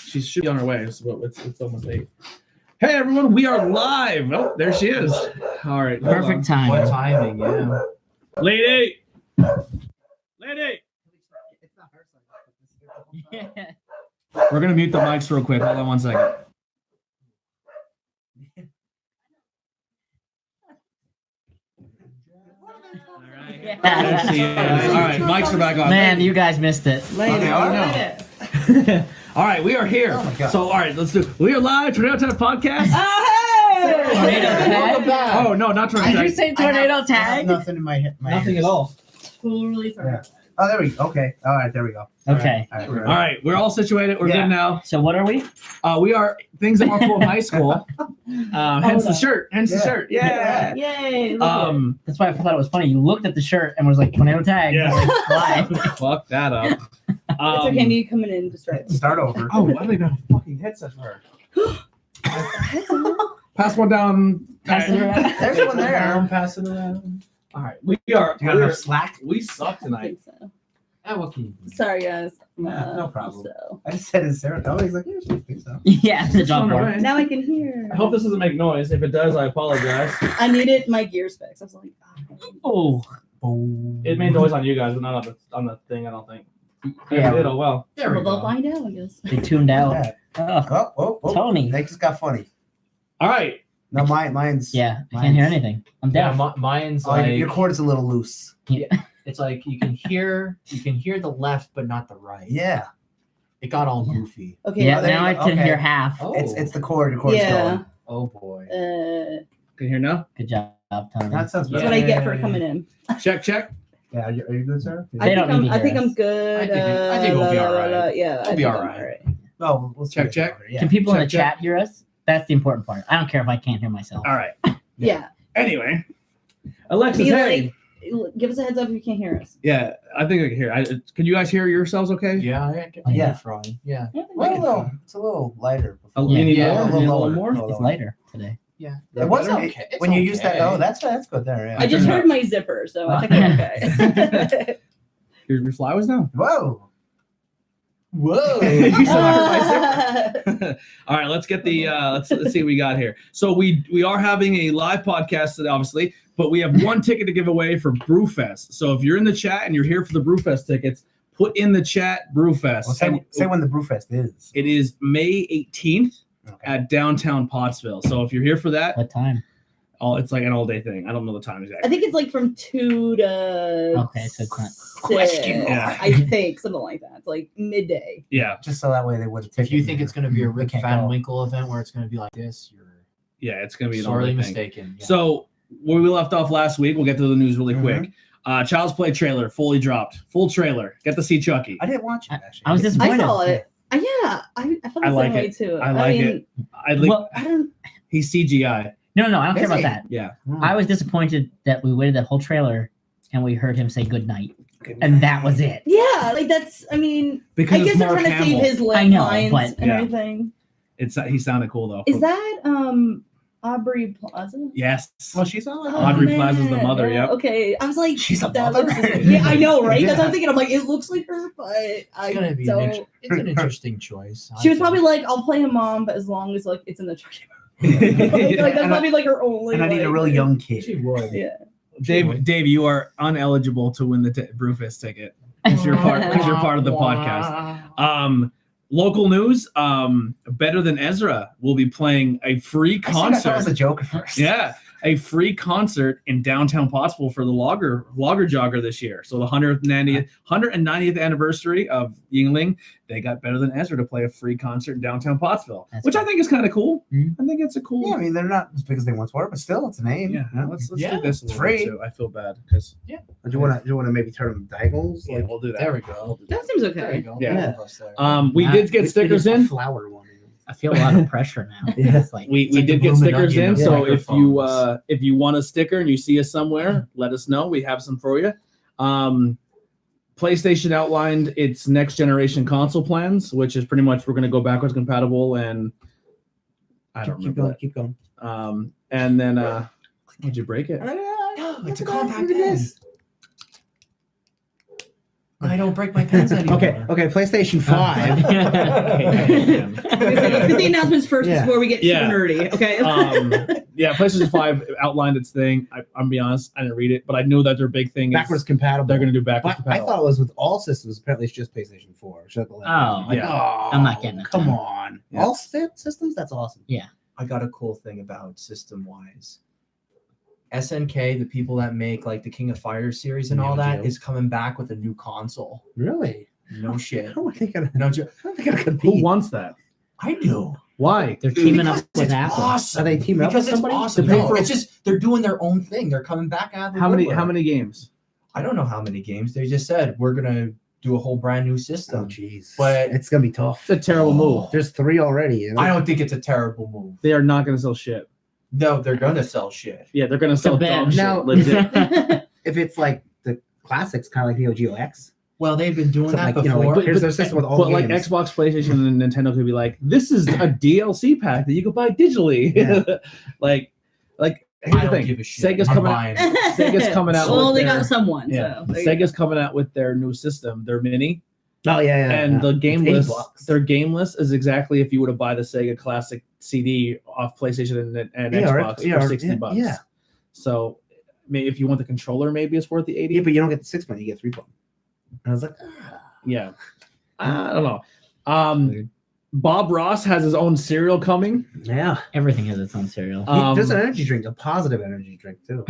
She should be on her way. So it's almost 8. Hey everyone, we are live. Oh, there she is. All right, Perfect time. What timing? Yeah. Lady. It's not her side. Yeah. We're gonna mute the mics real quick. Hold on 1 second. All right. Yeah. There she is. All right, mics are back on. Man, you guys missed it. Okay, all right, we are here. Oh my God. So, all right, let's do. We are live. Tornado Tag podcast. Tornado tag? Oh no, not tornado Did you tag. say tornado I have tag? nothing in my head. Nothing at all. Totally fine. Yeah. Oh, there we go. Okay. All right, there we go. Okay. All right. All right, we're all situated. We're Yeah. good now. So what are we? We are things that were cool in high school. Hence the shirt. Hence the Yeah. shirt. Yeah. Yay! That's why I thought it was funny. You looked at the shirt and was like, tornado tag. Yeah. Why? Fuck that up. It's okay, me coming in just right. Start over. Oh, I don't even have a fucking headset for her. Pass one down. Pass it around. There's one there. Pass it around. All right, we are. Do you got enough slack? We suck I tonight. think so. What can you do? Sorry, guys. No problem. So. I just said it's Sarah. Oh, he's like, yeah, she thinks so. Yeah, the dog on the bark. way. Now I can hear. I hope this doesn't make noise. If it does, I apologize. I needed my gears fixed. I was like, Oh. It made noise on you guys, but not on the thing. I don't think. Yeah. It did. Oh well. There we well, they'll go. find out, I guess. They tuned out. Yeah. Oh, Oh, Tony. They just got funny. All right. No, mine's. Yeah, I can't hear anything. I'm Yeah, deaf. mine's Oh, like your cord's a little loose. it's like you can hear the left but not the right. Yeah. It got all goofy. Okay. Yeah, there now you I go. can Okay. hear half. Oh. It's the cord. Your cord's Yeah. going. Oh boy. Can you hear now? Good job, Tony. That sounds That's better. what I get for coming in. Check. Check. Yeah, are you good, sir? They don't need to I think hear I'm us. good. I think we'll be all right. Yeah, We'll be all right. Oh, we'll Check, see it check. later, Yeah. Can people in the Check, check. chat hear us? That's the important part. I don't care if I can't hear myself. All right. Yeah. Anyway, Alexis, Be hey. like, give us a heads up if you can't hear us. Yeah, I think I can hear. Can you guys hear yourselves okay? Yeah, I Yeah. fine. Yeah. Well, it's a little lighter. Oh, Yeah. you need Yeah, lower? a You need little a little lower. more? It's lighter today. Yeah. It was Better? okay. It's When you use that, okay. oh, that's good there. Yeah. I just turned heard up. my zipper, so I think I'm okay. Your fly was down. Whoa. Whoa. You still heard my zipper? All right, let's get the let's see what we got here. So we are having a live podcast today, obviously, but we have one ticket to give away for Brewfest. So if you're in the chat and you're here for the Brewfest tickets, put in the chat Brewfest. Well, say when the Brewfest is. It is May 18th Okay. at downtown Pottsville. So if you're here for that, What time? it's like an all day thing. I don't know the time I exactly. think it's like from 2 to Okay, so it's not. 6. Question mark. I think something like that. It's like midday. Yeah, Just so that way they wouldn't take If you it think here. it's gonna be a Rick can't Van go. Winkle event where it's gonna be like this, you're yeah, it's gonna be an sorely all-day thing. mistaken. Yeah. So where we left off last week, we'll get to the news really quick. Mhm. Child's Play trailer fully dropped, full trailer. Get to see Chucky. I didn't watch it actually. I was I disappointed. saw it. Yeah, I felt I the like same way it. too. I like mean, it. I like. Well, I don't. He's CGI. no, I don't care Is about he? that. Yeah. I was disappointed that we waited the whole trailer and we heard him say good night, and that was it. Yeah, like that's. I mean, Because I guess it's they're Mark trying to Hamill. save his I know, lines but- and Yeah. everything. He sounded cool though. Is that Aubrey Plaza? Yes. Well, she's on. Oh, Audrey Plaza's the man. mother, Yeah, yep. Okay, I was like, She's a that mother? looks just- yeah, I know, right? That's what Yeah. I'm thinking. I'm like, it looks like her, but I it's gonna be don't. it's an interesting choice. She was I probably think. like, I'll play a mom, but as long as like it's in the Chucky movie. like, that's And probably like her only. And I need a like- really young kid. She would. Yeah. Dave, you are uneligible to win the Brewfest ticket because you're part of the podcast. Local news. Better Than Ezra will be playing a free I thought it was concert. a joke at first. Yeah, a free concert in downtown Pottsville for the Lager Jogger this year. So the 190th anniversary of Yingling, they got Better Than Ezra to play a free concert in downtown Pottsville, That's which I cool. think is kind of cool. Mhm. I think it's a cool. Yeah, I mean they're not as big as they once were, but still, it's a name. Yeah, You know? let's Yeah, do this a it's little bit free. too. I feel bad because Do you want to maybe turn them diagonals? yeah, we'll do that. There we go. That seems There okay. you go. Yeah. Both of us there. We Matt, did get stickers in. Flower one. I feel a lot of pressure now. Yeah. It's like, We It's like did the get Bloomin' stickers Onion in. of So microphones. if you want a sticker and you see us somewhere, let us know. We have some for you. PlayStation outlined its next generation console plans, which is pretty much we're going to go backwards compatible and I don't Keep remember. going. Keep going. That. And then did you break it? No, it's a look at compact that, look at pen. this. I don't break my pens anymore. Okay. PlayStation 5. Let's get the announcements first Yeah. before we get Yeah. super nerdy. Okay. Yeah, PlayStation 5 outlined its thing. I'm gonna be honest, I didn't read it, but I knew that their big thing is Backwards compatible. they're gonna do backwards But I compatible. thought it was with all systems. Apparently, it's just PlayStation 4. Yeah. I'm not getting it. Come on. Yeah. All systems? That's awesome. I got a cool thing about system-wise. SNK, the people that make like the King of Fighters series and all Neo that, Geo. is coming back with a new console. Really? No shit. I don't think I No joke. gotta compete. Who wants that? I do. Why? They're teaming Because up with it's Apple. awesome. Are they teaming up Because with it's somebody? awesome. To pay No, for- it's just they're doing their own thing. They're coming back out. Of the How many woodwork. games? I don't know how many games. They just said we're gonna do a whole brand new Oh, system. jeez. But- it's gonna be tough. It's a terrible move. There's 3 already. You know? I don't think it's a terrible move. They are not gonna sell shit. No, they're gonna sell shit. Yeah, they're gonna sell bad. dog shit. Now- legit. If it's like the classics, kind of like Neo Geo X. Well, they've been doing Something that like, you know, before. like, here's their system with all But like games. Xbox, PlayStation, and Nintendo could be like, this is a DLC pack that you can buy digitally. Yeah. like I here's the don't thing. give a shit. Sega's I'm coming out. buying it. Sega's coming out Well, with they their- got someone. Yeah, So there you Sega's coming out with their new system, their Mini, Oh yeah. and the game It's list. $80. Their game list is exactly if you were to buy the Sega Classic CD off PlayStation and Xbox for $60. Yeah. So, maybe if you want the controller, maybe it's worth the 80. Yeah, but you don't get the 6-button, you get 3-button. And I was like, Yeah, I don't know. Bob Ross has his own cereal coming. yeah. Everything has its own cereal. There's an energy drink, a positive energy drink too.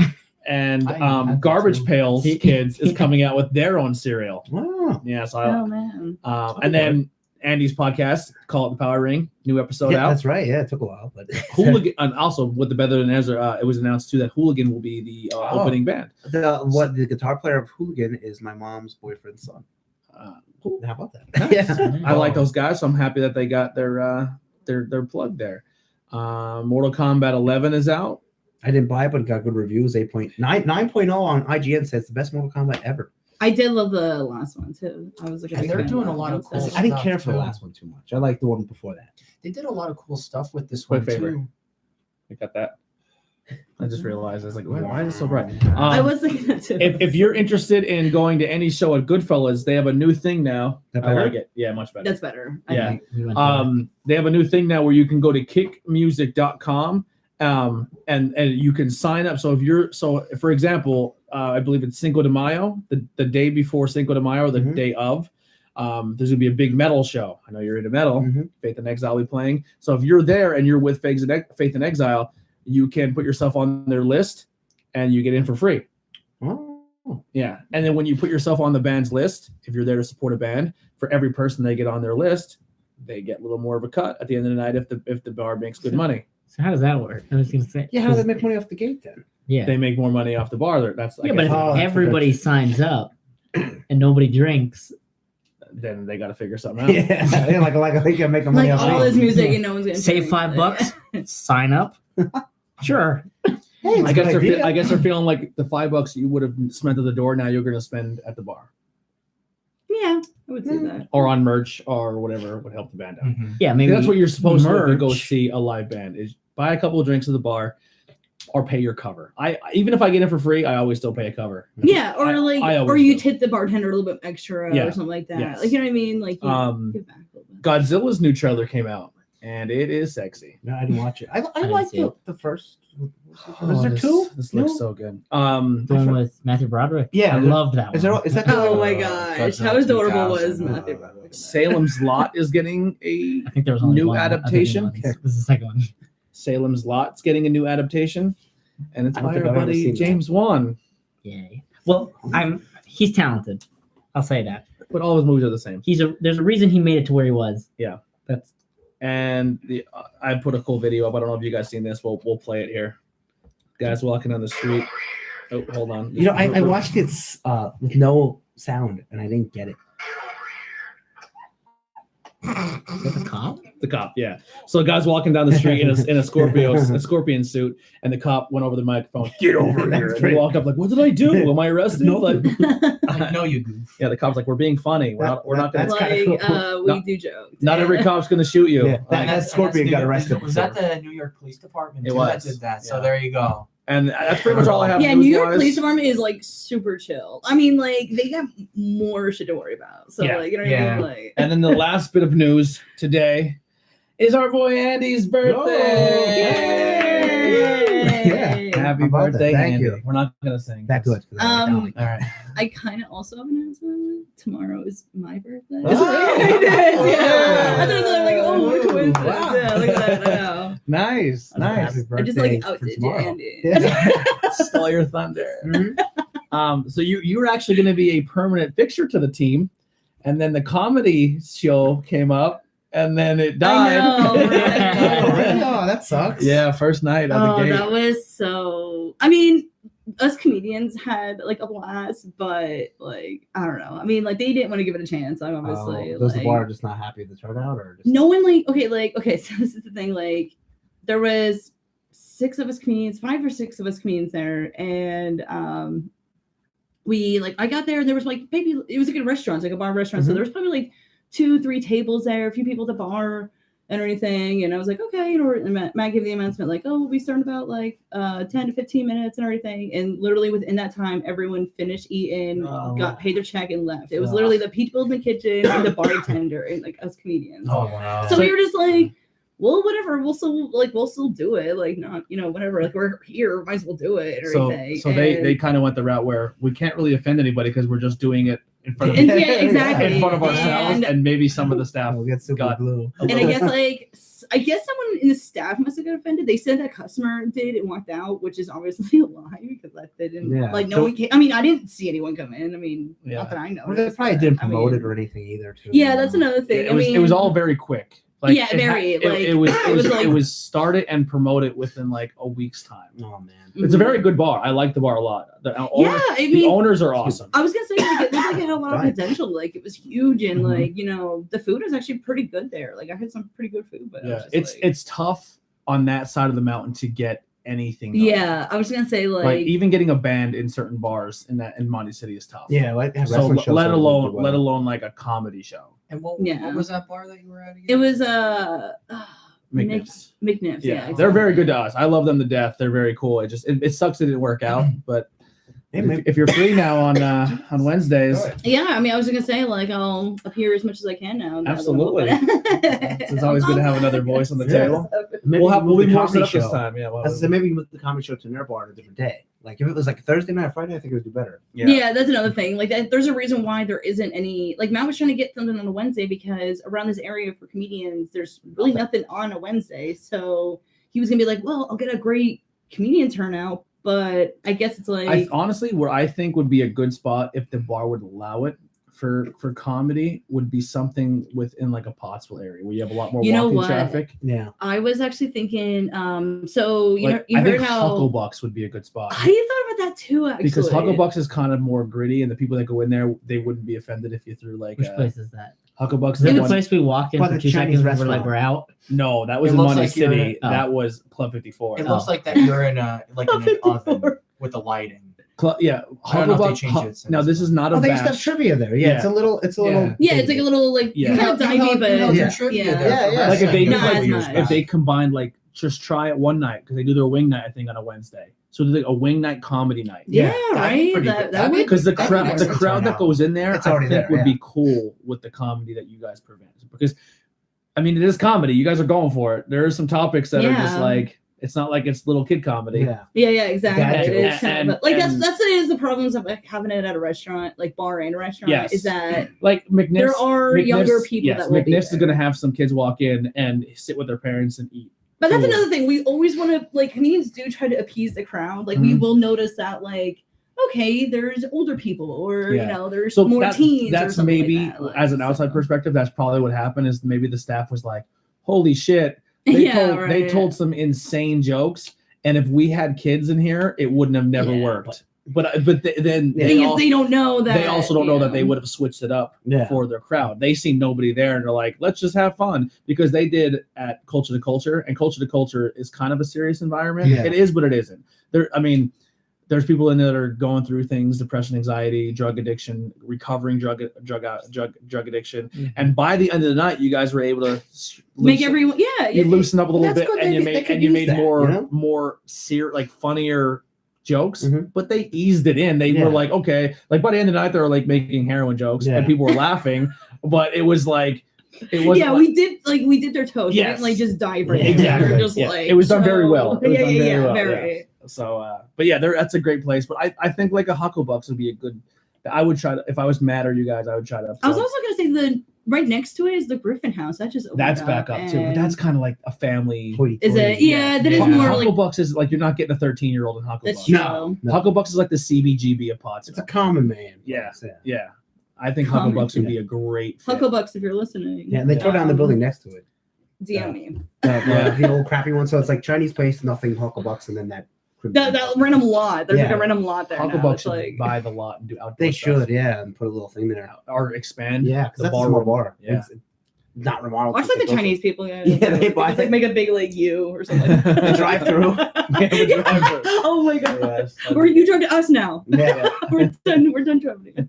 And I had that Garbage too. Pails Kids is coming out with their own cereal. Wow. Yeah, so Oh man. and then Andy's podcast, Call It the Power Ring, new episode Yeah, out. that's right. Yeah, it took a while, but Hooligan, and also with the Better Than Ezra, it was announced too that Hooligan will be the opening band. the guitar player of Hooligan is my mom's boyfriend's son. Cool. How about that? Yeah. I like those guys, so I'm happy that they got their plug there. Mortal Kombat 11 is out. I didn't buy it, but it got good reviews. 9.0 on IGN says the best Mortal Kombat ever. I did love the last one too. I was looking. And they're doing a lot of cool I didn't stuff, care for the too. last one too much. I like the one before that. They did a lot of cool stuff with this My one favorite. too. I got that. I just realized I was like, why is it so bright? I was thinking that too. If you're interested in going to any show at Goodfellas, they have a new thing now. That I better? like it. Yeah, much better. That's better. I Yeah. think. We went there. They have a new thing now where you can go to kickmusic.com and you can sign up. So for example, I believe it's Cinco de Mayo, the day before Cinco de Mayo, or the Mhm. day of, there's gonna be a big metal show. I know you're into metal. Mhm. Faith and Exile will be playing. So if you're there and you're with Faith and Exile, you can put yourself on their list and you get in for free. Oh. Yeah. And then when you put yourself on the band's list, if you're there to support a band, for every person they get on their list, they get a little more of a cut at the end of the night if the bar makes good money. So how does that work? I was gonna say. Yeah, how do they make money off the gate then? Yeah. They make more money off the bar. That's I Yeah, but if guess, Oh, that's everybody signs up and nobody drinks, then they got to figure something out. Yeah, like they can make the money Like off all it. this music and no one's gonna save pay. $5, sign up. Sure. Hey, it's I a guess good idea. I guess they're feeling like the $5 you would have spent at the door, now you're going to spend at the bar Yeah, I would say that. or on merch or whatever would help the band out. Mhm. Yeah, maybe That's what you're supposed to do if you go merch. see a live band is buy a couple of drinks at the bar or pay your cover. I even if I get in for free, I always still pay a cover. Yeah, or I always or you do. tip the bartender a little bit extra Yeah. or something like that. Yes. Like you know what I mean? Like you give back a little bit. Godzilla's new trailer came out and it is sexy. No, I didn't watch it. I didn't liked see it. the first. Oh, Is there this- two? This No? looks so good. the one with Matthew Broderick. Yeah, I there- loved that one. Is that the Oh my Uh, gosh, Godzilla how adorable 2000, was Matthew Broderick? in that? Salem's Lot is getting a I think there was only new one. I think adaptation? one. This is the second one. Salem's Lot's getting a new adaptation, and it's I don't by think our I've ever buddy seen that. James Wan. Yay. Well, he's talented. I'll say that. But all his movies are the same. There's a reason he made it to where he was. Yeah. That's And I put a cool video up. I don't know if you guys seen this. We'll play it here. Guys walking down the street. Oh, hold on. You know, I watched it with no sound, and I didn't get it. is that the cop. The cop, yeah. So the guy's walking down the street in a scorpion suit, and the cop went over the microphone. Get over here! That's And he great. walked up like, "What did I do? Am I arrested?" No. Like, Like, no, you goof. yeah. The cop's like, "We're being funny. We're not That's gonna. kinda Like cool. we No- do joke. Not every cop's gonna shoot you." Yeah, Like, that Scorpion got arrested Was that before. the New York Police Department? It too was, that did that. So yeah. there you go. And that's pretty much all I have. Yeah, New York news-wise. Police Department is like super chill. I mean, like they got more shit to worry about. So Yeah. like, you know what I mean? Like, And then the last bit of news today is our boy Andy's birthday. Yeah. Happy How about that? birthday, Thank Andy. you. We're not gonna sing. That good. Um, All right. I kind of also have an announcement. Tomorrow is my birthday. Oh, It is, yeah. wow. I thought it was like, oh, what a coincidence. Wow. Yeah, look at that. I know. Nice. Happy I birthday just like for outdid you, tomorrow. Andy. Yeah. Stole your thunder. Mhm. So you were actually going to be a permanent fixture to the team, and then the comedy show came up, and then it died. know, right? Oh, that sucks. Yeah, first night out Oh, the gate. that was so. I mean, us comedians had like a blast, but like I don't know. I mean, like they didn't want to give it a chance. Like, obviously, Those like, the bar just not happy with the turnout, or just no one okay. So this is the thing. Like there was 5 or 6 of us comedians there, and we like I got there and there was like maybe it was like a restaurant, like a bar restaurant. So Mhm. there was probably like 2-3 tables there, a few people at the bar and everything. And I was like, okay, you know, and Matt gave the announcement like, oh, we'll be starting about like 10 to 15 minutes and everything. And literally within that time, everyone finished eating, Oh. got paid their check and left. It was Oh. literally the people in the kitchen and the bartender and like us comedians. Oh wow. So we were just like, well, whatever, we'll still do it. Like, not, you know, whatever. Like, we're here, might as well do it or So anything. so they kind of went the route where we can't really offend anybody because we're just doing it in front of and, yeah, exactly. in front of ourselves, And, and maybe some of the staff. we'll get super got- glue. and I guess someone in the staff must have got offended. They said that customer did and walked out, which is obviously a lie because they didn't Yeah. like no So- one came. I mean, I didn't see anyone come in. I mean, Yeah. not that I know. Well, they probably didn't promote it or anything either. Too. Yeah, that's another thing. It was all very quick. Yeah, it very, it was started and promoted within like a week's time. Oh man. It's a very good bar. I like the bar a lot. The I owners are awesome. I was gonna say like, it looked like it had a lot of Right. potential. Like it was huge and Mhm. like, you know, the food was actually pretty good there. Like I had some pretty good food, but I was Yeah, just it's like, it's tough on that side of the mountain to get anything. Going. yeah. I was gonna say like even getting a band in certain bars in Monty City is tough. Yeah, like So wrestling shows let don't alone do well. like a comedy show. And what Yeah. was that bar that you were at again? it was McNips. McNips. Yeah, Yeah, they're very good to us. I love them to death. They're very cool. It sucks it didn't work out, but Hey, man. if you're free now on Wednesdays, Yeah, I mean, I was gonna say like I'll appear as much as I can now. Absolutely. it's always good to have another voice on the Yeah. table. Maybe We'll move be the more comedy set up this show. time. Yeah, As I said, maybe move the comedy show to their bar on a different day. Like if it was like Thursday night or Friday, I think it would do better. Yeah, that's another thing. Like, there's a reason why there isn't any. Like, Matt was trying to get something on a Wednesday because around this area for comedians, there's really nothing on a Wednesday. So he was gonna be like, "Well, I'll get a great comedian turnout," but I guess it's like, I honestly, where I think would be a good spot if the bar would allow it for comedy would be something within like a Pottsville area where you have a lot more You know walking what? traffic. Yeah. I was actually thinking. So you Like, know, you I heard think how Hucklebucks would be a good spot. I thought about that too. Actually, Because Hucklebucks is kind of more gritty, and the people that go in there, they wouldn't be offended if you threw like Which place is that? Hucklebucks. Is that the one- place we walked in By for the 2 Chinese seconds and we're like, restaurant. we're out? No, that was It in looks Monty like you're in City. a- oh. That was Club 54. It looks like that you're in a like in an oven with the lighting. Yeah, I don't know if they Hucklebuck. changed it since. No, this is not a Oh, they used to have bash. trivia there. Yeah, Yeah. it's a little. yeah, it's like a little like Yeah. kind of You know, divey, but you know, Yeah. the trivia Yeah. there Yeah, for yeah. Like if they wrestling did Not like as much. if they combined like just try it one night because they do their wing night I think on a Wednesday. So they're like a wing night comedy night. yeah, that'd be right. pretty That good. that would Because the That'd be crowd nice the to crowd turn that out. goes in there It's I already think there, would yeah. be cool with the comedy that you guys present. Because I mean it is comedy. You guys are going for it. There are some topics that are just Yeah. like it's not like it's little kid comedy. Yeah. Yeah, exactly. Gotcha. It is kind And- of, like and- that's the problems of like, having it at a restaurant, like bar and a restaurant, Yes. is that Like McNips. there are younger people yes, that will be McNips is there. going to have some kids walk in and sit with their parents and eat. But that's Cool. another thing. We always want to like comedians do try to appease the crowd. Like we Mhm. will notice that like okay, there's older people or Yeah. you know there's So more that- teens. or that's something maybe like that. Like, as an outside so. perspective, that's probably what happened. Is maybe the staff was like, "Holy shit!" They Yeah, told some insane jokes, and if we had kids in here, it wouldn't have never Yeah, worked. But then Yeah. Thing is, also, they don't know that. they also don't know you that they would have switched it up Yeah. for their crowd. They see nobody there, and they're like, "Let's just have fun," because they did at Culture to Culture, and Culture to Culture is kind of a serious environment. Yeah. It is, but it isn't. There, I mean, there's people in there that are going through things, depression, anxiety, drug addiction, recovering drug addiction. Mhm. And by the end of the night, you guys were able to Make everyone, yeah. you loosened up a little That's bit, good. and They- you they made could and you use made that, more you know? more like funnier jokes. Mhm. But they eased it in. They Yeah. were like, okay, like by the end of the night, they were like making heroin jokes, Yeah. and people were laughing. But it was like, it was Yeah, we did their toes. We Yes. didn't like just dive right Yeah, in. exactly. We were just Yeah. like, It was done very well. It was Yeah, done yeah, very yeah, well, very. So, but yeah, that's a great place. But I think like a Hucklebucks would be a good. I would try to, if I was mad or you guys, I would try to. I was also gonna say the right next to it is the Griffin House. That just opened That's back up too. But and- that's kind of like a family. Is it? Yeah, that is Yeah. more like Hucklebucks is like you're not getting a 13-year-old in that's Hucklebucks. true. No. Hucklebucks is like the CBGB of Pottsville. It's a common man. Yeah. place, Yeah, I think Common. Hucklebucks would be a great fit. Hucklebucks, if you're listening. Yeah, and they tore down the building next to it. DM me. The old crappy one. So it's like Chinese place, nothing Hucklebucks, and then that. That random lot. There's like Yeah. a random lot there. Now. Hucklebucks It's should like buy the lot and do outdoor They stuff. should, yeah, and put a little thing there. Or expand. Yeah, because the that's a bar small room. bar. Yeah. It's not remodeled. watch since like they the built it. Chinese people. Yeah, Yeah, they buy just, like make a big like U or something. The drive-through. Yeah, the drive-through. Oh my god. Yes, Or you drove to us now. Yeah. We're done. We're done traveling.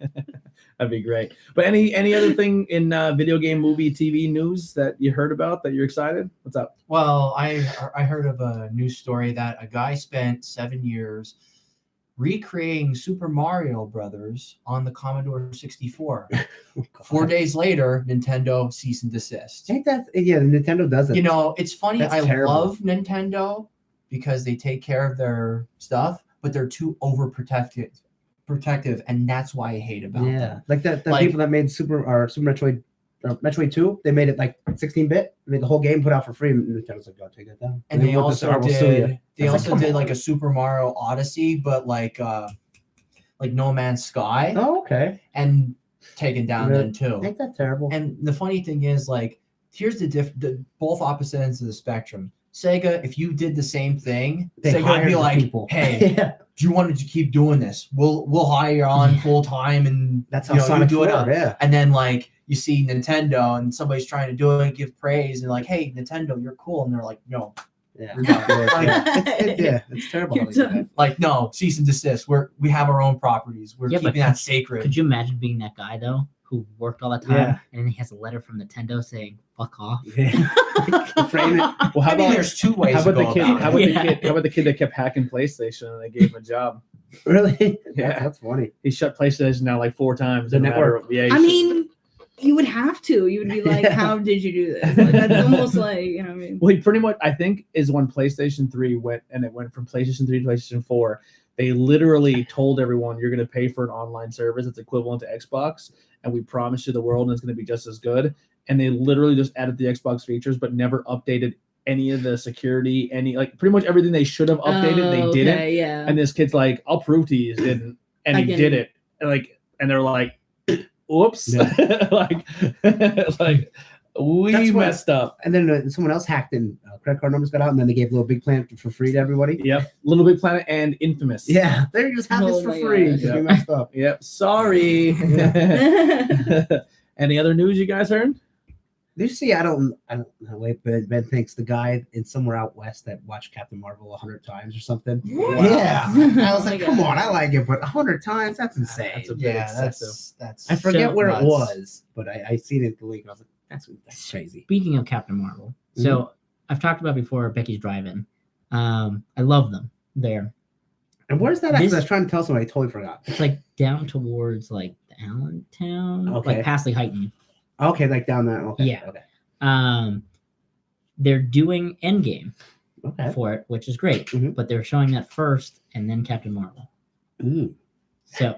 That'd be great. But any other thing in video game, movie, TV news that you heard about that you're excited? What's up? Well, I heard of a news story that a guy spent 7 years recreating Super Mario Brothers on the Commodore 64. 4 days later, Nintendo cease and desist. Ain't that? Yeah, Nintendo does it. You know, it's funny. That's I terrible. love Nintendo because they take care of their stuff, but they're too overprotective, and that's why I hate about yeah, them. like the Like- people that made Super Metroid, Metroid 2, they made it like 16-bit. They made the whole game put out for free. And Nintendo's like, "Go take that down." And they went to also Star, "We'll sue you." did. They It's like, also come did on. like a Super Mario Odyssey, but like No Man's Sky, Oh, okay. and taken down Really? then too. Ain't that terrible? And the funny thing is, like, here's the both opposite ends of the spectrum. Sega, if you did the same thing, They Sega would hired be the like, people. "Hey, yeah, do you want to keep doing this? We'll hire you on full time, and that's you how know, you Sonic do it 4, up." yeah. And then like you see Nintendo, and somebody's trying to do it, give praise, and like, "Hey, Nintendo, you're cool," and they're like, "No, Yeah. You're done. Yeah, it's terrible. how You're they do done. that. like no, cease and desist. We have our own properties. We're Yeah, but keeping that sacred." Could you imagine being that guy though, who worked all that time, Yeah. and then he has a letter from Nintendo saying "fuck off"? Yeah. Frame it. Well, how I mean, about there's two ways how to about the go kid? about How it. about Yeah. the kid? How about the kid that kept hacking PlayStation and they gave him a job? Really? Yeah. That's funny. He shut PlayStation down like 4 times. The in a matter network. of- yeah. he I shut- mean, you would have to. You would be like, Yeah. how did you do this? Like, that's almost like, you know what I mean? Well, he pretty much, I think, is when PlayStation 3 went, and it went from PlayStation 3 to PlayStation 4. They literally told everyone, you're going to pay for an online service that's equivalent to Xbox, and we promise you the world, and it's going to be just as good. And they literally just added the Xbox features, but never updated any of the security, like pretty much everything they should have updated, they didn't. Okay, yeah. And this kid's like, I'll prove to you didn't. And I he can- did it. And they're like, oops. like we That's what- messed up. And then someone else hacked in credit card numbers got out, and then they gave Little Big Planet for free to everybody. Yep. Little Big Planet and Infamous. Yeah, they just have Oh this for my free. gosh. because we messed up. Yep. Sorry. Any other news you guys heard? Did you see? I don't know. Wait, Ben thinks the guy in somewhere out west that watched Captain Marvel 100 times or something. What? Yeah, I was Oh my like, come God. on, I like it, but 100 times, that's insane. That's a bit Yeah, excessive. that's I forget So where nuts. it was, but I seen it the link. I was like, that's crazy. Speaking of Captain Marvel, Mm-hmm. so I've talked about before Becky's Drive-In. I love them there. And where's that? At? 'Cause This- I was trying to tell somebody, I totally forgot. It's like down towards like the Allentown, Okay. like past Lee Heighton. Okay, like down there. Okay, Yeah. Okay. They're doing Endgame Okay. for it, which is great, Mhm. but they're showing that first and then Captain Marvel. Ooh. So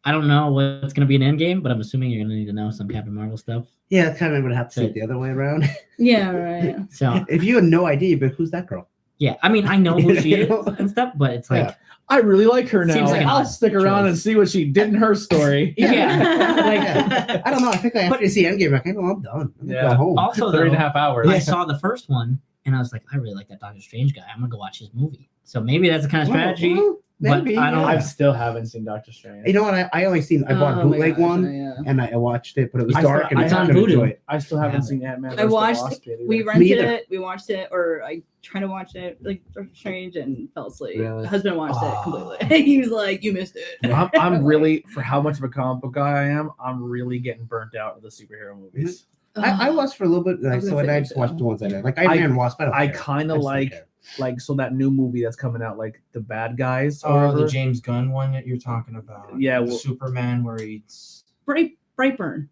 I don't know what's going to be an Endgame, but I'm assuming you're going to need to know some Captain Marvel stuff. Yeah, kind of would have to see it But- the other way around. Yeah, right. So If you had no idea, but who's that girl? yeah, I mean, I know who she You is know? and stuff, but it's like, Yeah. I really like her now. Seems like an I'll odd stick around choice. and see what she did in her story. yeah. Yeah. I don't know. I think I have to see Endgame. Like, no, I'm done. I'm gonna Yeah. go home. Also, 3.5 hours. I saw the first one and I was like, I really like that Doctor Strange guy. I'm gonna go watch his movie. So maybe that's the kind of strategy. Well, But Maybe. I don't- I still haven't seen Doctor Strange. You know what? I only seen. I bought a Oh my bootleg gosh, one, yeah. and I watched it, but it was I dark, still- and it's I on couldn't Voodoo. enjoy it. I still haven't seen Ant-Man. I watched. We either. rented either. it. We watched it, or I tried to watch it, like Doctor Strange, and fell asleep. Really? My husband watched it Oh. completely. He was like, "You missed it." I'm really, for how much of a comic book guy I am, I'm really getting burnt out of the superhero movies. I watched for a little bit, like, was so gonna and I say just so. watched the ones I did. Like Iron Man Wasp. I don't care. kind I of just don't care. like so that new movie that's coming out, like The Bad Guys. or Oh, the whatever. James Gunn one that you're talking about. Yeah, the well- Superman where he's Brightburn.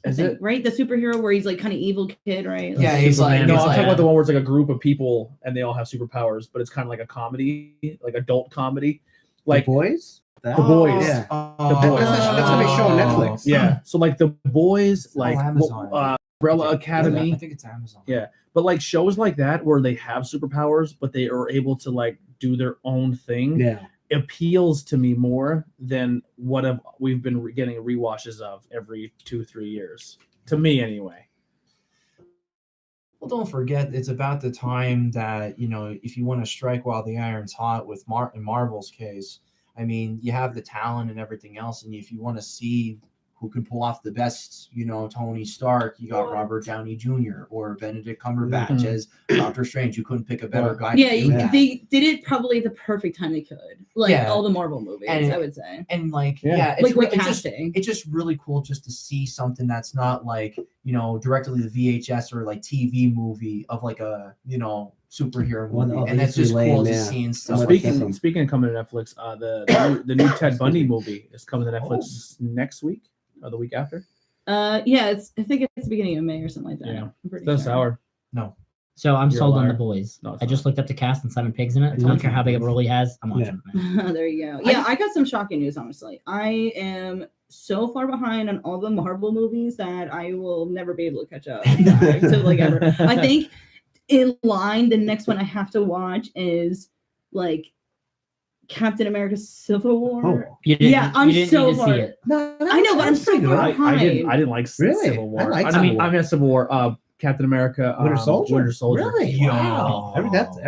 I Is think, it? right? The superhero where he's like kind of evil kid, right? Yeah, he's like- No, he's I'm like- talking about the one where it's like a group of people and they all have superpowers, but it's kind of like a comedy, like adult comedy. Like, The Boys. That? The Boys. Yeah. The Boys. That's what they show on Netflix. yeah. So like The Boys, like Amazon. Umbrella I Academy. think it's Amazon. Yeah. But like shows like that where they have superpowers, but they are able to like do their own thing, Yeah. appeals to me more than what we've been getting rewatches of every 2-3 years. To me, anyway. Well, don't forget, it's about the time that, if you want to strike while the iron's hot with in Marvel's case, I mean, you have the talent and everything else. And if you want to see who can pull off the best, Tony Stark, you got Robert Downey Jr. or Benedict Cumberbatch Mhm. as Doctor Strange. You couldn't pick a better guy. Yeah, to do that. they did it probably the perfect time they could. Like Yeah. all the Marvel movies, And- I would say. And like, Yeah. yeah, Like with it's just casting. it's just really cool just to see something that's not like, directly the VHS or like TV movie of like a, superhero Well, movie. no, And they that's used to just be cool lame, to yeah. see and stuff. Well, like speaking- that. Speaking of coming to Netflix, the new Ted Bundy movie is coming to Netflix next week or the week after. Yeah, I think it's the beginning of May or something like that. Yeah. I'm pretty That's sure. sour. So I'm You're a sold on liar. The Boys. No, it's I just not. looked up the cast and Simon Pegg's in it. I told don't care you. how big of a role he has. I'm watching it. There you go. Yeah, I got some shocking news, honestly. I am so far behind on all the Marvel movies that I will never be able to catch up to like ever. I think in line, the next one I have to watch is like Captain America Civil War. Oh. You didn't, Yeah, I'm you didn't so need to see far. it. No, I know, but I'm so far I behind. didn't like Really? Civil War. I like I Civil mean, War. I mean Civil War. Captain America. Winter Soldier? Winter Soldier. Really? Yo. Wow.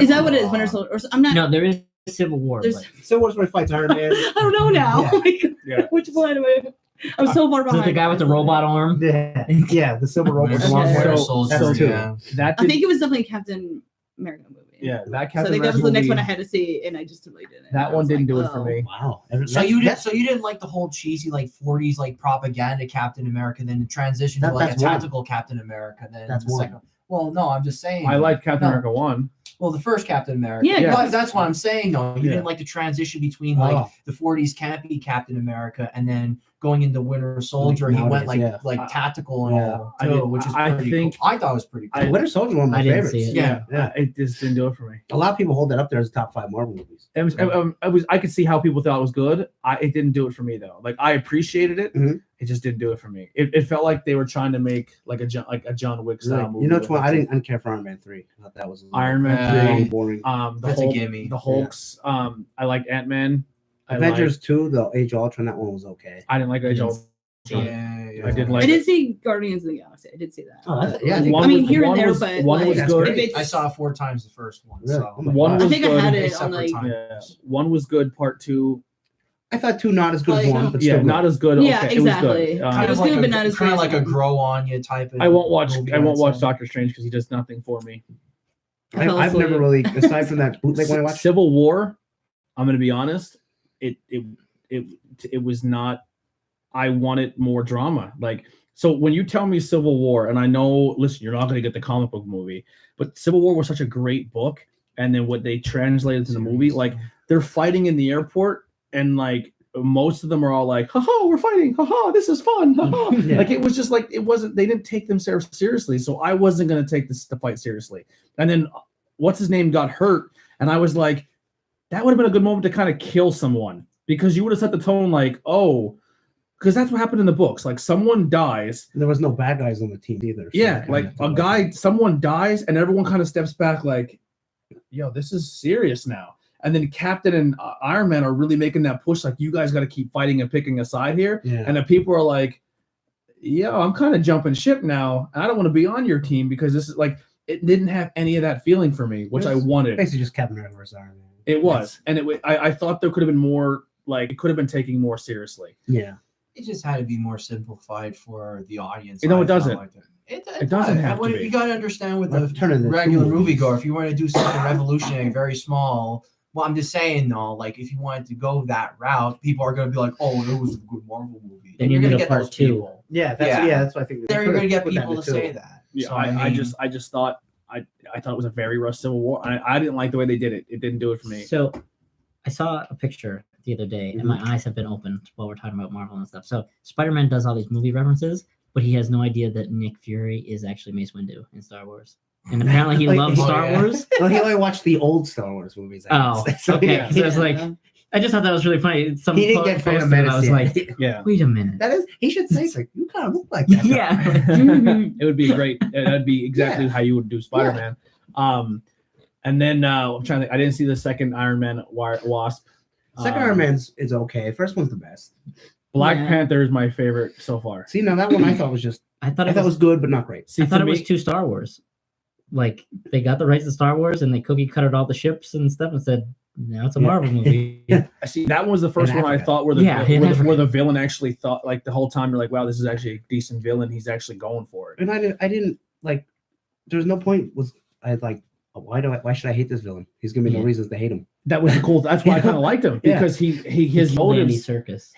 Is that what it is? Winter Soldier? Or I'm not. No, there is Civil War. There's. But Civil War's where he fights Iron Man. I don't know now. Yeah. Like, Yeah. which one am I? I'm so far is behind. it the guy with the robot arm? Yeah. Yeah. The Civil War. Winter Okay. Winter So- Soldier, so too. yeah. That I did, think it was definitely Captain America movie. yeah, that So I Captain think that was America the next movie, one I had to see, and I just totally didn't. That I one was didn't like, do it for oh. me. Wow. So you didn't like the whole cheesy like 40s like propaganda Captain America, then transition to That- like a that's one. tactical Captain America. Then That's the one. second. Well, no, I'm just saying. I liked Captain No. America 1. Well, the first Captain America. Yeah, Yeah. But that's what I'm saying. though. You Yeah. didn't like the transition between like Oh. the 40s campy Captain America and then going into Winter Soldier. He Nowadays, went like yeah. like tactical and Yeah. all I too, did- which is I pretty think- cool. I thought it was pretty cool. Winter Soldier's one of my I didn't favorites. see it. Yeah. It just didn't do it for me. A lot of people hold that up there as top 5 Marvel movies. I could see how people thought it was good. It didn't do it for me though. Like I appreciated it. Mhm. It just didn't do it for me. It felt like they were trying to make like a John Wick style Really. movie. You know which with one? it. I didn't care for Iron Man 3. I thought that was a little Iron Man Yeah. 3. boring. The That's a Hulk, gimme. The Hulks. I liked Ant-Man. Avengers 2, the Age of Ultron, that one was okay. I didn't like Age of Yes. Ultron. Yeah, I did like I did see Guardians of the Galaxy. I did see that. Oh, that's Yeah, I think One I mean, was- here and one there, was- but one like, was That's good. if it's, I saw 4 times the first one. Really? So Oh my One God. I was think I good. had They it on separate like. time. Yeah, one was good. Part 2, I thought 2 not as good as Like, 1, but yeah, still not good. as good. Yeah, okay, exactly. It was good. Kind Kind was of like good, a, but not as kind good of as like a one. grow on you type of. I won't watch. movie, I won't I'd watch say. Doctor Strange because he does nothing for me. I fell I've never asleep. really, aside from that bootleg one I watched. Civil War. I'm going to be honest. It was not. I wanted more drama. Like so, when you tell me Civil War, and I know, listen, you're not going to get the comic book movie, but Civil War was such a great book, and then what they translated to the movie, like they're fighting in the airport, and like most of them are all like, "Ha we're fighting! Ha this is fun! Ha Yeah. Like it was just like it wasn't. They didn't take them seriously, so I wasn't going to take the fight seriously. And then what's his name got hurt, and I was like, that would have been a good moment to kind of kill someone because you would have set the tone like, oh, because that's what happened in the books. Like someone dies. There was no bad guys on the team either. so Yeah, they kinda like took a it. guy, someone dies, and everyone kind of steps back, like, yo, this is serious now. And then Captain and Iron Man are really making that push, like, you guys got to keep fighting and picking a side here. Yeah. And the people are like, yo, I'm kind of jumping ship now. I don't want to be on your team because this is like, it didn't have any of that feeling for me, which I It's wanted. Basically just Captain America versus Iron Man. It was, and I thought there could have been more. Like it could have been taken more seriously. Yeah. It just had to be more simplified for the audience. No, it I felt doesn't. like it doesn't does. have to What- be. You got to understand with Well, the turn it into regular two movies. moviegoer, if you want to do something revolutionary, very small. Well, I'm just saying though, like if you wanted to go that route, people are going to be like, "Oh, it was a good Marvel movie." Then you're you going need to a get part those two. people. Yeah, Yeah. that's what I think. They're going to get Put that people to into say two. that. Yeah, So, I mean, just thought I thought it was a very rushed Civil War. I didn't like the way they did it. It didn't do it for me. So I saw a picture the other day, and my eyes have been opened while we're talking about Marvel and stuff. So Spider-Man does all these movie references, but he has no idea that Nick Fury is actually Mace Windu in Star Wars. And apparently he Like, loves oh, Star yeah. Wars. Well, he only watched the old Star Wars movies. Oh, So, okay. yeah. So it's like, I just thought that was really funny. Some He didn't get Phantom posted it, Menace I was yet. like, Yeah, wait a minute. That is, he should say, it's like, you kind of look like that. Yeah. it would be great. That'd be exactly how you would do Spider-Man. And then I'm trying to. I didn't see the second Iron Man Wasp. Second Iron Man's is okay. First one's the best. Black Yeah. Panther is my favorite so far. See, now that one I thought was just, I thought I it thought it was was good, but not great. See, I thought to it was me- two Star Wars. Like they got the rights to Star Wars and they cookie cutted all the ships and stuff and said, now it's a Yeah. Marvel movie. I see that was the first In one I Africa. thought where the Yeah, in Africa. where the villain actually thought like the whole time you're like, wow, this is actually a decent villain. He's actually going for it. And I didn't like, there's no point, why should I hate this villain? He's gonna be no Yeah. reasons to hate him. That was cool. That's why I kind of liked him Yeah. because his Landy motives Circus.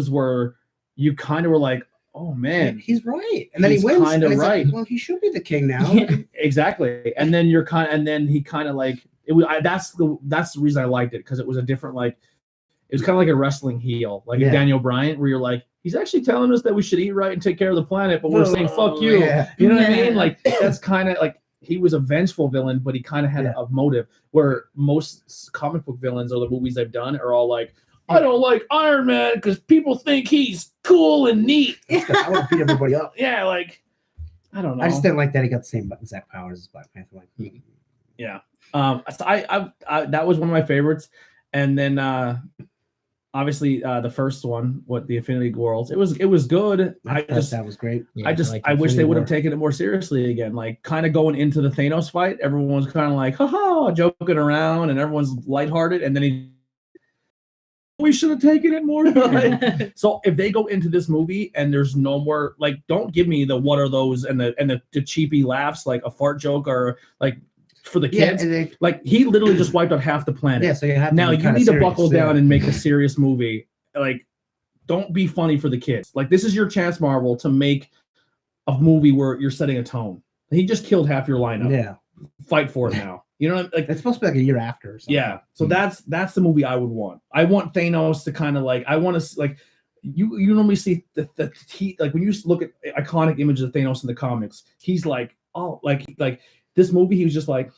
were you kind of were like, oh man, He's right. And then He's he wins. kinda and it's like, right. well, he should be the king now. Yeah. exactly. And then and then he kind of like it was. That's the reason I liked it because it was a different like. It was kind of like a wrestling heel, like Yeah. a Daniel Bryan, where you're like, he's actually telling us that we should eat right and take care of the planet, but we're saying fuck you. Yeah. You know what I Yeah. mean? Like that's kind of like he was a vengeful villain, but he kind of had a motive. Where most comic book villains or the movies I've done are all like, I don't like Iron Man because people think he's cool and neat. I want to beat everybody up. Yeah, like I don't know. I just didn't like that he got the same exact powers as Black Panther. Like, Yeah. So I that was one of my favorites, and then obviously the first one, the Infinity Worlds, it was good. I thought that was great. Yeah, I wish they Infinity would have War. taken it more seriously again. Like kind of going into the Thanos fight, everyone's kind of like haha joking around, and everyone's lighthearted, and then we should have taken it more. So if they go into this movie and there's no more like, don't give me the what are those and the cheapy laughs like a fart joke or like for the Yeah, kids. and they, Like he literally just wiped out half the planet. yeah, so you have to Now be you kinda need to serious, buckle down yeah. and make a serious movie. Like, don't be funny for the kids. Like, this is your chance, Marvel, to make a movie where you're setting a tone. He just killed half your lineup. Yeah, Fight for it now. You know, like it's supposed to be like a year after. Or something. yeah. So that's the movie I would want. I want Thanos to kind of like. I want to like. You normally see the he like when you look at iconic images of Thanos in the comics. He's like like this movie. He was just like.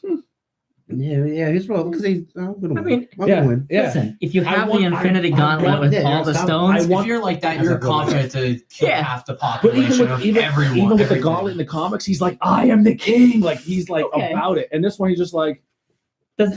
Yeah, he's well because he's. I'm gonna I win. mean, I'm yeah. gonna win. Yeah. Listen, if you I have want- the Infinity I Gauntlet want- with yeah, all the stop. stones, If you're like that, As you're a villain. confident to kill Yeah. half the But population of everyone. even with the everything. gauntlet in the comics, he's like, I am the king. Like he's like Okay. about it. And this one, he's just like,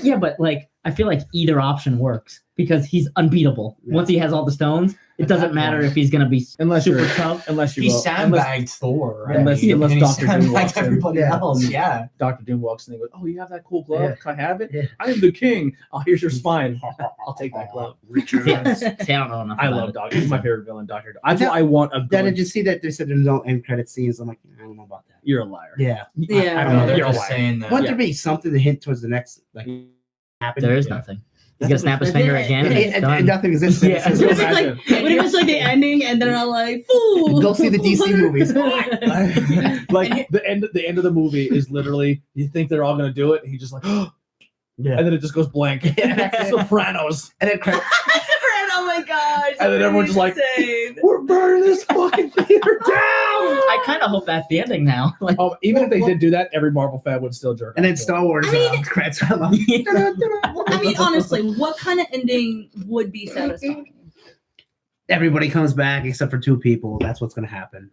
yeah, but like I feel like either option works because he's unbeatable. Yeah. Once he has all the stones, it At doesn't that matter point. if he's gonna be unless super you're tough. unless you He go- sandbagged Thor. Yeah, unless- and unless he Dr. Doom sandbagged walks in. everybody Yeah. else. Yeah. Dr. Doom walks in and goes, oh, you have that cool glove? Yeah. Can I have it? Yeah. I am the king. Oh, here's your spine. I'll take that glove. See, I don't know enough I about love it. Doctor. He's my favorite villain, Doctor Doom. That's why I want a Then good. did you see that they said there's no end credit scenes? I'm like, I don't know about that. You're a liar. Yeah, Yeah. I don't know. They're You're a just liar. saying that. want Yeah. there be something to hint towards the next like happen? There is Yeah. nothing. He's gonna snap his finger again. And it's And done. nothing exists. Yeah. What if it's like, what if it's like the ending and then I'm like, fool. Go see the DC movies. Like the end of the movie is literally you think they're all gonna do it. And he just like, and Yeah, then it just goes blank. Sopranos. and then credits. Oh my gosh. And then everyone's just like, insane. we're burning this fucking theater down. I kind of hope that's the ending now. Like, Oh, even if they did do that, every Marvel fan would still jerk. And then off to it. Star Wars I mean- credits. I love I mean, honestly, what kind of ending would be satisfying? Everybody comes back except for two people. That's what's gonna happen.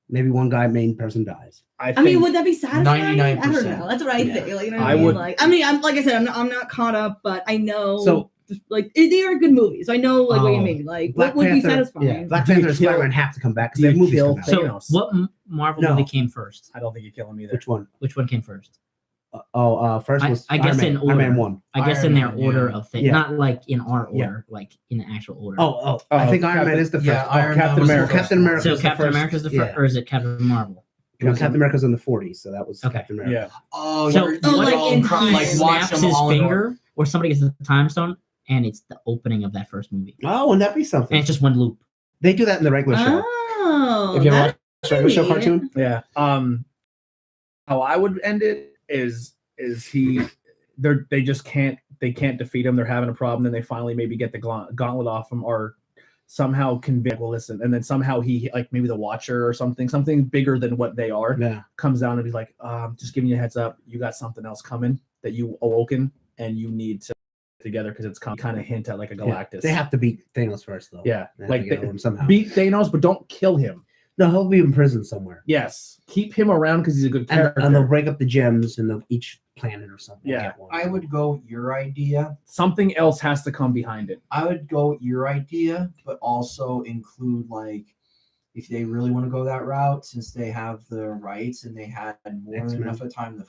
Maybe one main person dies. I mean, think- would that be satisfying? I don't 99%. know. That's what I Yeah. think. Like, you know what I I mean? would- Like, I mean, I'm like I said, I'm not caught up, but I know. So- like, they are good movies. I know, like, what you Oh, mean. Like, Black what would be Panther- satisfying? Yeah, Black Do you Panther and kill- Spider-Man have to come back because do they have you movies kill- coming out. so Thanos. what Marvel No. movie came first? I don't think you kill him either. Which one? Which one came first? First I- was I guess in Iron Man order. 1. I guess Iron in their Man, order yeah. of things, Yeah. not like in our Yeah. order, like in the actual order. I think Iron Captain- Man is the first. Yeah, Iron Man Captain was the America. first Captain one. America. So was the Captain first- America's the first, yeah. or is it Captain Marvel? No, Captain America's in the 40s, so that was Okay. Captain America. Yeah. Oh, So you're, Oh, you're like all in cr- time. like watch snaps them his all in order. finger, or somebody gets the time stone, and it's the opening of that first movie, Oh, wouldn't that be and something? it's just one loop. They do that in the regular show. Oh, If you ever that's watch the regular show neat. cartoon, Yeah. How I would end it is they just can't defeat him. They're having a problem. Then they finally maybe get the gauntlet off him, or somehow convince. Well, listen, and then somehow he like maybe the Watcher or something bigger than what they are yeah, comes down and be like, just giving you a heads up, you got something else coming that you awoken, and you need to together because it's kind of hint at like a Galactus. they have to beat Thanos first, though. Yeah, They have like to get they- over him somehow. beat Thanos, but don't kill him. No, he'll be in prison somewhere, Yes, keep him around because he's a good and character. they'll break up the gems in each planet or something. Yeah. Get one. I would go your idea. Something else has to come behind it. I would go your idea, but also include like if they really want to go that route, since they have the rights and they had more than X-Men. enough of time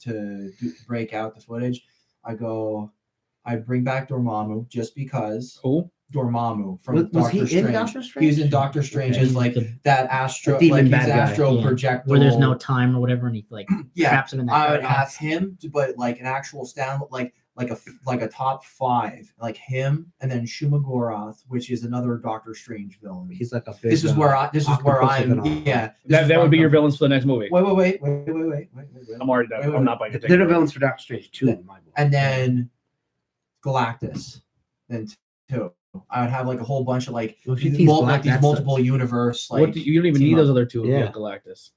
to break out the footage. I bring back Dormammu just because Cool. Dormammu from Was Doctor he Strange. in Doctor Strange? He was in Doctor Strange Okay. as like The- that astro, The demon like his bad guy. astral Yeah. projectile. where there's no time or whatever, and he like yeah. traps him in that. I would paradox. have him, but like an actual stand, like a top 5, like him, and then Shumagorath, which is another Doctor Strange villain. He's like a big. This is where octopus I'm. looking on. Yeah, That would be your villains for the next movie. Wait. I'm already done. Wait, wait, I'm not buying it. They're the villains for Doctor Strange too. In my book. And then Galactus, then 2. I would have like a whole bunch of like, Well, if you tease Black, these that's multiple such- universe like. You don't even team need up. those other two. Yeah. You have Galactus.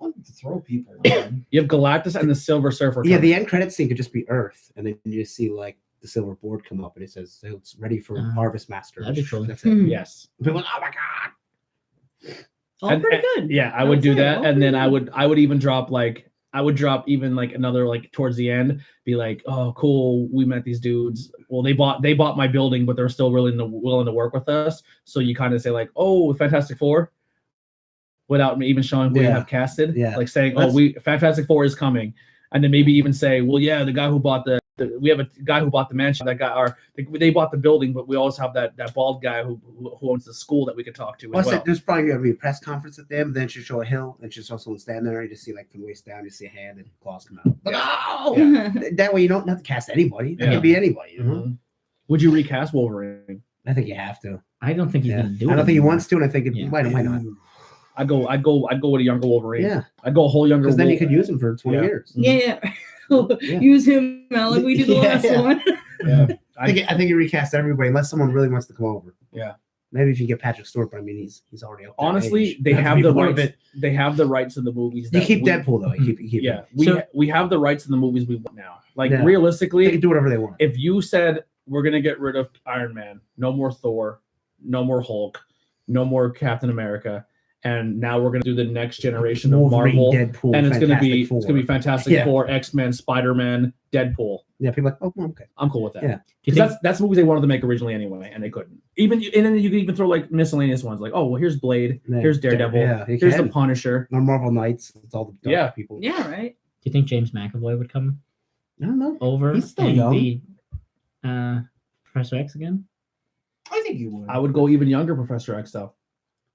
I want to throw people. in. You have Galactus and the Silver Surfer. Yeah, coming. the end credit scene could just be Earth, and then you just see like the silver board come up, and it says it's ready for Harvest Master. that'd be cool. That's it. Hmm. Yes. People are like, oh my god. All And- pretty good. Yeah, I I would would do say, that, all and then pretty I would even drop like another like towards the end, be like, oh cool, we met these dudes. Well, they bought my building, but they're still willing to work with us. So you kind of say like, oh, Fantastic Four, without me even showing who you Yeah. have casted. Yeah. Like saying, That's- Fantastic Four is coming, and then maybe even say, well, yeah, the guy who bought we have a guy who bought the mansion. That guy, they bought the building, but we also have that bald guy who owns the school that we could talk to Well, as well. there's probably gonna be a press conference at the end, then she'll show a hill, and she'll show someone stand there, and you just see like from the waist down, you see a hand and claws come out. Like, oh! That way you don't have to cast anybody. That Yeah. can be anybody. You know? Mhm. Would you recast Wolverine? I think you have to. I don't think he's Yeah. gonna do it. I don't think he anymore. wants to, and I think Yeah. why not? I'd go with a younger Wolverine. Yeah, I'd go a whole younger. because then you Wolverine. could use him for 20 Yeah. years. Yeah. Yeah. Use him like we did the Yeah, last yeah. one. Yeah. I think you recast everybody unless someone really wants to come over. Yeah. Maybe if you get Patrick Stewart, but I mean he's already up there in Honestly, age. they You to have be the part of rights. it. They have the rights to the movies. You that keep we- Deadpool though. You keep Yeah, him. we have the rights to the movies we want now. Like Yeah. They realistically, can do whatever they want. if you said we're gonna get rid of Iron Man, no more Thor, no more Hulk, no more Captain America, and now we're gonna do the next generation of Wolverine, Marvel, Deadpool, and it's gonna be Fantastic Four. Fantastic Yeah. Four, X-Men, Spider-Man, Deadpool. Yeah, people are like, oh, okay. I'm cool with that. Yeah. Do you Because think, that's movies they wanted to make originally anyway, and they couldn't. And then you could even throw like miscellaneous ones, like, oh well, here's Blade, Yeah. here's Daredevil, Yeah, you here's can. the Punisher. On Marvel Knights, it's all the dark Yeah. people. Yeah, right. do you think James McAvoy would come I don't know. over He's still and young. be Professor X again? I think you would. I would go even younger, Professor X though.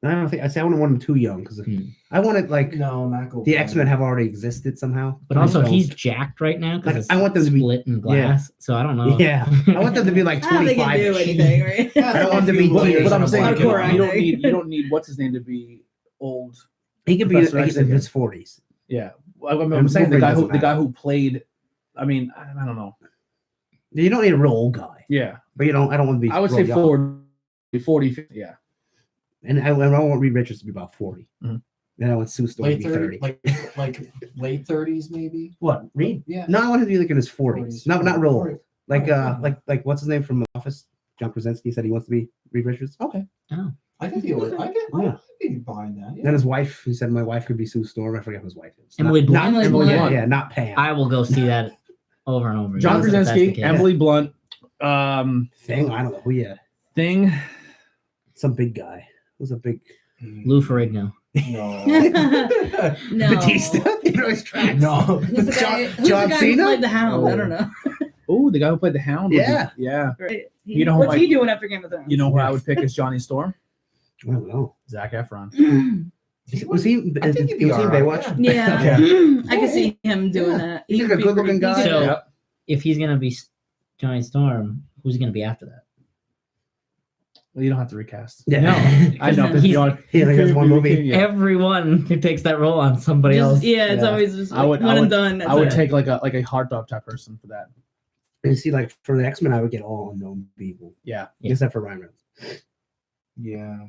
I don't think I say I wouldn't want him too young because Hmm. I wanted like No, Mac. the X-Men have already existed somehow. But also, So- he's jacked right now Like, because I want them to be- split in glass. So I don't know. Yeah, I want them to be like I don't think he 25. can do anything, right? I don't want them to be But, teenagers. but I'm saying Hardcore you don't acting. need what's his name to be old. He could be Professor like X in again. his 40s. Yeah, I'm And saying the Wolverine guy doesn't the guy matter. who played. I mean, I don't know. You don't need a real old guy, Yeah, but you don't. I don't want to be. I would real say young. 40, 50. Yeah, And I want Reed Richards to be about 40. Mhm. Then I want Sue Storm to late be 30. 30, like late 30s maybe. What Reed? Yeah. No, I want him to be like in his 40s. Not real old. 40. Like Oh, like what's his name from The Office? John Krasinski said he wants to be Reed Richards. Okay. I think he would. I Yeah. could be behind that. Then Yeah. his wife, he said my wife could be Sue Storm. I forget who his wife is. Emily Blunt. Not, Emily Blunt. Yeah, not Pam. I will go see that over and over. John again, if that's the Krasinski, case. Emily Blunt, Thing. I don't know who. Yeah, Thing. some big guy. Who's a big? Lou Ferrigno. No. No. Batista. You know his tracks. No. Who's the guy, who's John the guy Cena? who played the Hound? I don't know. Oh, the guy who played the Hound. Yeah. Yeah. Right? You know who What's I- he doing after Game of Thrones? You know who I would pick as Johnny Storm? I don't know. Zac Efron. Was he? I think he'd be was he in alright, Baywatch? Yeah, Yeah. I can see him doing that. He's He a would be good-looking pretty- guy. he could- So Yep. if he's gonna be Johnny Storm, who's he gonna be after that? Well, you don't have to recast. Yeah. No. I know. He's- He only has one movie. Yeah. Everyone who takes that role on somebody just- else. yeah, it's Yeah. always just I would- one I and would- done. That's I would it. take like a heartthrob type person for that. And see, like for the X-Men, I would get all unknown people, Yeah. except for Ryan Reynolds. Yeah.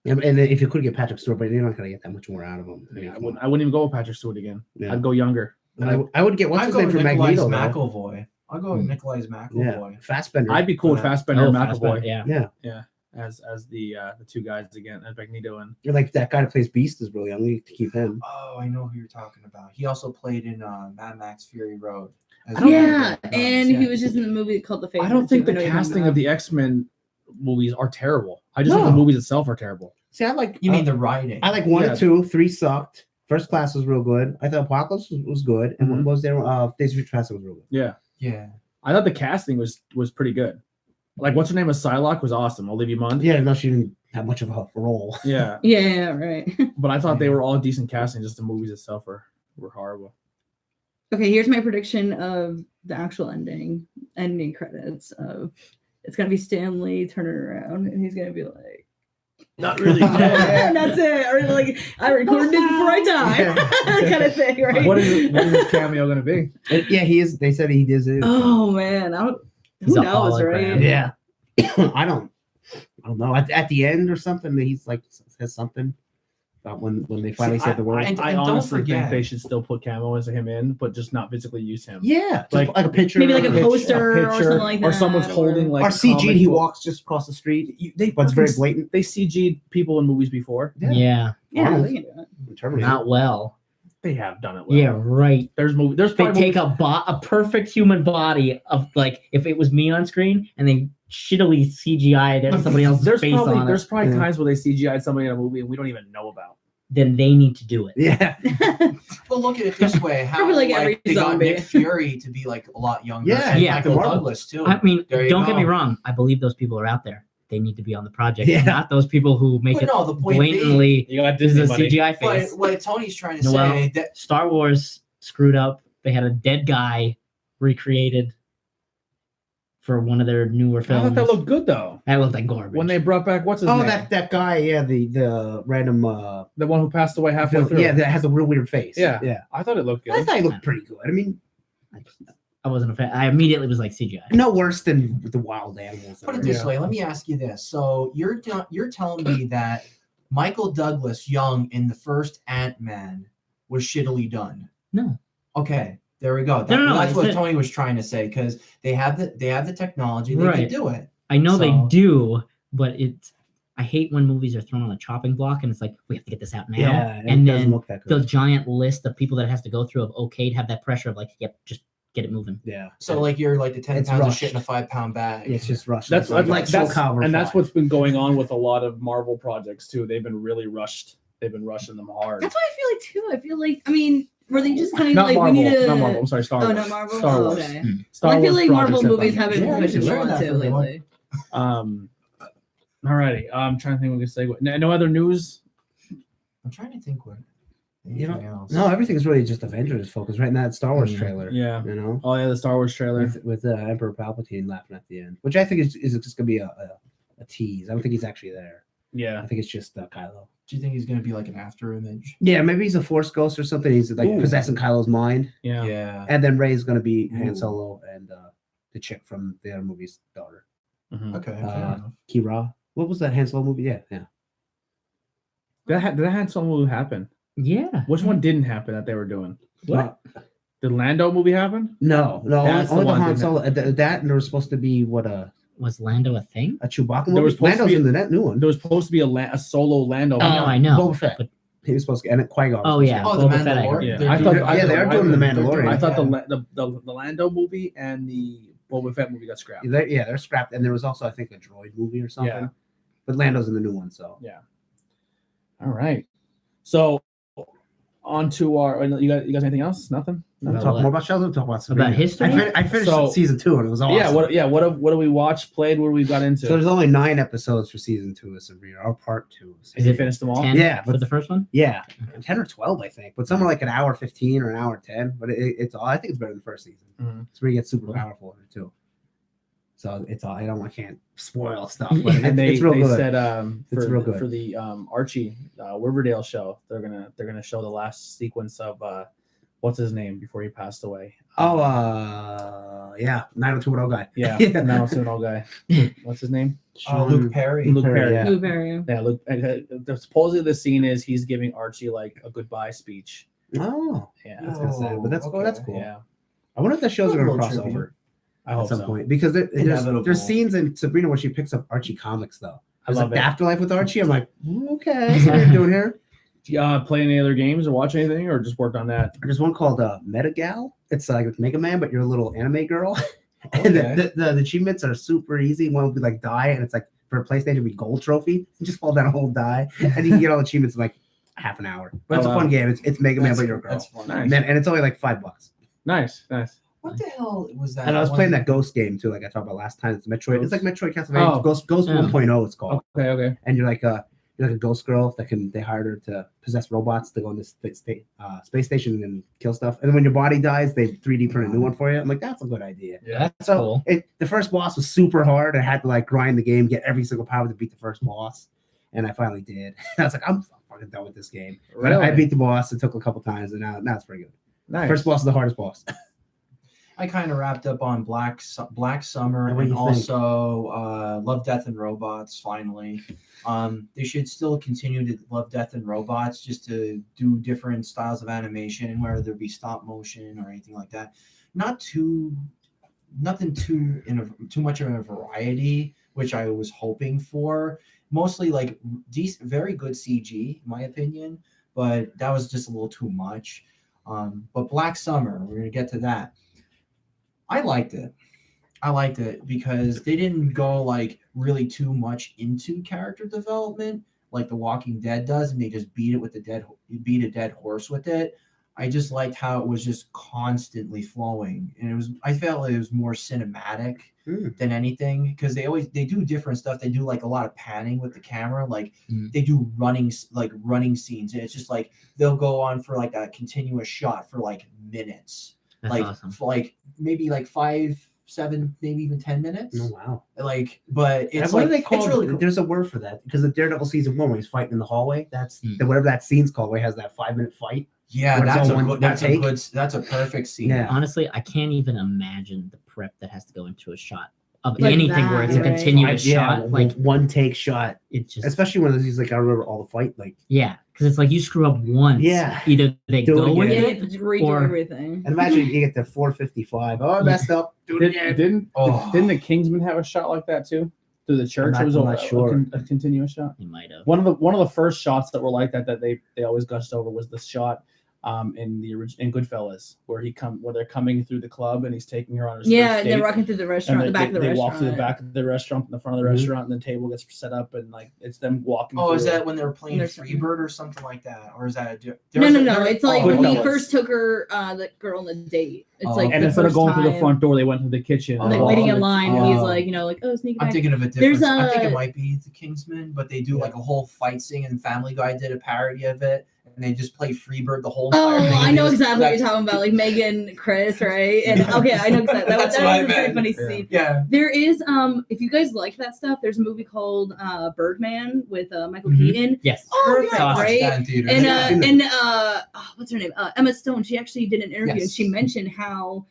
And if you could get Patrick Stewart, but you're not gonna get that much more out of him. I mean, I come wouldn't, on. I wouldn't even go with Patrick Stewart again. Yeah. I'd go younger. I would get what's I'd his go name with for Nikolai Magneto. though. McAvoy. I'll go with Nikolai McAvoy. Yeah, Fassbender. I'd be cool with Yeah. Fassbender and Fassbender, McAvoy. yeah. Yeah, As the two guys again, as Magneto and you're like that guy that plays Beast is really young. You need to keep him. Oh, I know who you're talking about. He also played in Mad Max Fury Road. as I don't- one of Yeah, the and villains, he was just in the movie called The Favorite. I don't think too. the I know you're talking casting about. of the X-Men movies are terrible. I just think No. the movies itself are terrible. See, I like. You mean the writing? I like 1 Yeah. and 2. 3 sucked. First Class was real good. I thought Apocalypse was good. And Mhm. what was there? Days of Future Past was real good. Yeah. Yeah. I thought the casting was pretty good. Like, what's her name? Psylocke was awesome. Olivia Munn. Yeah, no, she didn't have much of a role. Yeah. Yeah, right. But I thought they were all decent casting. Just the movies itself were horrible. Okay, here's my prediction of the actual ending credits of it's gonna be Stanley turning around and he's gonna be like, Not really. and that's it. Or like I recorded this before I died. kind of thing, right? What is his cameo going to be? Yeah, he is. They said he did it. Oh man, I don't He's who a knows, hologram. right? Yeah. I don't know. At the end or something, he's like says something about when they finally said the word. And I don't honestly think forget- they should still put cameos of him in, but just not physically use him. Yeah, just Like- like a picture, Maybe like a picture. poster or something like that. Or someone's holding like or a CG. comic He book. walks just across the street, They but it's very fucking- blatant. They CG'd people in movies before. Yeah. Yeah, Arnold. they can do it. Terminator. Not well. They have done it well. Yeah, right. There's They probably take a perfect human body of like if it was me on screen and they shittily CGI somebody else's there's face probably on there's it, probably Yeah. times where they CGI'd somebody in a movie and we don't even know about. then they need to do it. Yeah, Well, look at it this way: how Probably like every they got zombie. Nick Fury to be like a lot younger. Yeah, and yeah, Michael Marvel. Douglas too. I mean, There you don't get me go. wrong. I believe those people are out there. They need to be on the project. Yeah. Not those people who make But it no, the point being, blatantly You got this is Disney a money. CGI face. what Tony's trying to No, say that Star Wars screwed up. They had a dead guy recreated for one of their newer I films. thought that looked good though. That looked like garbage. When they brought back what's his Oh, name? that guy. Yeah, the random. The one who passed away halfway through. Yeah, that has a real weird face. Yeah. yeah. I thought it looked good. I thought he looked pretty good. I mean, I wasn't a fan. I immediately was like CGI. no worse than the wild animals. put it this Yeah. way. Let me ask you this: so you're telling me that Michael Douglas young in the first Ant-Man was shittily done? No. Okay, there we go. No, That's I what said- Tony was trying to say because they have the technology, they can Right. do it. I know they So- do, but it's. I hate when movies are thrown on a chopping block and it's like we have to get this out now. Yeah, and it doesn't then look that the good. giant list of people that it has to go through of okay to have that pressure of like, yep, just get it moving. Yeah, So like you're like the 10 It's pounds rushed. of shit in a 5-pound bag. it's just rushed. That's like Soul that's Calibur and that's 5. what's been going on with a lot of Marvel projects too. They've been really rushed. They've been rushing them hard. That's what I feel like too. I feel like were they just kind of Not like Marvel. we need to Not Marvel. I'm sorry, Star Oh, Wars. not Marvel. Star Oh, Wars. okay. Star Well, I feel Wars like Marvel projects movies have haven't Yeah, pushed you it learn that too from the lately. Alrighty. I'm trying to think what we can say. No other news. I'm trying to think what You know, anything else. no, everything's really just Avengers focused right in that Star Wars Yeah. trailer. Yeah. You know, Oh yeah, the Star Wars trailer. with Emperor Palpatine laughing at the end, which I think is just gonna be a tease. I don't think he's actually there. Yeah. I think it's just Kylo. Do you think he's gonna be like an after image? Yeah, maybe he's a Force ghost or something. He's like Ooh. possessing Kylo's mind, Yeah. Yeah. and then Rey's gonna be Han Ooh. Solo and the chick from the other movie's daughter, Mhm. Okay. fair Uh, enough. Kira. What was that Han Solo movie? Yeah. Did that had some movie happen? Yeah. Which one didn't happen that they were doing? What? Did Lando movie happen? No, That's the only the one Han that- Solo. That and there was supposed to be what a Was Lando a thing? Chewbacca There movie. was supposed to Lando's be- in the net new one. There was supposed to be a solo Lando. Oh, I know. Boba Fett. But- He was supposed to, and Qui-Gon. Oh yeah. Oh, the Boba Fett, I heard. Mandalorian. Yeah, They're I thought. doing- I yeah, they are thought- doing the they're Mandalorian. doing- I thought Yeah. the Lando movie and the Boba Fett movie got scrapped. They're scrapped, and there was also I think a droid movie or something. Yeah. But Lando's in the new one, so All right. So on to our. You guys anything else? Nothing. We'll About talk what? more about Sheldon. Talk about Sabrina. About history? I finished So- season 2 and it was awesome. Yeah. What do we watched, played? What do we got into? So there's only 9 episodes for season 2 of Sabrina, or part 2. Did you finish them all? 10 Yeah, for but- the first one. Yeah, 10 or 12, I think. But some are like an hour 15 or an hour 10. But it's all. I think it's better than the first season. Mhm. Sabrina gets super powerful in it too. So it's all. I can't spoil stuff. But And they it's real good. said It's real good. for the Archie Riverdale show, they're gonna show the last sequence of what's his name before he passed away. Yeah, 90210 guy. Yeah, Yeah. now it's an old guy. What's his name? Luke Perry. Luke Perry. yeah. Blueberry. Yeah, Luke. Supposedly the scene is he's giving Archie like a goodbye speech. Oh, Yeah, that's gonna say, but that's okay. that's cool. yeah. I wonder if the shows are gonna Little cross tribute. over I at hope some so. point because Inevitable. there's scenes in Sabrina where she picks up Archie comics though. I There's love like it. the Afterlife with Archie. I'm like, okay, so what are you doing here? Play any other games or watch anything or just worked on that? There's one called Metagal. It's like with Mega Man, but you're a little anime girl. And Okay. the achievements are super easy. One would be like die, and it's like for a PlayStation, it'd be gold trophy. You just fall down a whole die, and you can get all the achievements in like half an hour. But it's Oh, a fun wow. game. It's Mega Man, That's- but you're a girl. That's fun. Nice. And it's only like $5. Nice. What the hell was that? And I was one? playing that Ghost game too, like I talked about last time. It's Metroid. It's like Metroid Castlevania. Oh. Ghost Yeah. 1.0. It's called. Okay. And you're like a ghost girl they hired her to possess robots to go on this space station and then kill stuff. And then when your body dies, they 3D print a new one for you. I'm like, that's a good idea. Yeah, that's So cool. the first boss was super hard. I had to like grind the game, get every single power to beat the first boss, and I finally did. I was like, I'm fucking done with this game. But I beat the boss. It took a couple times, and now it's pretty good. Nice. First boss is the hardest boss. I kind of wrapped up on Black Summer What do and you also Love, Death, and Robots. Finally, they should still continue to Love, Death, and Robots just to do different styles of animation, and whether there be stop motion or anything like that. Nothing too much of a variety, which I was hoping for. Mostly like very good CG, in my opinion, but that was just a little too much. But Black Summer, we're gonna get to that. I liked it because they didn't go like really too much into character development like The Walking Dead does, and they just beat a dead horse with it. I just liked how it was just constantly flowing, and I felt it was more cinematic than anything because they do different stuff. They do like a lot of panning with the camera, like they do running scenes, and it's just like they'll go on for like a continuous shot for like minutes. That's like awesome. like maybe like 5, 7, maybe even 10 minutes. Oh wow! Like, but it's what like do they call it's it? really cool. There's a word for that because the Daredevil season 1 when he's fighting in the hallway. That's whatever that scene's called. Where he has that 5-minute fight. Yeah, Where it's that's all one take. that's a perfect scene. Yeah. Honestly, I can't even imagine the prep that has to go into a shot of Like anything where it's a that, right? continuous shot. Like one take shot. it just Especially when he's like, I remember all the fight. Like, yeah, because it's like you screw up once. Yeah. Either they Do it go with again. Yeah, it you have to redo or- everything. and imagine you get to 455. Oh, I messed up. Do it again. Didn't the Kingsman have a shot like that too? Through the church, I'm it was not sure. a continuous shot. you might have. One of the first shots that were like that they always gushed over was the shot in Goodfellas where they're coming through the club and he's taking her on his Yeah, first and they're date. walking through the restaurant, And the back of the they restaurant. walk through the back of the restaurant, in the front of the Mhm. restaurant, and the table gets set up, and like it's them walking. Oh, is through that it. when they were playing There's- Freebird or something like that, or is that No. It's like when he Goodfellas. first took her, the girl on the date. It's Oh, like And the instead of first going through the time, front door, they went through the kitchen. Oh, and like walked waiting through in the- line, and he's Oh. like, sneak I'm back. thinking of a There's different. I think a- it might be the Kingsman, but they do like a whole fight scene, and Family Guy did a parody of it, and they just play Freebird the whole. Oh, entire thing, I and know they just- exactly what you're talking about, like Megan, Chris, right? And okay, I know exactly. That's That what I was a very meant. funny Yeah. scene. Yeah. There is, if you guys like that stuff, there's a movie called Birdman with Michael Mhm. Keaton. Yes. Perfect, yeah, awesome. right? That in theaters. And Yeah. what's her name? Emma Stone. She actually did an interview, and Yes. she mentioned how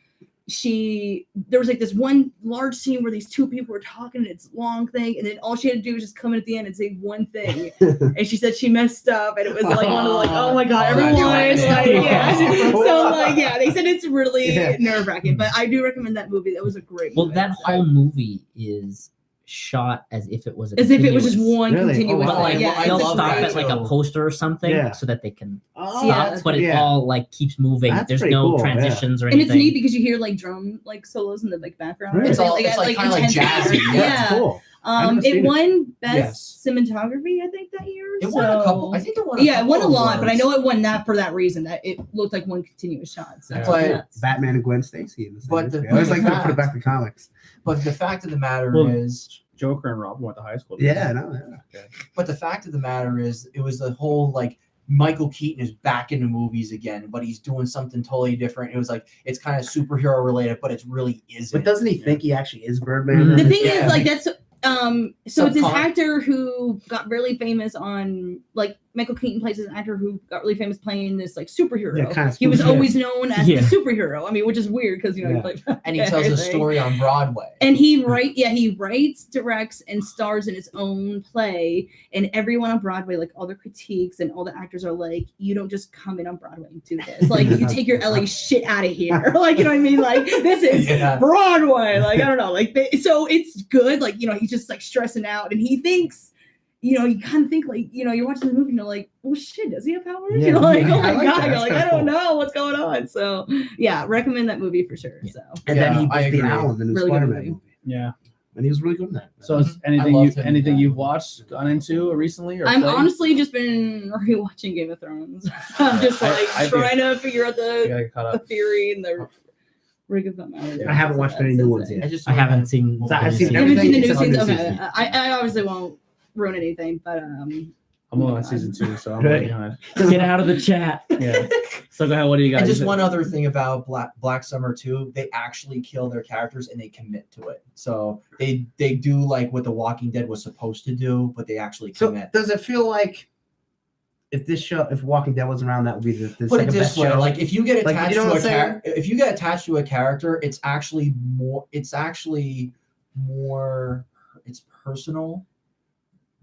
there was like this one large scene where these two people were talking, and it's a long thing, and then all she had to do was just come in at the end and say one thing. And she said she messed up, and it was like one of the like, oh my god, Oh, everyone, that's like, right. yeah. So like, yeah, they said it's really Yeah. nerve wracking, but I do recommend that movie. That was a great Well, movie. that whole movie is shot as if it was a As if it was just continuous- one Really? continuous. Oh, wow. like, yeah, I They'll love stop that at like a too. poster or something Yeah. so that they can Oh, Yeah, stop, that's but it yeah. all like keeps moving. That's There's pretty no cool, yeah. transitions or and anything. it's neat because you hear like drum like solos in the like background. Really? It's all it's got, like kind of like intense jazzy. guitar. Yeah. That's cool. I've never It seen it. won best Yes. cinematography, I think, that year. It won a couple. I think it won. A Yeah, it won a couple lot, but I awards. know it won that for that reason that it looked like one continuous shot. So that's But- nuts. Batman and Gwen Stacy in the same But the- movie. I always like to put fact- it back to comics. But the fact of the matter Well, is, Joker and Robin went to high school. Yeah, no, yeah. but the fact of the matter is, it was the whole like Michael Keaton is back in the movies again, but he's doing something totally different. It was like it's kind of superhero related, but it really isn't. But doesn't he think he actually is Birdman? Mhm. The thing Yeah. is, like, that's so it's this Subcon- actor who got really famous on like Michael Keaton plays an actor who got really famous playing this like superhero. Yeah, kinda He was spooky. always known as Yeah. the superhero. I mean, which is weird because you know Yeah. he played and he tells a story on Broadway. And he writes, directs, and stars in his own play. And everyone on Broadway, like all the critiques and all the actors are like, you don't just come in on Broadway and do this. Like you take your LA shit out of here. Like, you know what I mean? Like this is Yeah. Broadway. Like, I don't know. Like so it's good. Like, you know, he's just like stressing out and he thinks, you know, you kind of think like, you know, you're watching the movie and you're like, oh shit, does he have powers? Yeah, You're like, yeah, oh I my like God. that. You're That's like, kinda I don't cool. know what's going on. So yeah, recommend that movie for sure. So And Yeah, then he I was the agree. Owl in the new Really good Spider-Man movie. movie. Yeah. And he was really good in that. So is I anything loved him in anything that you've movie. watched, gone into recently, or I'm played? honestly just been rewatching Game of Thrones. I'm just I- like I did. trying to figure out You the, gotta get caught the up. theory and the rig of them. I haven't watched any new ones yet. I just I haven't seen. So I've the seen new I haven't seen the new Everything season. except Okay, the new I obviously won't ruin anything, but I'm only on season 2, so I'm Right. way behind. season. Get out of the chat. Yeah. So go ahead. What do you got? And You just said- one other thing about Black Summer 2, they actually kill their characters and they commit to it. So they do like what The Walking Dead was supposed to do, but they actually So commit. does it feel like if Walking Dead was around, that would be the Put it second this best way, show? like if you get Like, attached you know to what a I'm saying? character, if you get attached to a character, it's actually more. It's actually more. It's personal.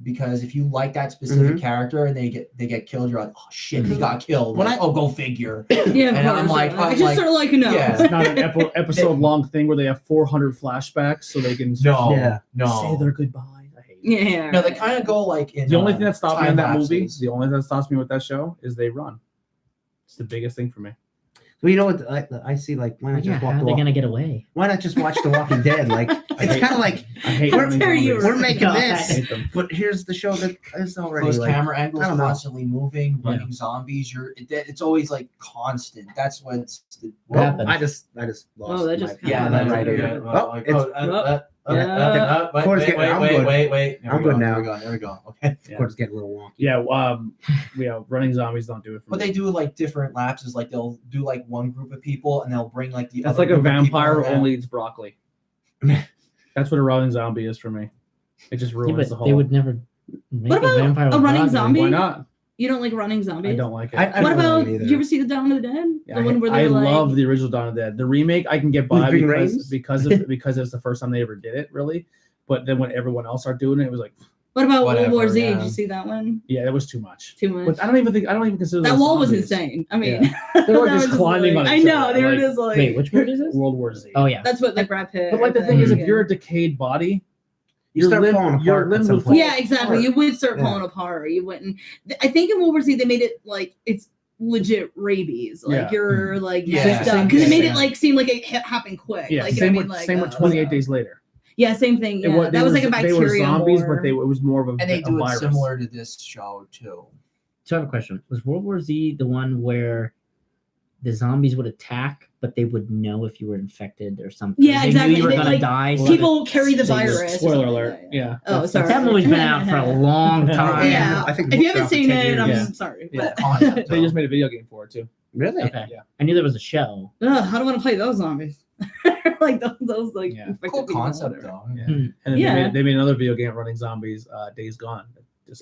Because if you like that specific character and they get killed, you're like, oh shit, he got killed. When Like, oh, go figure. yeah, of And I'm course, like- yeah. I I'm just like- sort of like no. Yeah. It's not an episode long thing where they have 400 flashbacks so they can No, Yeah. no. say their goodbyes. I hate it. yeah. No, they kind of go like in. The only thing that stopped me in time that movie, lapses. the only thing that stops me with that show is they run. It's the biggest thing for me. Well, you know what I see? Like, why not Yeah, just how walk are the they walk? gonna get away? Why not just watch The Walking Dead? Like, it's hate- kind of like, I hate We're- running there you zombies. we're making God. I this, hate them. but here's the show that is already Close like. camera angles, I don't know. constantly moving, Yeah. running zombies. It's always like constant. That's what's. What Well, happened? I just lost. Oh, that just my, Yeah, Yeah, that's right. right. Here. Oh, it's Corey's getting- I'm good. Wait. I'm good now. There we go. Okay. Yeah. Court's getting a little wonky. Yeah, running zombies don't do it for But me. they do like different lapses. Like they'll do like one group of people and they'll bring like the. That's other like a group of people vampire, in there. only it's broccoli. That's what a running zombie is for me. It just Yeah, ruins but the whole. they would never make What a about vampire a with running broccoli. zombie? Why not? You don't like running zombies? I don't like it. I What don't about? like it Did you ever see the Dawn of the Dead? Yeah, The one where I they're like, love the original Dawn of the Dead. The remake I can get by Ving Rhames? because it's the first time they ever did it, really. But then when everyone else started doing it, it was like, What about Whatever, World War Z? yeah. Did you see that one? yeah, that was too much. Too much. But I don't even consider That those wall was zombies. insane. I mean, They were that just was climbing like, on I each know other, they were like- just like. Wait, which movie is this? World War Z. Oh yeah. That's what like Brad Pitt. But like the I thing is, think, if you're a decayed body, You start falling your apart at limbs some will point. fall yeah, exactly. apart. You would start Yeah. falling apart. You wouldn't. I think in World War Z they made it like it's legit rabies. Like Yeah. you're like Yeah. stuck because it made Yeah. it like seem like it happened quick. Yeah, like, you know same what I with mean? Like, same with 28 Days Later. Yeah, same thing. It Yeah, they that was were- like a bacteria. They were zombies, more. but it was more of a, And they a do it virus. similar to this show too. So I have a question. Was World War Z the one where the zombies would attack, but they would know if you were infected or something? Yeah, They exactly. Knew you were They, gonna like, die. so people carry the they just- virus. or Spoiler something alert. like that. Yeah. Oh, sorry. that movie's been out for a long time. Yeah. I think If you it's haven't out for seen 10 it, years. I'm Yeah. sorry. Yeah. But, Concept, They just made a video game for it too. Really? Okay. Yeah. I knew there was a show. I don't want to play those zombies. Like those like Yeah. infected cool people, concept whatever. though. Yeah. Hmm. And then Yeah. they made another video game running zombies, Days Gone.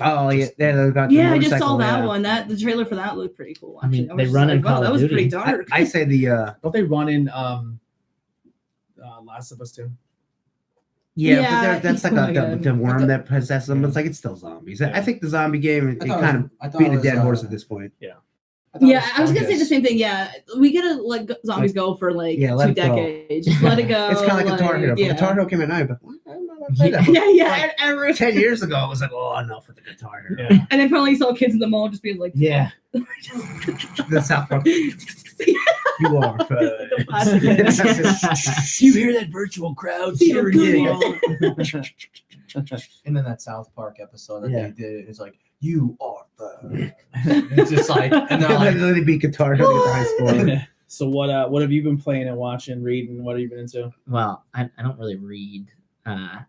Oh yeah, they got the Yeah, I just saw motorcycle, that yeah. one. That the trailer for that looked pretty cool. I mean, actually. they was run just in like, wow, Call that of was pretty Duty. dark. I say the Don't they run in Last of Us 2? yeah, Yeah, but that's like oh my the God. worm that possesses them. It's like it's still zombies. I think the zombie game it kind of of beating a dead horse at this point. Yeah, I was gonna say the same thing. Yeah, we gotta let zombies go for like Yeah, let 2 it go. decades. Just let it go. It's kind of like Guitar Hero. If Yeah. Guitar Hero came at night, but I'm not Yeah. Everyone. 10 years ago, I was like, oh, enough with the guitar. Yeah. And then finally saw kids in the mall just being like, Yeah. The South Park. You are The fun. You hear that virtual crowd Feel cheering good. you on? And then that South Park episode that Yeah. they did is like, you are fun. It's just like, and they're like, They beat guitar to get the high score. So what have you been playing and watching, reading? What have you been into? Well, I don't really read,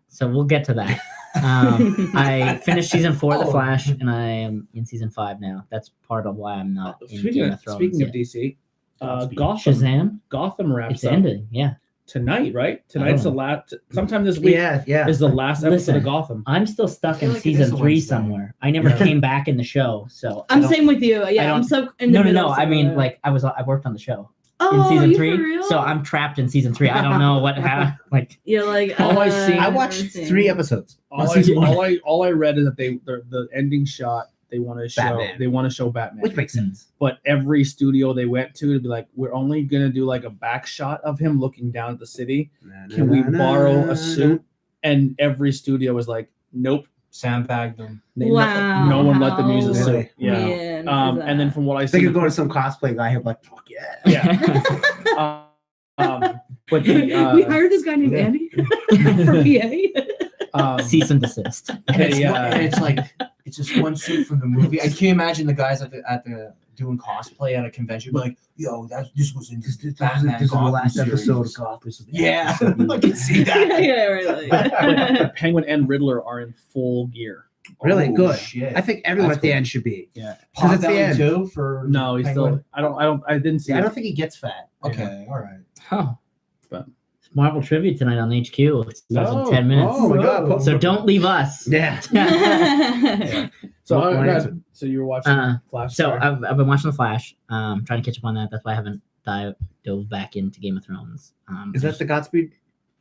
so we'll get to that. I finished season 4 of The Oh. Flash, and I am in season 5 now. That's part of why I'm not in Game of Thrones Speaking yet. of DC, Godspeed. Shazam, Gotham wraps it's up ending. Yeah, tonight, right? I don't Tonight's the know. last. Sometime this week Yeah. is the last episode Listen, of Gotham. I'm still stuck feel in like it season is a 3 Wednesday. somewhere. I never Yeah. came back in the show, so I I'm don't- same with you. I Yeah, don't- I'm so in the No. middle of I mean, somewhere. like I worked on the show oh, in season you 3, for real? so I'm trapped in season 3. I don't know what happened. Like, You're like, All I see- I watched understand. 3 episodes. All I read is that the ending shot they want to show Batman. Batman, Which makes sense. but every studio they went to be like, we're only gonna do like a back shot of him looking down at the city. Can we borrow a suit? And every studio was like, nope. sandbagged them. Wow, No one let them use the how suit. Yeah. Man, And then from what I They see, could go to some cosplay guy who's like, fuck yeah. yeah. But the we hired this guy named yeah. Andy for PA. cease and desist. And it's, Hey, and it's like, it's just one suit from the movie. I can't imagine the guys at the doing cosplay at a convention, be like, yo, this was in This is Batman the Gotham last series. episode of Gotham. This is the Yeah, last episode. I can see that. yeah, really. but Penguin and Riddler are in full gear. Really Oh, good. Shit. I think everyone That's at the cool. end should be. Yeah. Because it's Pot the Belly end. too for No, he's Penguin? still. I didn't see. I it. don't think he gets fat. Okay, all right. Oh, But- Marvel trivia tonight on HQ. It starts in 10 minutes. Oh my god. So don't leave us. Yeah. So What- what go is ahead. So you were watching Flash. So sorry. I've been watching The Flash, trying to catch up on that. That's why I haven't dove back into Game of Thrones. Is that the Godspeed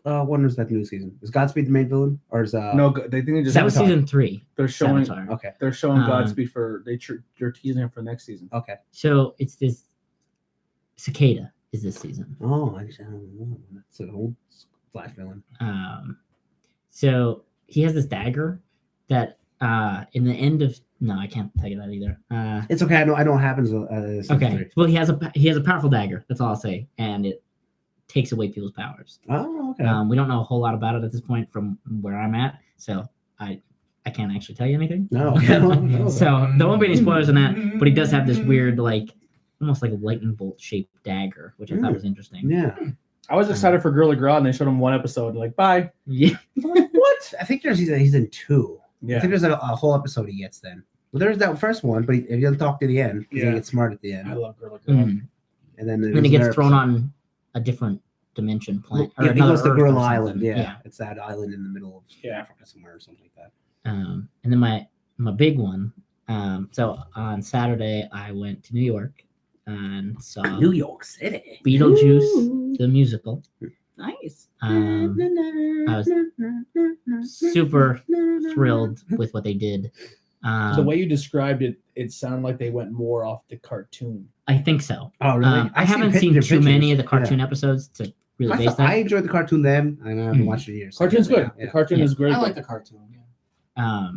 one or is that the new season? Is Godspeed the main villain? Or is no, they think they just that was Avatar. season 3. they're showing Avatar. Okay. they're showing Um, Godspeed for they're teasing him for next season. Okay. So it's this Cicada is this season. Oh, I don't know. That's an old Flash villain. So he has this dagger that in the end of I can't tell you that either. It's okay. I know it happens. Okay. Well, he has a powerful dagger. That's all I'll say, and it takes away people's powers. Oh, okay. We don't know a whole lot about it at this point from where I'm at, so I can't actually tell you anything. No. So there won't be any spoilers in that, but he does have this weird, like, almost like a lightning bolt shaped dagger, which I thought was interesting. Yeah. I was excited for Girl Grodd, and they showed him one episode. And like, bye. Yeah. What? I think he's in 2. I Yeah. think there's a whole episode he gets then. Well, there's that first one, but he doesn't talk to the end. Yeah. He gets smart at the end. I love Girl Grodd. Mm. And then And he gets thrown on a different dimension planet. Yeah, he goes to Earth or Gorilla something. Island. Yeah. It's that island in the middle of Yeah. Africa somewhere or something like that. And then my big one. So on Saturday I went to New York and saw New York City. Beetlejuice Ooh, the musical. nice. I was super thrilled with what they did. The way you described it, it sounded like they went more off the cartoon. I think so. Oh, really? I haven't seen too many of the cartoon episodes to really base I that. enjoyed the cartoon then, and I haven't Mhm. watched it in years. Cartoon's good. Yeah. The cartoon Yeah. is great. I like the cartoon. Yeah.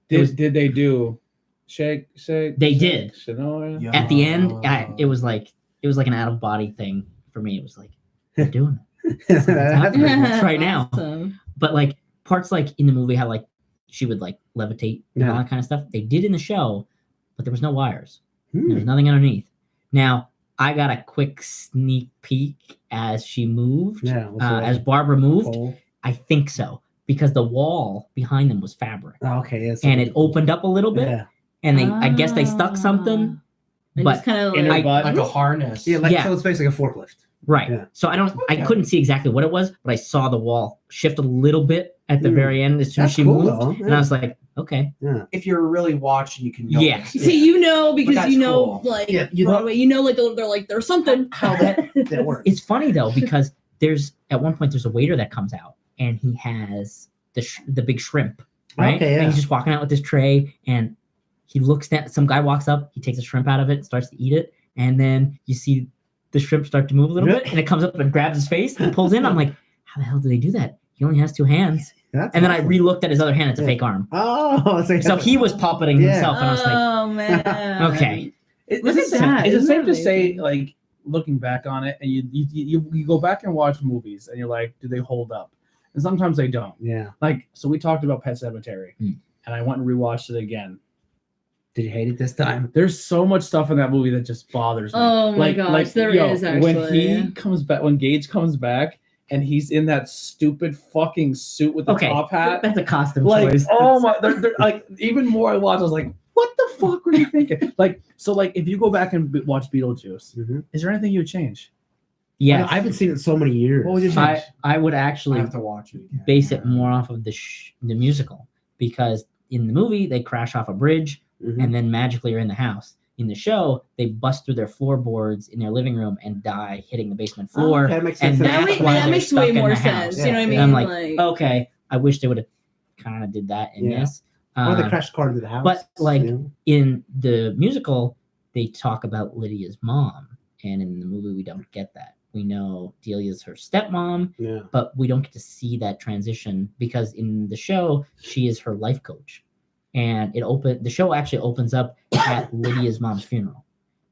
It was- Did they do shake? They shake, did. Shania? Yeah. At the end, it was like an out of body thing for me. It was like they're doing it. That's pretty cool. right now. Awesome. But like parts like in the movie how like she would like levitate and all Yeah. that kind of stuff. They did in the show, but there was no wires. There Hmm. was nothing underneath. Now I got a quick sneak peek as she moved. Yeah. As Barbara moved, Pole. I think so because the wall behind them was fabric, Oh, okay. Yes. and it opened up a little bit, Yeah. and I guess they stuck something. And But just kind of in her like, butt. Like a harness. Yeah. Like Yeah. so, it's basically a forklift. Right. Yeah. So I couldn't see exactly what it was, but I saw the wall shift a little bit at the Hmm. very end as soon as That's she cool, moved, though. and I Yeah. was like, okay, If you're really watching, you can. Yeah. notice. see, you know, because that's you know, cool. like, Yeah, you know- Broadway, you know, like they're like, there's something. How that works. it's funny though because there's at one point there's a waiter that comes out and he has the big shrimp, right? Okay, And yeah. he's just walking out with this tray and he looks down. Some guy walks up, he takes a shrimp out of it, starts to eat it, and then you see the shrimp start to move a little Yeah. bit, and it comes up and grabs his face and pulls in. I'm like, how the hell do they do that? He only has 2 hands. That's And then I awesome. re-looked at his other hand. It's a Yeah. fake arm. Oh, So he was puppeting Yeah. himself, and I was like, Oh man. okay. Look at that. Is it Isn't safe that to say, amazing? like, looking back on it, and you go back and watch movies, and you're like, do they hold up? And sometimes they don't. Yeah. Like, so we talked about Pet Sematary, and I went and rewatched it again. Did you hate it this time? There's so much stuff in that movie that just bothers me. Oh my gosh, there is When he actually. comes back, when Gage comes back, and he's in that stupid fucking suit with the Okay, top hat. that's a costume Like, choice. oh my, they're like, even more I watched, I was like, what the fuck were you thinking? Like, so like, if you go back and watch Beetlejuice, Mhm. is there anything you would change? Yes, I haven't seen it in so many years. What would you change? I would I actually have to watch it again. base it more off of the musical, because in the movie they crash off a bridge Mhm. and then magically are in the house. In the show, they bust through their floorboards in their living room and die hitting the basement Oh, floor. okay, that makes and sense. that's That, why that they're makes stuck way in more the sense. house. You know what I mean? And I'm like, okay, I wish they would have kind of did that in Yeah. this. Or they crashed the car into the house. but, like, you know? In the musical, they talk about Lydia's mom, and in the movie, we don't get that. We know Delia's her stepmom, Yeah. but we don't get to see that transition because in the show, she is her life coach, and the show actually opens up at Lydia's mom's funeral,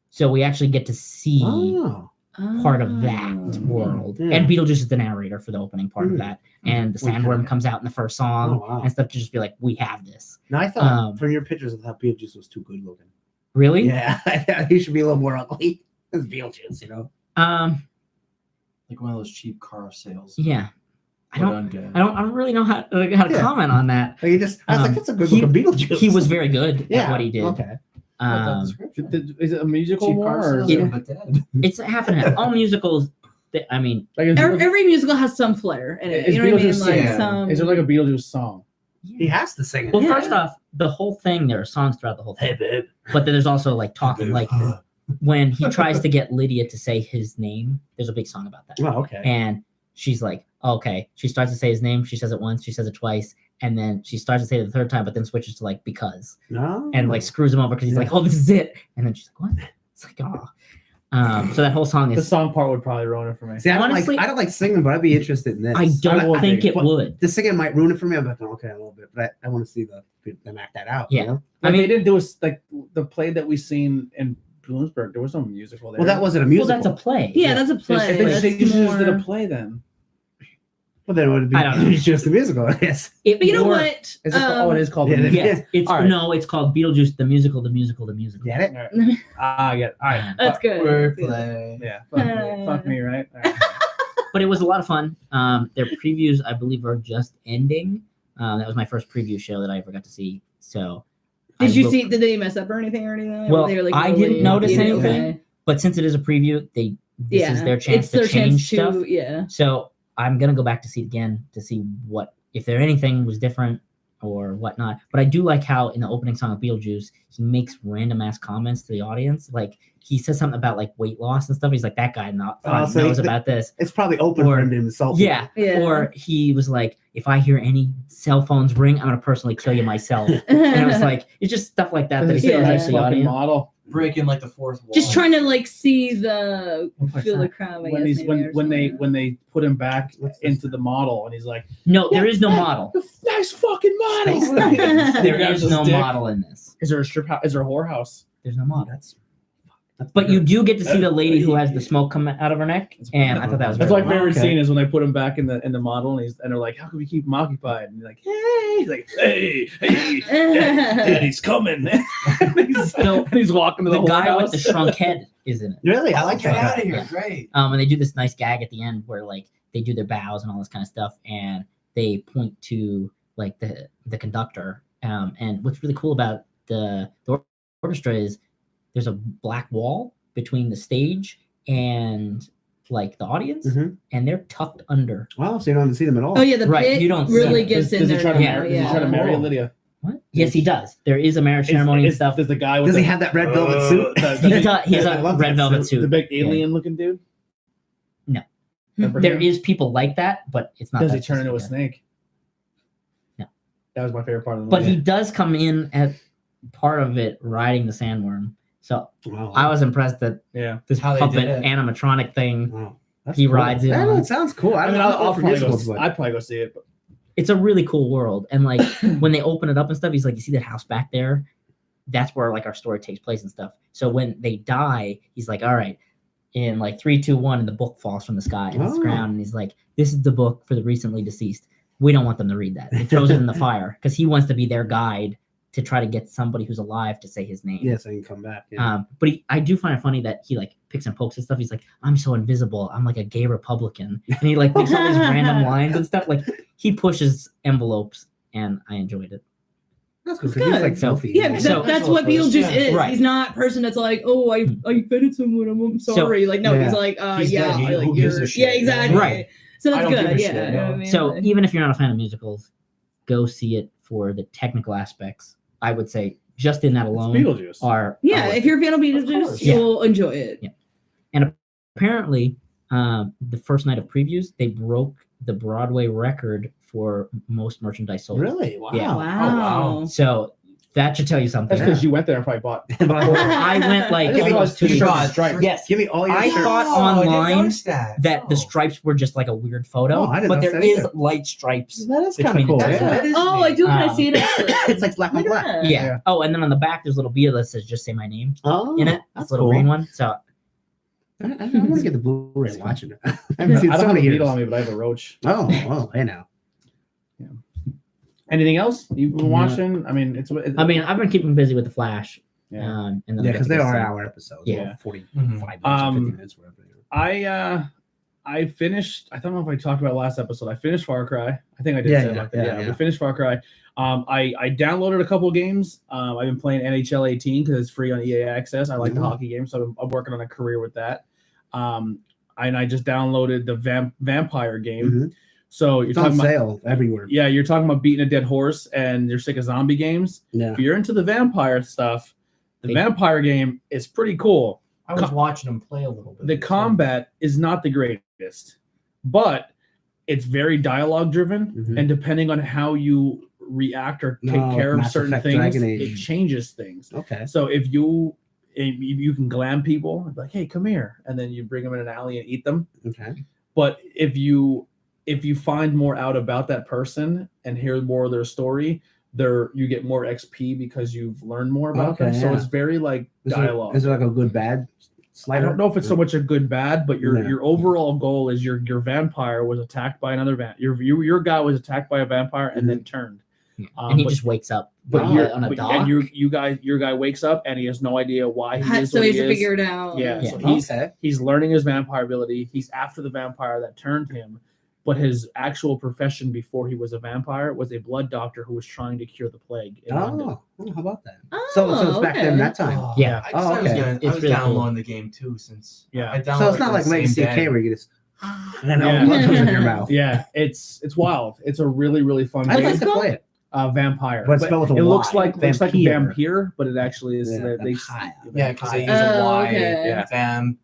so we actually get to see Oh. part of that Oh. world. Yeah. And Beetlejuice is the narrator for the opening part of Mm. that, and the We sandworm have it. comes out in the first song Oh, wow. and stuff to just be like, we have this. Now I thought Um, from your pictures, I thought Beetlejuice was too good looking. Really? Yeah, I thought he should be a little more ugly. It's Beetlejuice, you know. Like one of those cheap car sales. Yeah. I But don't undead. I don't really know how to Yeah. comment on that. Like, I was like, that's a good he- looking Beetlejuice. He was very good yeah. at what he did. Okay. Is it a musical Cheap more? car Or is sales, it, but dead. It's half and half. All musicals, I mean, like, is, Every musical has some flair in it. Is You know what I mean? Beetlejuice Like singing? some. is there like a Beetlejuice song? He has to sing it. well, Yeah. first off, the whole thing, there are songs throughout the whole thing. Hey, babe. But then there's also like talking, like when he tries to get Lydia to say his name, there's a big song about that. Oh, okay. And she's like, okay. She starts to say his name. She says it once. She says it twice. And then she starts to say it the third time, but then switches to like, because. No. And like screws him over because he's like, oh, this is it. And then she's like, what? It's like, oh. So that whole song The is. song part would probably ruin it for me. See, honestly- I don't like singing, but I'd be interested in this. I don't would think be, it but- would. The singing might ruin it for me. I'm like, okay, a little bit, but I want to see them act that out. Yeah. You know? I Like, mean, they didn't do like the play that we seen in Bloomsburg. There was no musical there. Well, that wasn't a well, musical. that's a play. Yeah, that's a I play. think That's they just did a more- play then. Well, then it would be I don't know. just a musical, I guess. But you know Or- what? Is it called, it is called. Yeah, the musical. Yes, it's All right. no, it's called Beetlejuice, the musical, the musical, the musical. Get it? All right. I get it. All right. That's good. Wordplay. Yeah. Fuck me, right? All right. But it was a lot of fun. Their previews, I believe, are just ending. That was my first preview show that I ever got to see. So, Did I you will- see? Did they mess up or anything or anything? Well, They were, like, I really- didn't notice yeah, anything. okay. But since it is a preview, this is their chance it's to their change chance stuff. to, yeah. So I'm gonna go back to see it again to see what if there anything was different or whatnot. But I do like how in the opening song of Beetlejuice, he makes random ass comments to the audience. Like he says something about like weight loss and stuff. He's like, that guy so knows he- about this. It's probably open Or- for him to insult. Yeah. Yeah. Or he was like, if I hear any cell phones ring, I'm gonna personally kill you myself. And it was like it's just stuff like that that he This is says Yeah. a to the fucking audience. model. Breaking like the fourth wall. just trying to like see the What's feel the that? crowd. I When guess, he's maybe, or when something. they put him back What's this? into the model, and he's like, No, there is no model. nice fucking model. There Grabs is his no dick. model in this. Is there a strip house? Is there a whorehouse? There's no model. That's But you do get to see the lady who has the smoke come out of her neck, and I thought that was That's very my favorite Okay. scene is when they put him back in the model, and they're like, how can we keep him occupied? And he's like, hey, he's like, hey, daddy's coming. and he's walking to the, the guy whorehouse. with the shrunk head is in it. really, I like Get that. out of here. Yeah. Great. And they do this nice gag at the end where like they do their bows and all this kind of stuff, and they point to like the conductor. And what's really cool about the orchestra is there's a black wall between the stage and like the audience, Mhm. and they're tucked under. Wow, so you don't see them at all. Oh yeah, the Right, pit you don't see really it. gets does in he there. try to now, marry, does he yeah. try to marry Oh. Lydia? What? Yes, he does. There is a marriage ceremony and stuff. Does the guy with Does the, he have that red velvet suit? He has I a love red that velvet suit. the suit. big Yeah. alien looking dude? No. Remember There him? is people like that, but it's not. Does that he turn into a specific. snake? No. That was my favorite part of the But movie. he does come in at part of it riding the sandworm. So Wow. I was impressed that Yeah. this How they puppet did it. animatronic thing. Wow. That's He cool. rides it Yeah, on. it sounds cool. I I don't mean, know. I'll for probably musicals, go. but I'd probably go see it. But it's a really cool world. And like when they open it up and stuff, he's like, you see that house back there? That's where like our story takes place and stuff. So when they die, he's like, all right, in like 3, 2, 1, and the book falls from the sky and it's ground, and he's like, this is the book for the recently deceased. We don't want them to read that. He throws it in the fire because he wants to be their guide to try to get somebody who's alive to say his name. Yeah, so he can come back. Yeah. But I do find it funny that he like picks and pokes and stuff. He's like, I'm so invisible. I'm like a gay Republican. And he like makes all these random lines and stuff. Like he pushes envelopes, and I enjoyed it. That's good. That's He's good. like filthy. Yeah, So- that's what Beetlejuice Yeah. is. Right. He's not a person that's like, oh, I offended someone. I'm sorry. like, no, Yeah. he's like, He's yeah, dead. like, Who gives a you're- shit? Yeah, exactly. Right. So I that's don't give good. a Yeah. shit, you know yeah. what I mean? So Like- even if you're not a fan of musicals, go see it for the technical aspects. I would say just in that It's alone Beetlejuice. are yeah, worth if you're a fan of Of Beetlejuice, course. you'll enjoy it. Yeah. Apparently, the first night of previews, they broke the Broadway record for most merchandise sold. Really? Wow. Yeah. Wow. So that should tell you something. That's because you went there and probably bought. I went like I think it almost was 2 two years. shirts, stripes. Yes. Give me all your I shirts. thought I didn't online notice that. that the Oh. stripes were just like a weird photo, Oh, I didn't but there notice that is either. light stripes. That is kind between of cool. the two. That's- Yeah. that is Oh, I neat. do kind of see it. Actually. It's like black on Look at black. that. Yeah. Yeah. Oh, and then on the back there's a little beer that says "Just Say My Name" Oh, in it. that's This little cool. green one. So I want to get the Blu-ray and watching it. I haven't seen I it so don't have a many years. needle on me, but I have a roach. Oh, hey now. Anything else you've been No. watching? I mean, I mean, I've been keeping busy with the Flash. yeah. And then Yeah, I get because to they go are see- hour episodes. Yeah. Well, 45 Mhm. minutes or 50 minutes, whatever. I finished. I don't know if I talked about last episode. I finished Far Cry. I think I did Yeah, say yeah, about that. yeah, We yeah. finished Far Cry. I downloaded a couple of games. I've been playing NHL 18 because it's free on EA Access. I like the Mhm. hockey game, so I'm working on a career with that. And I just downloaded the vampire game. Mhm. So you're It's on talking about sale everywhere. yeah, you're talking about beating a dead horse, and you're sick of zombie games. Yeah. If you're into the vampire stuff, the They- vampire game is pretty cool. I was watching him play a little bit. The combat is not the greatest, but it's very dialogue driven, Mhm. and depending on how you react or take No, care of Mass certain Effect things, Dragon it Age. changes things. Okay. So if you can glam people, like, hey, come here, and then you bring them in an alley and eat them. Okay. But if you find more out about that person and hear more of their story, you get more XP because you've learned more about them. Okay, So yeah. it's very like dialogue. Is there like a good bad I slider? don't know if it's so much a good bad, but your Yeah. your overall goal is your vampire was attacked by another your guy was attacked by a vampire and then turned. Yeah. And he but- just wakes up But on you're a but- dock. and your guy wakes up and he has no idea why he is So what he has he to is. figure it out. Yeah, Yeah. so Okay. he's learning his vampire ability. He's after the vampire that turned him, but his actual profession before he was a vampire was a blood doctor who was trying to cure the plague in London. Oh, how about that? Oh, So it's back then okay. that time. Oh, Yeah. I, Oh, I was, okay. gonna, I It's was really downloading the game too since Yeah. I So downloaded it's not it like the same Legacy day. K where you just and then Yeah. all blood comes in your mouth. Yeah, it's wild. It's a really really fun I'd game. like to called? play it. Vampire, But spelled with a it looks Y. like Vampire. vampire, but it actually is. Yeah, they vampire. Yeah, because they use Oh, a Y. okay. Yeah. Vamp.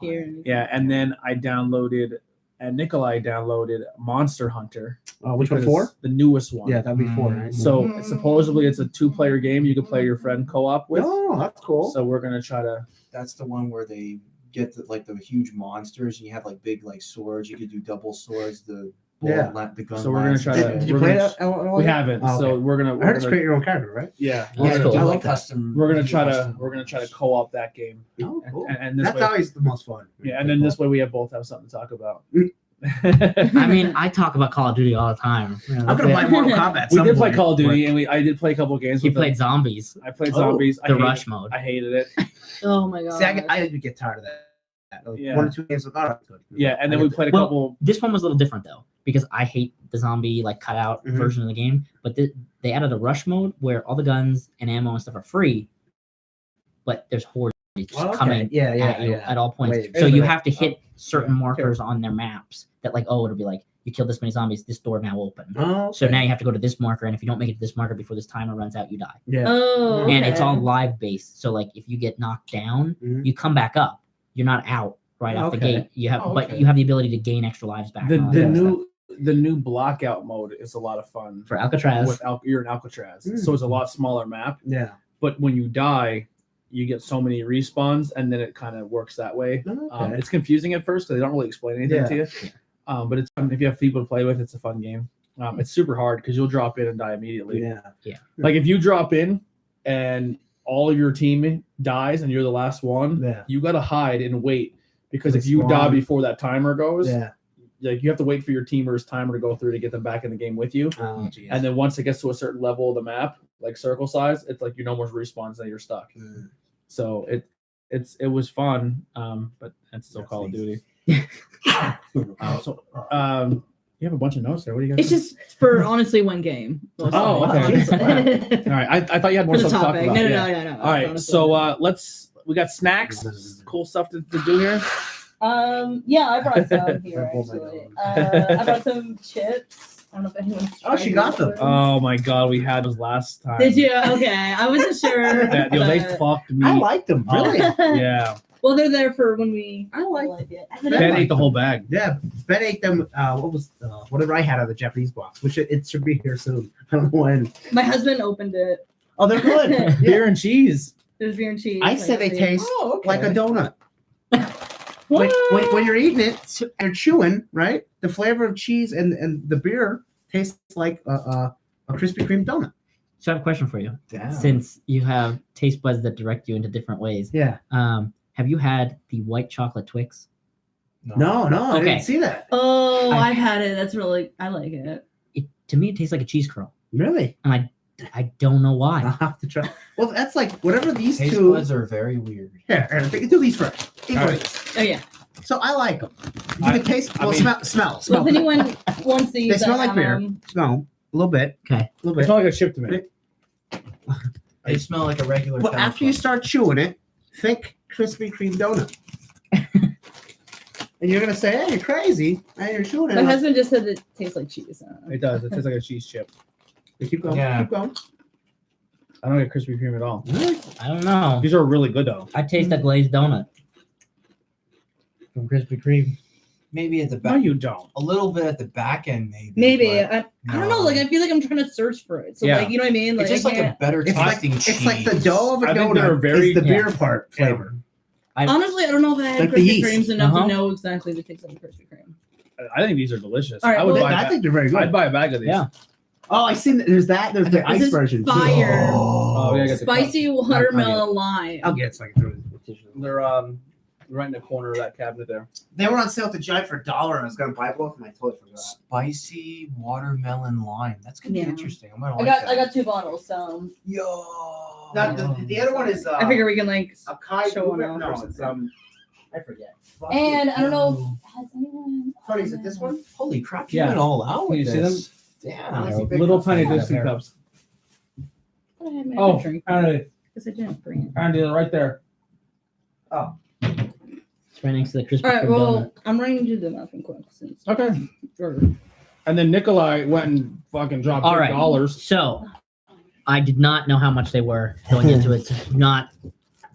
Here. Yeah, and then I downloaded, and Nikolai downloaded Monster Hunter. Oh, which one? because 4? The newest one. Yeah, that'd be 4, right? So supposedly it's a 2-player game you can play your friend co-op with. Oh, that's cool. So we're gonna try to. That's the one where they get the huge monsters and you have like big like swords. You could do double swords. The Yeah. the gun. So we're gonna lines try and to- shit. Did you we're play gonna- that? We haven't. Oh, So okay. we're gonna. I We're heard it's gonna create your own character, right? yeah. Oh, that's Yeah, cool. do I like like that. custom. We're gonna do try to custom co-op that game. Oh, cool. And this That's way, always the most fun. yeah, and then this way we have both have something to talk about. I mean, I talk about Call of Duty all the time. You know, I'm gonna play Mortal Kombat. at we some did play point, Call of Duty, but- and I did play a couple of games. He with them. played zombies, I played Oh, zombies. the rush mode. I hated it. Oh my god. See, I get tired of that. Like Yeah. 1 or 2 games, like, all right, good. Yeah, and then I we get played a Well, couple. This one was a little different though, because I hate the zombie like cutout Mhm. version of the game. But they added a rush mode where all the guns and ammo and stuff are free, but there's hordes Oh, okay. coming Yeah, yeah, at you yeah. at all points. Wait, so wait a you minute. have to hit certain yeah, markers on their maps that like, oh, it'll be like you killed this many zombies, this door now open. Oh, So okay. now you have to go to this marker, and if you don't make it to this marker before this timer runs out, you die. Yeah. Oh. And it's all okay. live based. So like if you get knocked down, Mhm. you come back up. You're not out right off the Okay. gate. You have, Oh, but okay. you have the ability to gain extra lives back. The and all the that stuff. new blockout mode is a lot of fun. For Alcatraz. With you're in Alcatraz, Mm. so it's a lot smaller map. Yeah. But when you die, you get so many respawns, and then it kind of works that way. Okay. It's confusing at first because they don't really explain anything Yeah. to you. But it's fun. If you have people to play with, it's a fun game. It's super hard because you'll drop in and die immediately. Yeah. Like if you drop in and all of your team dies and you're the last one, Yeah. you got to hide and wait because if It's you die long. before that timer goes, Yeah. like you have to wait for your teamer's timer to go through to get them back in the game with you. Oh, geez. And then once it gets to a certain level of the map, like circle size, it's like you no more respawns and you're stuck. Mm. So it was fun, but it's still That's Call of easy. Duty. You have a bunch of notes there. What do you guys? It's just for honestly one game. Oh, okay. All right. I thought you had more For the stuff to talk topic. about. No, Yeah. no. All right. Honestly. So we got snacks, cool stuff to do here. Yeah, I brought some here Oh my actually. God. I brought some chips. I don't know if anyone's Oh, she tried got these them. ones. Oh my god, we had those last time. Did you? Okay, I wasn't sure. Yeah, they but- fucked me. I like them. Really? Yeah. Well, they're there for when we. I like it. Ben ate the whole bag. Yeah, Ben ate them. Whatever I had out of the Japanese box, which it should be here soon. I don't know when. My husband opened it. Oh, they're good. Yeah. Beer and cheese. There's beer and cheese. I said they taste Oh, okay. like a donut. What? When you're eating it, you're chewing, right? The flavor of cheese and the beer tastes like a Krispy Kreme donut. So I have a question for you. Damn. Since you have taste buds that direct you into different ways, Yeah. have you had the white chocolate Twix? No, I Okay. didn't see that. Oh, I- I've had it. That's really. I like it. To me, it tastes like a cheese curl, Really? and I don't know why. I'll have to try. Well, that's like whatever these Taste two. buds are very weird. Here, do these first. Eat All one right. of these. Oh yeah. So I like them. You I- can taste. I Well, mean- smell. Well, if anyone wants these, They smell like beer. Smell a little bit. Okay. A little It bit. smelled like a chip to me. They smell like a regular. Well, kettle after you corn. start chewing it, think Krispy Kreme donut. And you're gonna say, "Hey, you're crazy!" And you're chewing it. My like- husband just said it tastes like cheese. It does. It tastes like a cheese chip. Keep going. Yeah. Keep going. I don't get Krispy Kreme at all. I don't know. These are really good though. I taste a glazed donut from Krispy Kreme. Maybe at the No, back, you don't. a little bit at the back end, maybe. Maybe but I don't know. no. Like I feel like I'm trying to search for it. So Yeah. like you know what I mean? Like It's just I like a can't- better It's like tasting cheese. it's like the dough of a I think they're donut very- is the beer Yeah. part flavor. honestly, I don't know if I had Like the Krispy yeast. Kremes enough Uh-huh. to know exactly the taste of Krispy Kreme. I think these are delicious. All right, I would well- buy. I think they're very good. I'd buy a bag of these. Yeah. Oh, I seen that. There's that. There's the This ice is version. too. fire. Oh, yeah, I got the Spicy watermelon lime. I'll get it so I can throw it in the tissue. They're right in the corner of that cabinet there. They were on sale at the Giant for $1. I was gonna buy both, and I totally forgot. Spicy watermelon lime. That's gonna Yeah. be interesting. I'm gonna I like got that. I got 2 bottles, so Yo. Now, the other one is I figure we can like. Akai show one Blueberry- off No, or it's something. I forget. And I don't know. Has anyone? Tony, is it this one? Holy crap! You Yeah. went all out Can with you see this. Damn. Let's see big Little cups. tiny Yeah, Dixie there. cups. I had my Oh, drink Andy, because I didn't bring it. Andy, right there. It's right next to the Krispy All right. Kreme Well, donut. I'm running to the muffin quick since. Okay. Or- And then Nikolai went and fucking dropped All right. $8. So I did not know how much they were going into it. So not.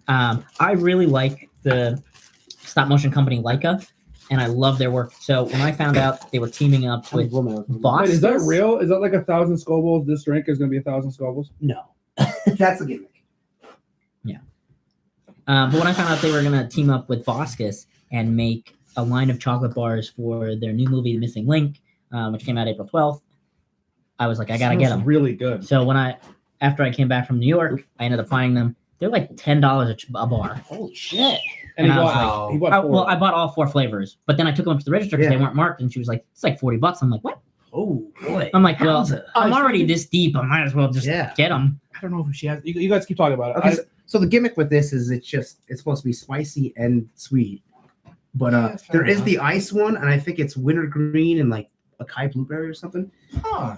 I really like the stop motion company Leica, and I love their work. So when I found out they were teaming up with Boss, Wait, is that real? Is that like 1,000 Scobles? This drink is going to be 1,000 Scobles? No, that's a gimmick. But when I found out they were going to team up with Voskis and make a line of chocolate bars for their new movie, The Missing Link, which came out April 12th, I was like, I got to get Smells them. really good. So after I came back from New York, I ended up finding them. They're like $10 a bar. Holy shit! And he And I was bought, like- he bought 4. Well, I bought all 4 flavors, but then I took them up to the register because Yeah. they weren't marked, and she was like, "It's like $40." I'm like, "What?" Oh boy! I'm like, "Well, Wowza. I'm already this deep. I might as well just Yeah. get them." I don't know if she has. You guys keep talking about it. Okay, so the gimmick with this is it's supposed to be spicy and sweet, but Yeah, fair there is enough. the ice one, and I think it's wintergreen and like Akai blueberry or something. Huh.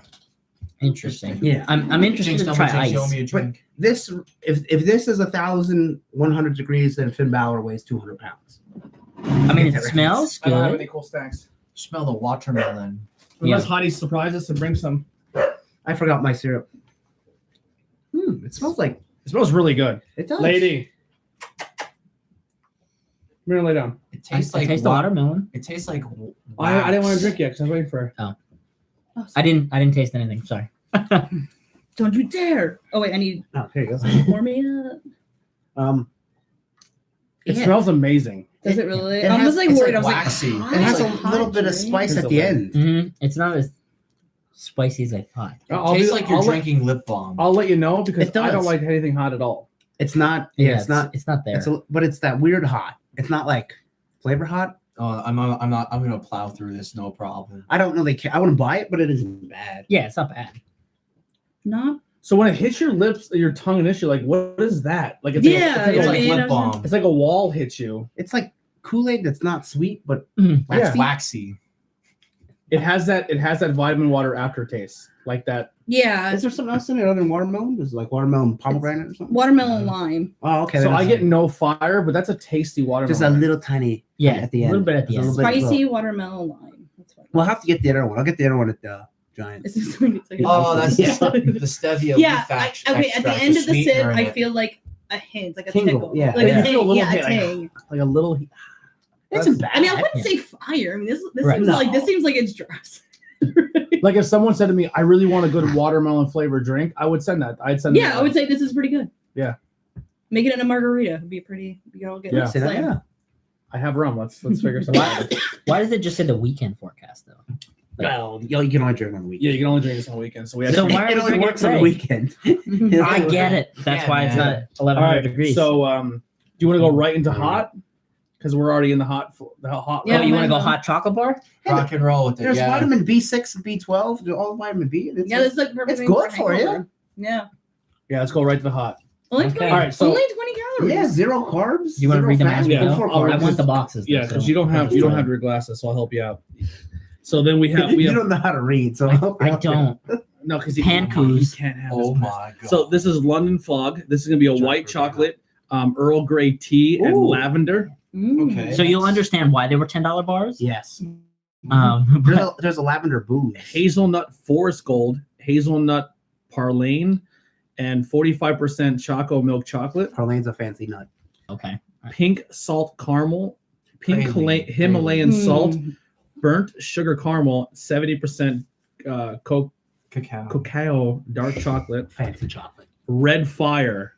Interesting. Yeah. I'm interested Jinx, to number try Jinx, show ice. me a drink. This if this is 1,100 degrees, then Finn Balor weighs 200 pounds. I mean, it smells I don't have good. any cool snacks. Smell the watermelon. Unless Hottie surprises us and brings some. I forgot my syrup. It smells like It smells really good. it does. Lady. Come here and lay down. It I tastes like taste the watermelon. It tastes like. I didn't want wax. to drink yet because I was waiting for her. Oh, I didn't taste anything. Sorry. Don't you dare! Oh wait, I need Oh, here you go. pour me up. It Yeah. smells amazing. Does it really? it I has- was like it's worried. like I was waxy. like, It It has hot, a little hot bit of drink. spice Here's at the the lid. end. It's not as spicy as I thought. Tastes like you're I'll drinking lip balm. I'll let you know because It I don't does. like anything hot at all. It's not. Yeah, it's not. It's not there. But it's that weird hot. It's not like flavor hot. I'm not. I'm gonna plow through this, no problem. I don't know. I wouldn't buy it, but it isn't bad. Yeah, it's not bad. Not. So when it hits your lips, your tongue initially, like what is that? Like it's Yeah, It's I like mean, lip I'm- balm. it's like a wall hits you. It's like Kool-Aid that's not sweet, but Mhm. It's Yeah. waxy. It has that vitamin water aftertaste, like that. Yeah. is there something else in it other than watermelon? Is it like watermelon pomegranate or something? Watermelon lime. Oh, okay. So then I it's get no fire, but that's a tasty watermelon. just a little tiny. Yeah, at the a little end. bit at the Just a end. little bit. Spicy watermelon lime. That's what. We'll have to get the other one. I'll get the other one at the Giant. It's just like, it's like Oh, that's Yeah. the stevia. yeah. leaf Okay. At the extract, end of the sweetener sip, in I it. feel like a hint, like a Tingle, tickle. yeah. Like Yeah. a ting. You feel a little Yeah, hit, a like- ting. like a little. It's bad. I mean, I wouldn't Yeah. say fire. I mean, this Right. seems like No. this seems like it's dress. Like if someone said to me, "I really want a good watermelon flavored drink," I would send that. I'd send. Yeah, that. I would say this is pretty good. Yeah. Make it in a margarita. It'd be pretty. You all get Yeah. Say that, slam. yeah. I have rum. Let's figure something Why, out. why does it just say the weekend forecast though? Well, you can only drink on the weekend. Yeah, you can only drink this on weekends. So we So actually. why It are we only drinking works on the today? weekend. I get it. That's Yeah, why it's man. not All 1100 right. degrees. So do you want to go right into hot? Because we're already in the hot. Yeah, oh, you want to go might hot chocolate bar? Rock and roll with it. There's Yeah. vitamin B6 and B12. There's all the vitamin B. It's, Yeah, this is like perfect it's thing good a for you. hangover. Yeah. Yeah, let's go right to the hot. Only Okay. 20, All right, so- only 20 calories. Yeah, zero carbs. Do you want to zero read them fat, as we Yeah, go? before I'll I read carbs. want the boxes. though, Yeah, so- because you don't have your glasses, so I'll help you out. So then we have You don't know how to read, so I don't. no because Pankus. you can't have Oh this. my god. So this is London Fog. This is gonna be a white chocolate, Earl Grey tea, and Ooh. lavender. Mm. Okay. So you'll understand why they were $10 bars. Yes. But There's a lavender booze. Hazelnut Forest Gold, hazelnut Parlane, and 45% Choco milk chocolate. Parlane's a fancy nut. okay. Pink salt caramel, pink Praline. Himalayan Mm. salt, burnt sugar caramel, 70% cacao dark chocolate, Fancy chocolate. red fire,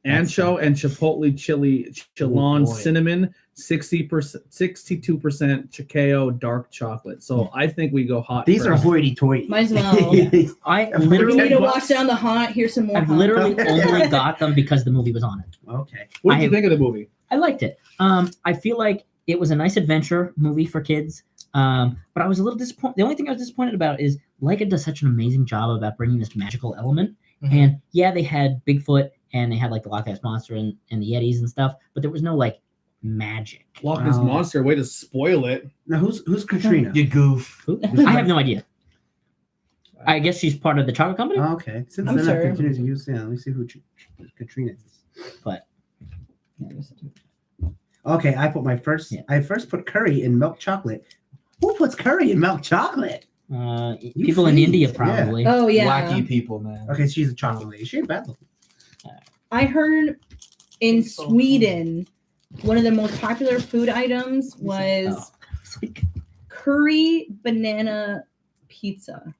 That's ancho and chipotle chili, Chilon boy. cinnamon, 62% cacao dark chocolate. So I think we go hot. These are first. hoity-toity. Might as well. I If We literally, need to bucks. walk down the hot. Here's some more. I've hot. literally only got them because the movie was on it. Okay. What did I- you think of the movie? I liked it. I feel like it was a nice adventure movie for kids. But I was a little disappointed. The only thing I was disappointed about is Leica does such an amazing job about bringing this magical element. Mhm. And yeah, they had Bigfoot and they had like the Loch Ness Monster and the Yetis and stuff, but there was no like magic. Loch Ness Oh. Monster, way to spoil it. Now who's Katrina? You goof. Who? I have no idea. I guess she's part of the chocolate company. Oh, okay. Since I'm then, sure. I continue to use. Yeah, let me see who Katrina is. But Okay, I put my first. Yeah. I first put curry in milk chocolate. Who puts curry in milk chocolate? people in freeze, India yeah. probably. Oh yeah. Wacky people, man. Okay, she's a chocolate lady. She ain't bad looking. I heard in Sweden, one of the most popular food items was Oh. It's like- curry banana pizza.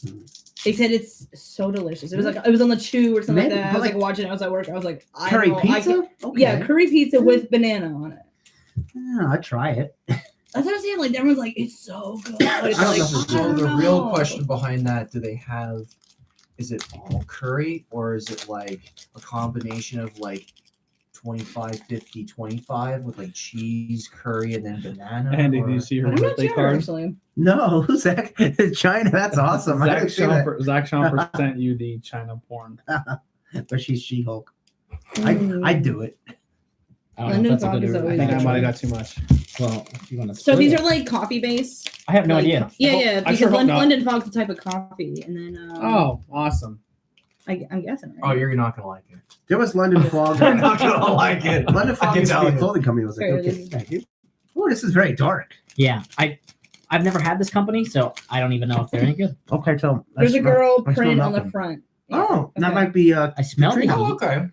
Hmm. They said it's so delicious. It was like it was on the chew or something Maybe, like that. I but was like like- watching it. I was at work. I was like, I Curry don't know, I pizza? can't- Okay. Yeah, curry pizza with banana on it. Yeah, I'd try it. That's what I'm saying. Like everyone's like, it's so good. But it's I don't like, know if it's I So don't the know. real question behind that, do they have, is it all curry or is it like a combination of like 25, 50, 25 with like cheese, curry, and then banana? Andy, or- do you see her I'm not birthday sure card? actually. No, who's that? China. That's awesome. I Zach didn't see that. Schomper sent you the China porn. But she's She-Hulk. Mm. I'd do it. I don't know London if that's a Fog good is or- always I think I good. might have got too much. Well, if you want to. So these are like coffee based. I have no like- idea. Yeah, hope- yeah. I Because sure hope not. London Fog's a type of coffee, and then Oh, awesome. I'm guessing. Oh, Right? you're not gonna like it. There was London Fog. You're not gonna like it. London Fog I can used to tell be a you. clothing company. I was like, Sorry, okay, this is- thank you. Oh, this is very dark. Yeah, I've never had this company, so I don't even know if they're any good. Okay, so There's a girl I smell print on the nothing. front. Oh, that okay. might be I smell the Katrina. heat. Oh, okay.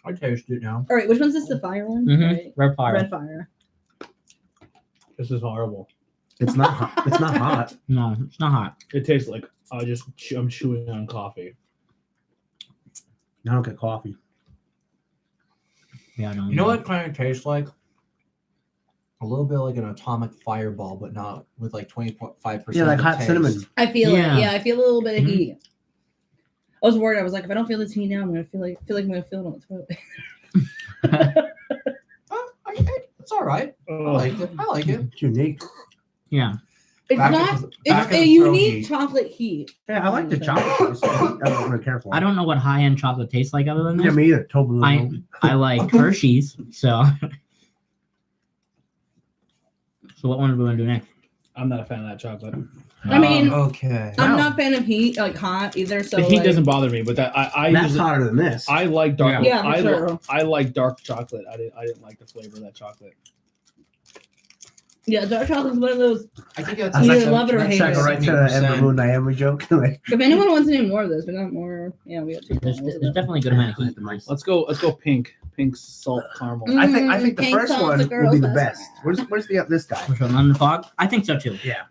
I taste it now. All right, which one's this? The fire one? Mhm. Right. Red fire. Red fire. This is horrible. It's not hot. It's not hot. No, it's not hot. It tastes like I'm chewing on coffee. I don't get coffee. Yeah, I don't. You know what kind of tastes like? A little bit like an atomic fireball, but not with like 25%. Yeah, like hot cinnamon. I feel Yeah. it. Yeah, I feel a little bit of Mhm. heat. I was worried. I was like, if I don't feel this heat now, I'm gonna feel like I'm gonna feel it on the toilet. It's all right. I like it. I like it. It's unique. Yeah. It's Back not. of the- It's back of a the unique throat heat. chocolate heat. Yeah, I like the chocolate taste. I'm not really careful. I don't know what high end chocolate tastes like other than Yeah, this. me either. Toblerone. I like Hershey's. So what one are we gonna do next? I'm not a fan of that chocolate. I mean, Okay. I'm Wow. not a fan of heat, like hot either. So The heat like, doesn't bother me, but that I That's usually, hotter than this. I like dark. Yeah, for I, sure. I like dark chocolate. I didn't like the flavor of that chocolate. Yeah, dark chocolate is one of those. I think that's You like either love it or hate Second it. right to the Ember Moon Naomi joke. Like, If anyone wants any more of this, we got more. Yeah, we got two. There's bottles of definitely a good amount of heat. Let's go pink salt caramel. Mm. I think the Pink first sauce, one the will be girls' the best best. Where's this guy? Which one? London Fog? I think so too. Yeah.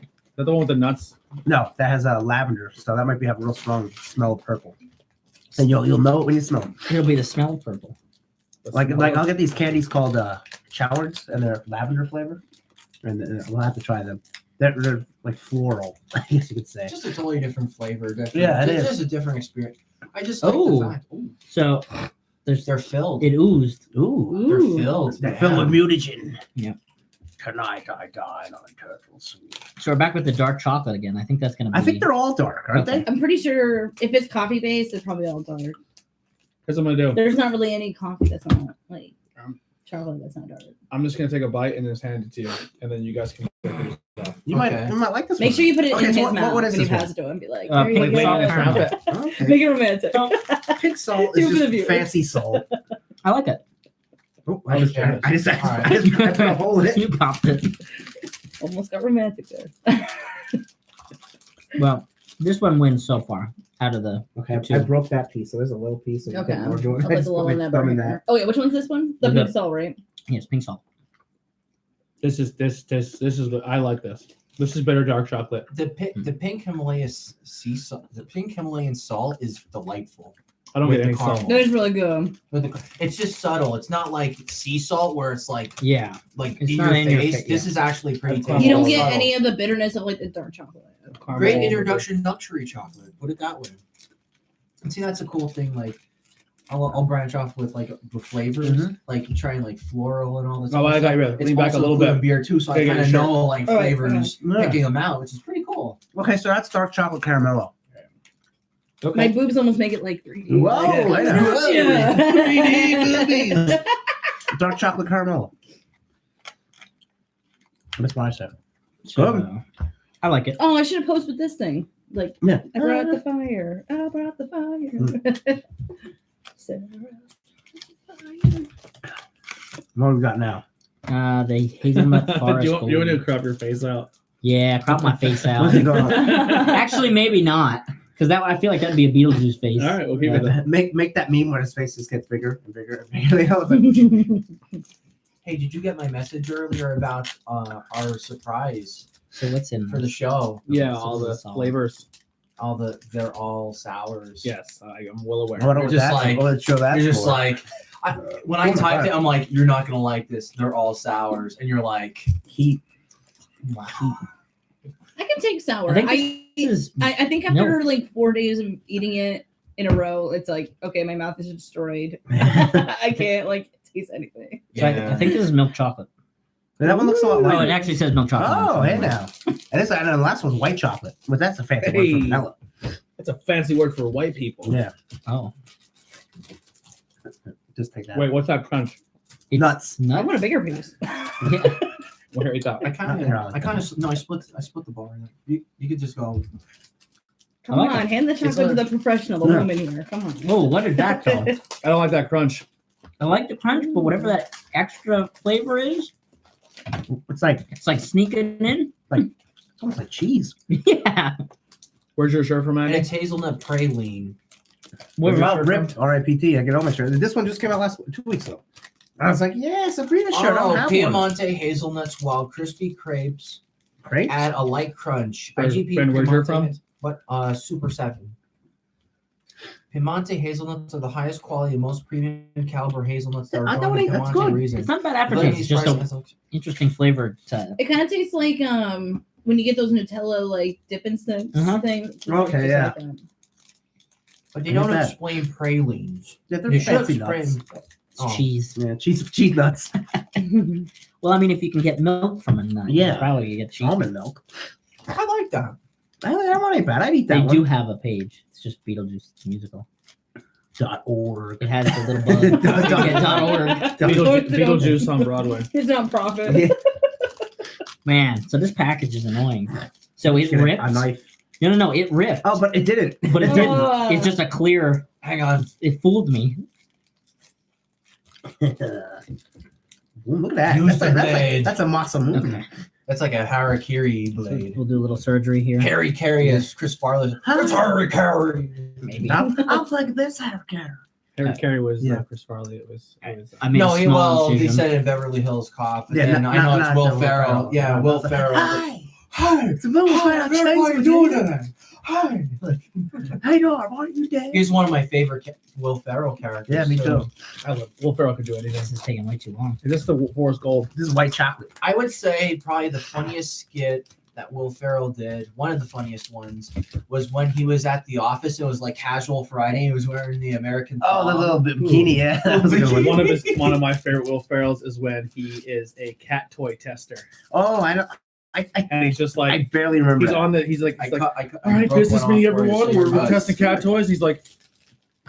Is that the one with the nuts? No, that has lavender, so that might have a real strong smell of purple. And you'll know it when you smell it. It'll be the smell of purple. Like I'll get these candies called Chowards, and they're lavender flavor, and we'll have to try them. They're like floral, I guess you could say. just a totally different flavor. Different, Yeah, it it's is. just a different experience. I just like Oh. the fact. Ooh, So they're filled. it oozed. Ooh, They're Ooh. filled. they're filled with mutagen. Yep. Tonight I dine on turtle soup. So we're back with the dark chocolate again. I think that's gonna be. I think they're all dark, aren't Okay. I'm pretty sure if it's coffee based, it's probably all dark. Here's what I'm gonna do. There's not really any coffee that's not like chocolate that's not dark. I'm just gonna take a bite and just hand it to you, and then you guys can. they? You Okay. might like this Make one. sure you put it Okay, in so his what mouth is when he this one? passes it to him. Be like, Uh, there you pink go. salt Stop caramel. it. Okay. Make it romantic. Pink salt Do is for the just viewers. fancy salt. I like it. Oh, I just Okay. I put a hole in it. You popped it. Almost got romantic there. Well, this one wins so far out of the. Okay, Two. I broke that piece, so there's a little piece. Of Okay. more I'll joy. put the little my number thumb in in that. there. Oh, yeah. Which one's this one? The The- pink salt, right? Yes, pink salt. This is what I like. This is better dark chocolate. The pink Himalayan sea salt. The pink Himalayan salt is delightful. I don't With get the any salt. caramel. That is really good. It's just subtle. It's not like sea salt where it's like Yeah. like It's in not your in your face. face, This yeah. is actually pretty You tasty. You don't Oh, get Subtle. any of the bitterness of like the dark chocolate. Caramel Great over introduction luxury chocolate. Put it that way. And see, that's a cool thing. Like, I'll branch off with like the flavors, Mhm. like trying like floral and all this. Oh, other I got stuff. you. It's Lean back a also little included bit. beer too, so I Okay, kind of sure. know like All right, flavors, yeah. picking them out, which is pretty cool. Okay, so that's dark chocolate caramello. My boobs almost make it like 3D. Whoa, Like, I know. yeah. 3D boobies. Dark chocolate caramello. That's what I said. So, Good. I like it. Oh, I should have posted this thing. Like, Yeah. I brought the fire. I brought the fire. Sarah, fire. What do we got now? The hazelnut do forest. you want to golden. crop your face out? Yeah, crop my face out. What's it going on? Actually, maybe not, because that I feel like that'd be a Beetlejuice face. All right, we'll keep it. There. Make that meme where his face just gets bigger and bigger and bigger. You know, it's like, Hey, did you get my message earlier about our surprise So what's in for the show? Yeah, So all this the is solid. flavors. They're all sours. Yes, I'm well aware. I wonder what Just that's like- what show that. You're just for. like, when I Oh my typed God. it, I'm like, you're not gonna like this. They're all sours, and you're like, heat. I can take sour. I think I think after milk. like 4 days of eating it in a row, it's like, okay, my mouth is destroyed. I can't like taste anything. So I think this is milk chocolate. That one looks a lot like. Oh, it actually says milk chocolate. Oh, hey now. And the last one's white chocolate, but that's a fancy word Hey. for vanilla. It's a fancy word for white people. Yeah, Oh, just take that. Wait, what's that crunch? it's Nuts. I Nut. want a bigger piece. Yeah. Well, here you go. I kind Here, of, I split the bar. You could just go. Come I like on, it. hand the chocolate to the professional, the Yeah. woman here. Come on. Oh, what did that though? I don't like that crunch. I like the crunch, but whatever that extra flavor is, It's like it's like sneaking in. it's almost like cheese. Yeah. Where's your shirt from, And Andy? it's hazelnut praline. Where's Well, your ripped RIPT. I get all my shirt. This one just came out 2 weeks ago. I was like, yeah, Sabrina's shirt. I don't have one. Piemonte hazelnuts, wild crispy crepes. Great. Add a light crunch. Ben, IGP where's yours Piemonte- from? What? Super 7. Piemonte hazelnuts are the highest quality and most premium caliber hazelnuts that are I grown thought in that's Piemonte good. region. It's not bad Look at aftertaste. these It's just prices. an interesting flavor to It kind of tastes like when you get those Nutella like dipping sticks things. Okay, yeah. Like that. But they Not don't bad. explain pralines. Yeah, they're They should fancy explain. nuts. it's cheese. Yeah, cheese nuts. Well, I mean, if you can get milk from a nut, Yeah. probably you get cheese. Almond milk. I like that. That one ain't bad. I'd eat that They one. do have a page. It's just Beetlejuice the musical. .org. It has the little bug. Dot .org. Beetlejuice on Broadway. It's not profit. Yeah. Man, so this package is annoying. So it Get ripped. a knife. No, it ripped. Oh, but it didn't. But it Oh. didn't. It's just a clear. Hang on. It fooled me. Ooh, look at that. Use the That's blade. a Masa movie. Okay. That's like a harakiri blade. We'll do a little surgery here. Harry Carey as Chris Farley. It's Harry Carey. Maybe. I'll like this haircut. Harry Carey was Yeah. Chris Farley. It was I made No, a he small they incision. said in Beverly Hills Cop. And Yeah, then not- I know not- it's not Will the Will Ferrell. Ferrell. Yeah, Will Ferrell. Hi. Hi. It's Will Ferrell. What are you doing today? Hi. Hey, dog. Why are you dead? He's one of my favorite Will Ferrell characters. Yeah, me so too. I love Will Ferrell could do anything. This is taking way too long. Is this the Forrest Gold? This is white chocolate. I would say probably the funniest skit that Will Ferrell did, one of the funniest ones, was when he was at the office. It was like casual Friday. He was wearing the American Oh, the thong. little bikini. Yeah, that was a good one. One of my favorite Will Ferrells is when he is a cat toy tester, Oh, I know. and he's just I like barely remember. he's that. on the he's like I he's like, cut, I cut, all right, broke this is one me, off for you, everyone. so We're you're testing cat toys. He's like,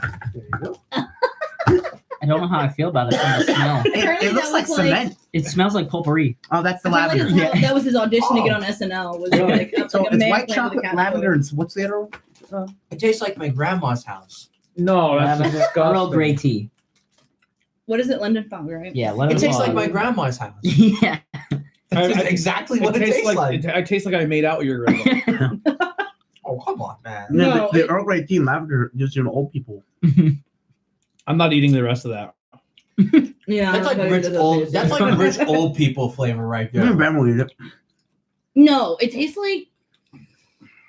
There you go. I don't know how I feel about it from the smell. Apparently It looks that like was like- cement. It smells like potpourri. Oh, that's the Apparently lavender. that's how- that was his audition to get on SNL. Was like, So like a it's man white playing with a chocolate, cat lavender, toy. and what's the other? It tastes like my grandma's house. no, that's Lavender, disgusting. Earl Grey tea. What is it? London Fog, right? Yeah, let It him tastes know. like my grandma's house. Yeah. That's exactly what it tastes like. It tastes like I made out with your grandma. Oh, come on, man. Yeah, No, the Earl Grey tea and lavender, just old people. I'm not eating the rest of that. Yeah. That's like but it rich doesn't old. taste That's it. like rich old people flavor right I there. remember when we did it. No, it tastes like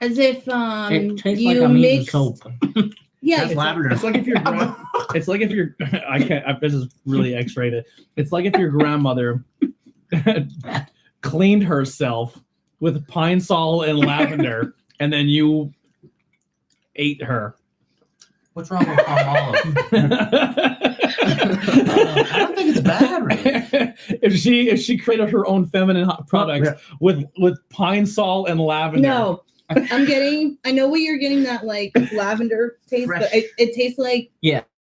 as if It tastes you like I'm eating mix. soap. Yeah, That's it's lavender. It's like if your it's like if your I can't. This is really X-rated. It's like if your grandmother cleaned herself with pine sol and lavender, and then you ate her. What's wrong with palm olive? I don't think it's bad, really. if she created her own feminine products with pine sol and lavender. No, I'm getting. I know what you're getting. That like lavender taste, Fresh. but it tastes like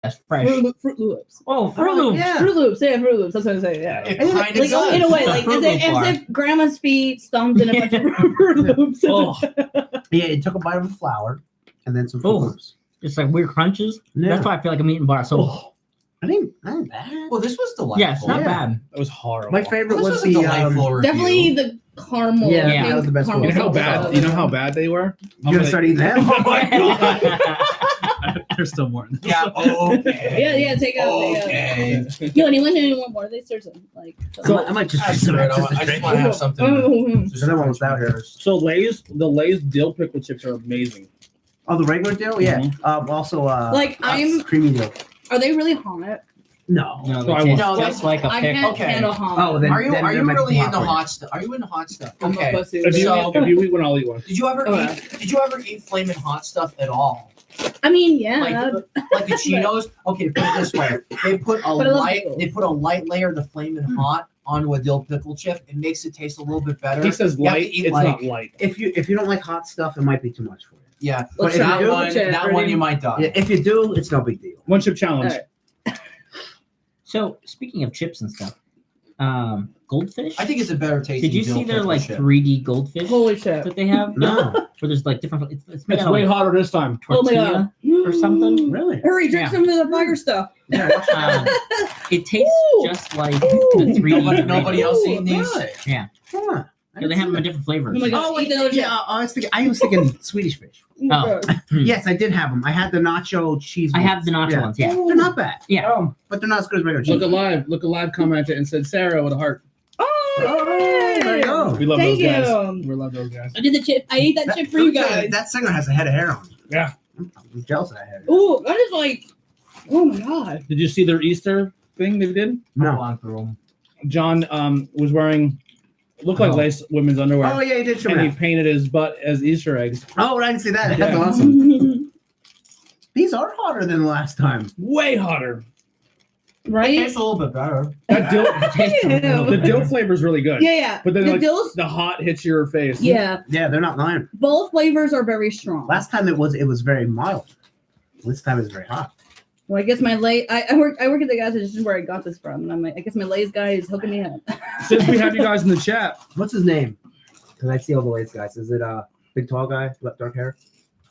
That's fresh. Fruit Loops. Oh, Fruit Loops. Yeah. Fruit Loops. Yeah, Fruit Loops. That's what I say. Yeah. It kind of Like does. in a way, It's a like Fruit Loop bar. as if grandma's feet stomped in a bunch of Fruit Loops. Oh, Yeah, it took a bite of the flour and then some Oh. Fruit Loops. It's like weird crunches. Yeah. That's why I feel like I'm eating bar soap. oh, I think not bad. Well, this was delightful. Yeah, it's not Yeah. bad. that was horrible. My favorite This was was a the delightful review. Definitely the caramel. Yeah, pink that was the best caramel one. You know how sauce. bad? You know how bad they were? You're gonna start eating them? Oh my god. There's still more. Yeah. Okay. Yeah, take out. Okay. Yo, anyone want more? They serve some like. So- I might just That's drink some great. just to I just drink. want to have something. Oh, Another one was out here. So the Lay's dill pickle chips are amazing. Oh, the regular dill? Yeah. Also, Like, I'm- creamy dill. are they really hot? No. No, So I they taste want- just like a I pickle. can't Okay. handle hot. Oh, then Are you there might be really hot into for you. hot stuff? Are you into hot stuff? I'm a Okay. pussy. If you, So- if you eat one, I'll eat one. Did you ever Okay. eat? Did you ever eat flaming hot stuff at all? I mean, yeah. Like the Cheetos? Okay, put it this way: they put a But I love light, pickles. they put a light layer of the flaming hot onto a dill pickle chip. It makes it taste a little bit better. He says You have to light. eat It's like- not light. If you don't like hot stuff, it might be too much for you. Yeah, Let's but try that it. one, Chip, that one ready? you might die. Yeah, if you do, it's no big deal. One chip challenge. Alright. So speaking of chips and stuff, goldfish. I think it's a better taste. Did you see their like 3D goldfish Holy shit. that they have? No. Where there's like different. It's made It's out of way like hotter this time. Oh my tortilla god. or something. Really? Hurry, drink Yeah. some of the fire stuff. Yeah. It tastes Ooh. just like the 3D. Nobody else Ooh, eating these. Really? Yeah. Huh. I Yeah, they didn't have them see in that. different flavors. Oh my god. Oh, wait, Eat another chip. yeah, I was thinking Swedish fish. Oh. Yes, I did have them. I had the nacho cheese. I ones. have the nacho ones. Yeah. They're not bad. Yeah. But they're not as good as regular Look cheese. alive commented and said Sarah with a heart. Oh, there you go. We love Thank those guys. you. We love those guys. I did the chip. I ate that chip for you guys. That singer has a head of hair on. Yeah. I'm jealous of that head. Ooh, that is like, oh my god. Did you see their Easter thing they did? No. On through 'em. John was wearing looked like lace women's underwear. Oh yeah, he did show And he me. painted his butt as Easter eggs. Oh, I didn't see that. That's Yeah. awesome. These are hotter than the last time. Way hotter. Right? Tastes a little bit better. That dill, Ew. the dill flavor is really good. Yeah, yeah. But then the like, dills, the hot hits your face. yeah. Yeah, they're not lying. Both flavors are very strong. Last time it was very mild. This time it's very hot. Well, I guess my lay I work at the gas station where I got this from, and I'm like, I guess my Lay's guy is hooking me up. Since we have you guys in the chat, What's his name? Because I see all the Lay's guys. Is it big tall guy, dark hair?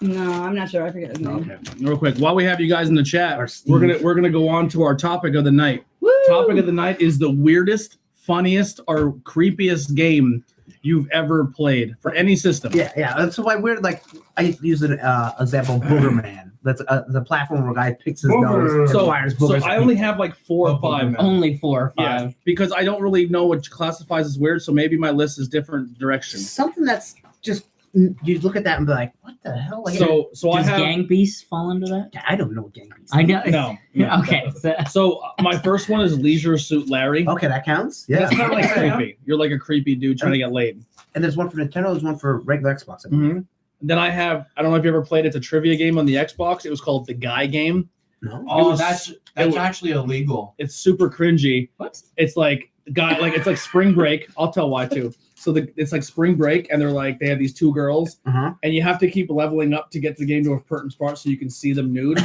No, I'm not sure. I forget his name. Okay. real quick, while we have you guys in the chat, Or we're gonna go on to our topic of the night. Woo! Topic of the night is the weirdest, funniest, or creepiest game you've ever played for any system. Yeah. That's why weird. Like I use an example, Booger Man. That's the platform where a guy picks his nose and So, fires so boogers. I only have like 4 or 5. Only 4 or 5. Yeah, because I don't really know what classifies as weird, so maybe my list is different directions. something that's just you look at that and be like, what the hell? Like, So I Does have Gang Beasts fall into that? I don't know what gang beast. I know. no. Okay. So, So my first one is Leisure Suit Larry. Okay, that counts. Yeah. That's kind of like creepy. You're like a creepy dude trying to get laid. And there's one for Nintendo. There's one for regular Xbox. I believe. Then I don't know if you ever played. It's a trivia game on the Xbox. It was called The Guy Game. No. Oh, was- that's was- actually illegal. It's super cringy. what? It's like it's like Spring Break. I'll tell why too. So it's like Spring Break, and they have these 2 girls, Uh-huh. and you have to keep leveling up to get the game to a certain spot so you can see them nude.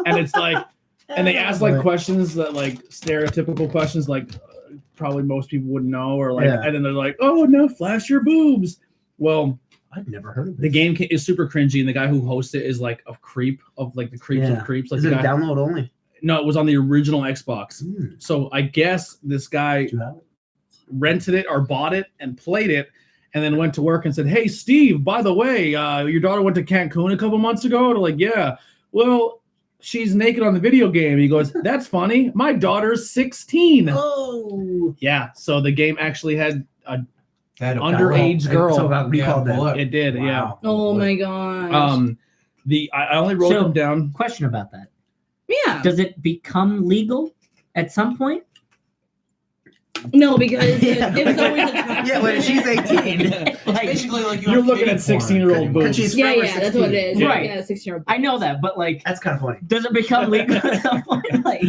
And it's like, and they ask like questions that like stereotypical questions like probably most people wouldn't know, or like, Yeah. and then they're like, oh no, flash your boobs. Well, I've never heard of the it. game is super cringy, and the guy who hosts it is like a creep of like the creeps Yeah. of creeps. Like Is the it guy, download only? no, it was on the original Xbox. So I guess this guy Do you have it? rented it or bought it and played it, and then went to work and said, "Hey, Steve, by the way, your daughter went to Cancun a couple months ago." They're like, "Yeah, well, she's naked on the video game." He goes, "That's funny. My daughter's 16." Oh. Yeah, so the game actually had a That underage girl. So got recalled then. bullet. It did, Wow. Oh my gosh. I only wrote So- them down. Question about that. yeah. Does it become legal at some point? No, because it was always a Yeah, when she's 18. Like, Basically, like You're looking at 16-year-old boobs. Because she's Yeah, forever yeah, that's what it is. Yeah. Right. Yeah, 16-year-old. I know that, but like, That's kind of funny. does it become legal at some point? Like,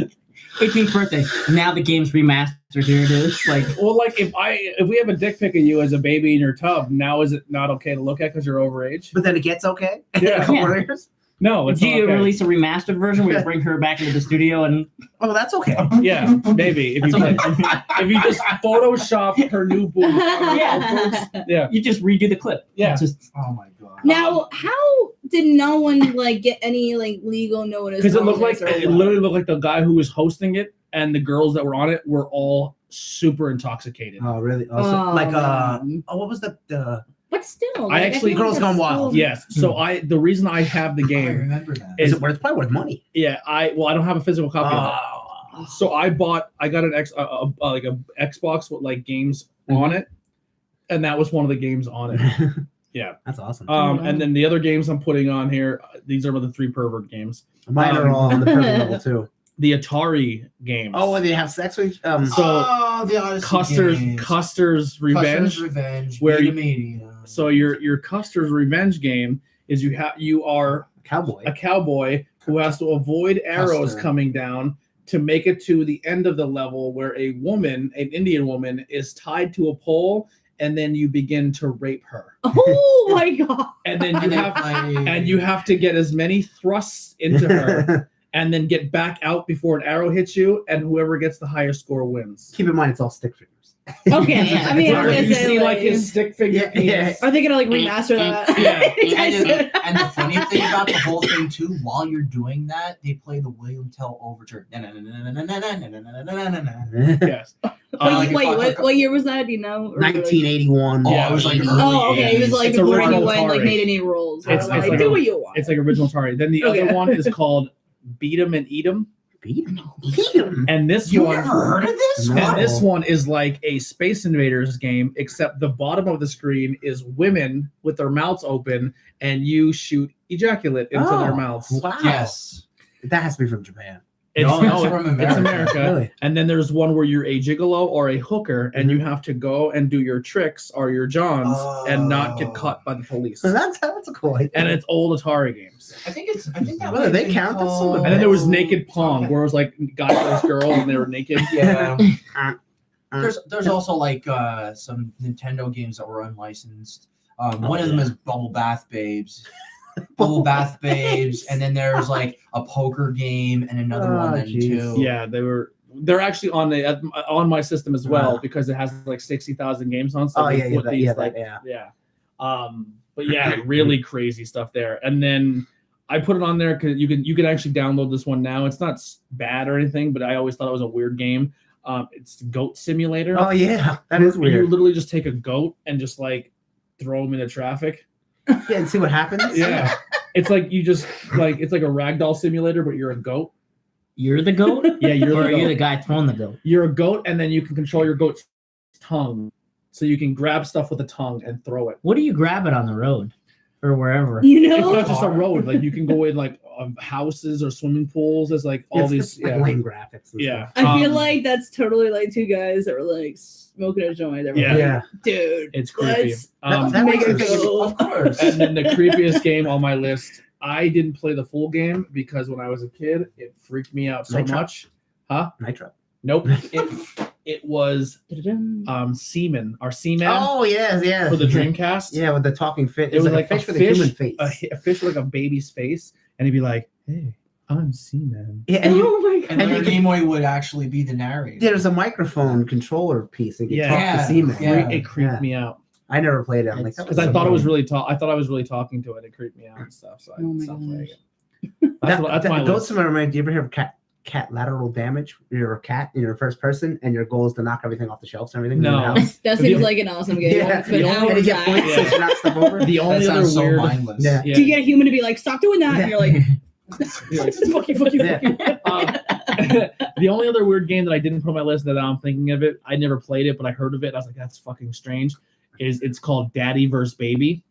18th birthday. Now the game's remastered. Here it is. Like, Well, like if we have a dick pic of you as a baby in your tub, now is it not okay to look at because you're overage? But then it gets okay. Yeah. In a couple of years? No, it's do not you okay. release a remastered version where you bring her back into the studio and Oh, that's okay. Yeah, maybe if you That's okay. if you just Photoshop her new boobs. Yeah, you just redo the clip? Yeah. It's just Oh my god. Now, how did no one like get any like legal notice? because it on looked like this or it what? literally looked like the guy who was hosting it and the girls that were on it were all super intoxicated. Oh, really? Also, like, man. what was the But still, I actually- feel like Girls that's Gone Wild. still- Yes, so the reason I have the I game remember that. is is it worth? It's probably worth money. I don't have a physical copy of it. Oh. So I got an like a Xbox with like games on it, and that was one of the games on it. Yeah. That's awesome. And then the other games I'm putting on here, these are the 3 pervert games. Mine are all on the perfect level too. The Atari games. Oh, and they have sex with So, the Odyssey Custer's games. Custer's Revenge. Custer's Revenge. where you- Media. So your Custer's Revenge game is you are cowboy. a cowboy who has to avoid arrows Custer. coming down to make it to the end of the level where a woman, an Indian woman, is tied to a pole, and then you begin to rape her. Oh my god! And then you And they have play- and you have to get as many thrusts into her and then get back out before an arrow hits you, and whoever gets the highest score wins. Keep in mind, it's all stick figures. Okay, I mean, Yeah, I was You gonna say, see like his stick figure Yeah, penis. Are they gonna like remaster that? Yeah. And the funny thing about the whole thing too, while you're doing that, they play the William Tell Overture. Yes. What year was that? Do you know? Or, like- 1981. Oh, Yeah, it was like Oh, early okay. It was 80s. like It's before original anyone like Atari. made any rules. It's Like, like do a- what you want. It's like original Atari. Then the Okay. other one is called Beat 'em and Eat 'em. Beat him. And this You one never heard of this? No. and this one is like a Space Invaders game, except the bottom of the screen is women with their mouths open, and you shoot ejaculate into their mouths. Wow. Yes. That has to be from Japan. No, it's no, from It's America. America. Really? And then there's one where you're a gigolo or a hooker, and you have to go and do your tricks or your johns and not get caught by the police. So that's a cool idea. And it's old Atari games. I think that Well, might they be count. That's called- so And then there was Naked Pong, where it was like guy versus girl, and they were naked. Yeah. Uh, There's also like some Nintendo games that were unlicensed. One of them is Bubble Bath Babes. Bubble Bath Babes, and then there's like a poker game and another one then jeez. too. Yeah, they're actually on my system as well Wow. because it has like 60,000 games on. So Oh they yeah, put these, yeah. But yeah, really crazy stuff there. And then I put it on there because you can actually download this one now. It's not bad or anything, but I always thought it was a weird game. It's Goat Simulator. Oh yeah, that is You weird. literally just take a goat and just like throw them into traffic. Yeah, and see what happens. Yeah, it's like you just like it's like a ragdoll simulator, but you're a goat. You're the goat? Yeah, you're Or the are you goat. the guy throwing the goat? You're a goat, and then you can control your goat's tongue, so you can grab stuff with the tongue and throw it. What do you grab it on the road or wherever? You It's know, not just a road; like you can go in like houses or swimming pools. There's like all It's these. like lame graphics. And Yeah. stuff. I feel Um, like that's totally like two guys that were like smoking a joint. They were Yeah. like, Yeah. dude, It's creepy. let's That make makes it sense. go. Of course. And then the creepiest game on my list, I didn't play the full game because when I was a kid, it freaked me out so Nitro? much. Nitro. Nope. It was Seaman, our Seaman Oh yes. for the Dreamcast. Yeah, with the talking fish. It was like like a fish with a human face. A fish with like a baby's face, and he'd be like, "Hey, I'm Seaman." Yeah, and Oh my god. and then you the can- Game Boy would actually be the narrator. there's a microphone controller piece that you Yeah. talk Yeah, to Seaman. yeah. It creeped Yeah. me out I never played it. I'm like, It's- because I so thought it was lame. really I thought I was really talking to it. It creeped me out and stuff. So I Oh my stopped playing gosh. it. That's my Goat list. Simulator. Do you ever hear of cat lateral damage? You're a cat and you're first person, and your goal is to knock everything off the shelves and everything. in No. the house. That The- seems like an awesome game. Yeah, It's been the only- and you hours get points back. if you knock stuff over. The That only other sounds so weird. mindless. Yeah. Do you get a human to be like, stop doing that? And you're like, You're like, fuck you, fuck you, fuck you. The only other weird game that I didn't put on my list that I'm thinking of it, I never played it, but I heard of it. I was like, that's fucking strange. It's called Daddy vs. Baby.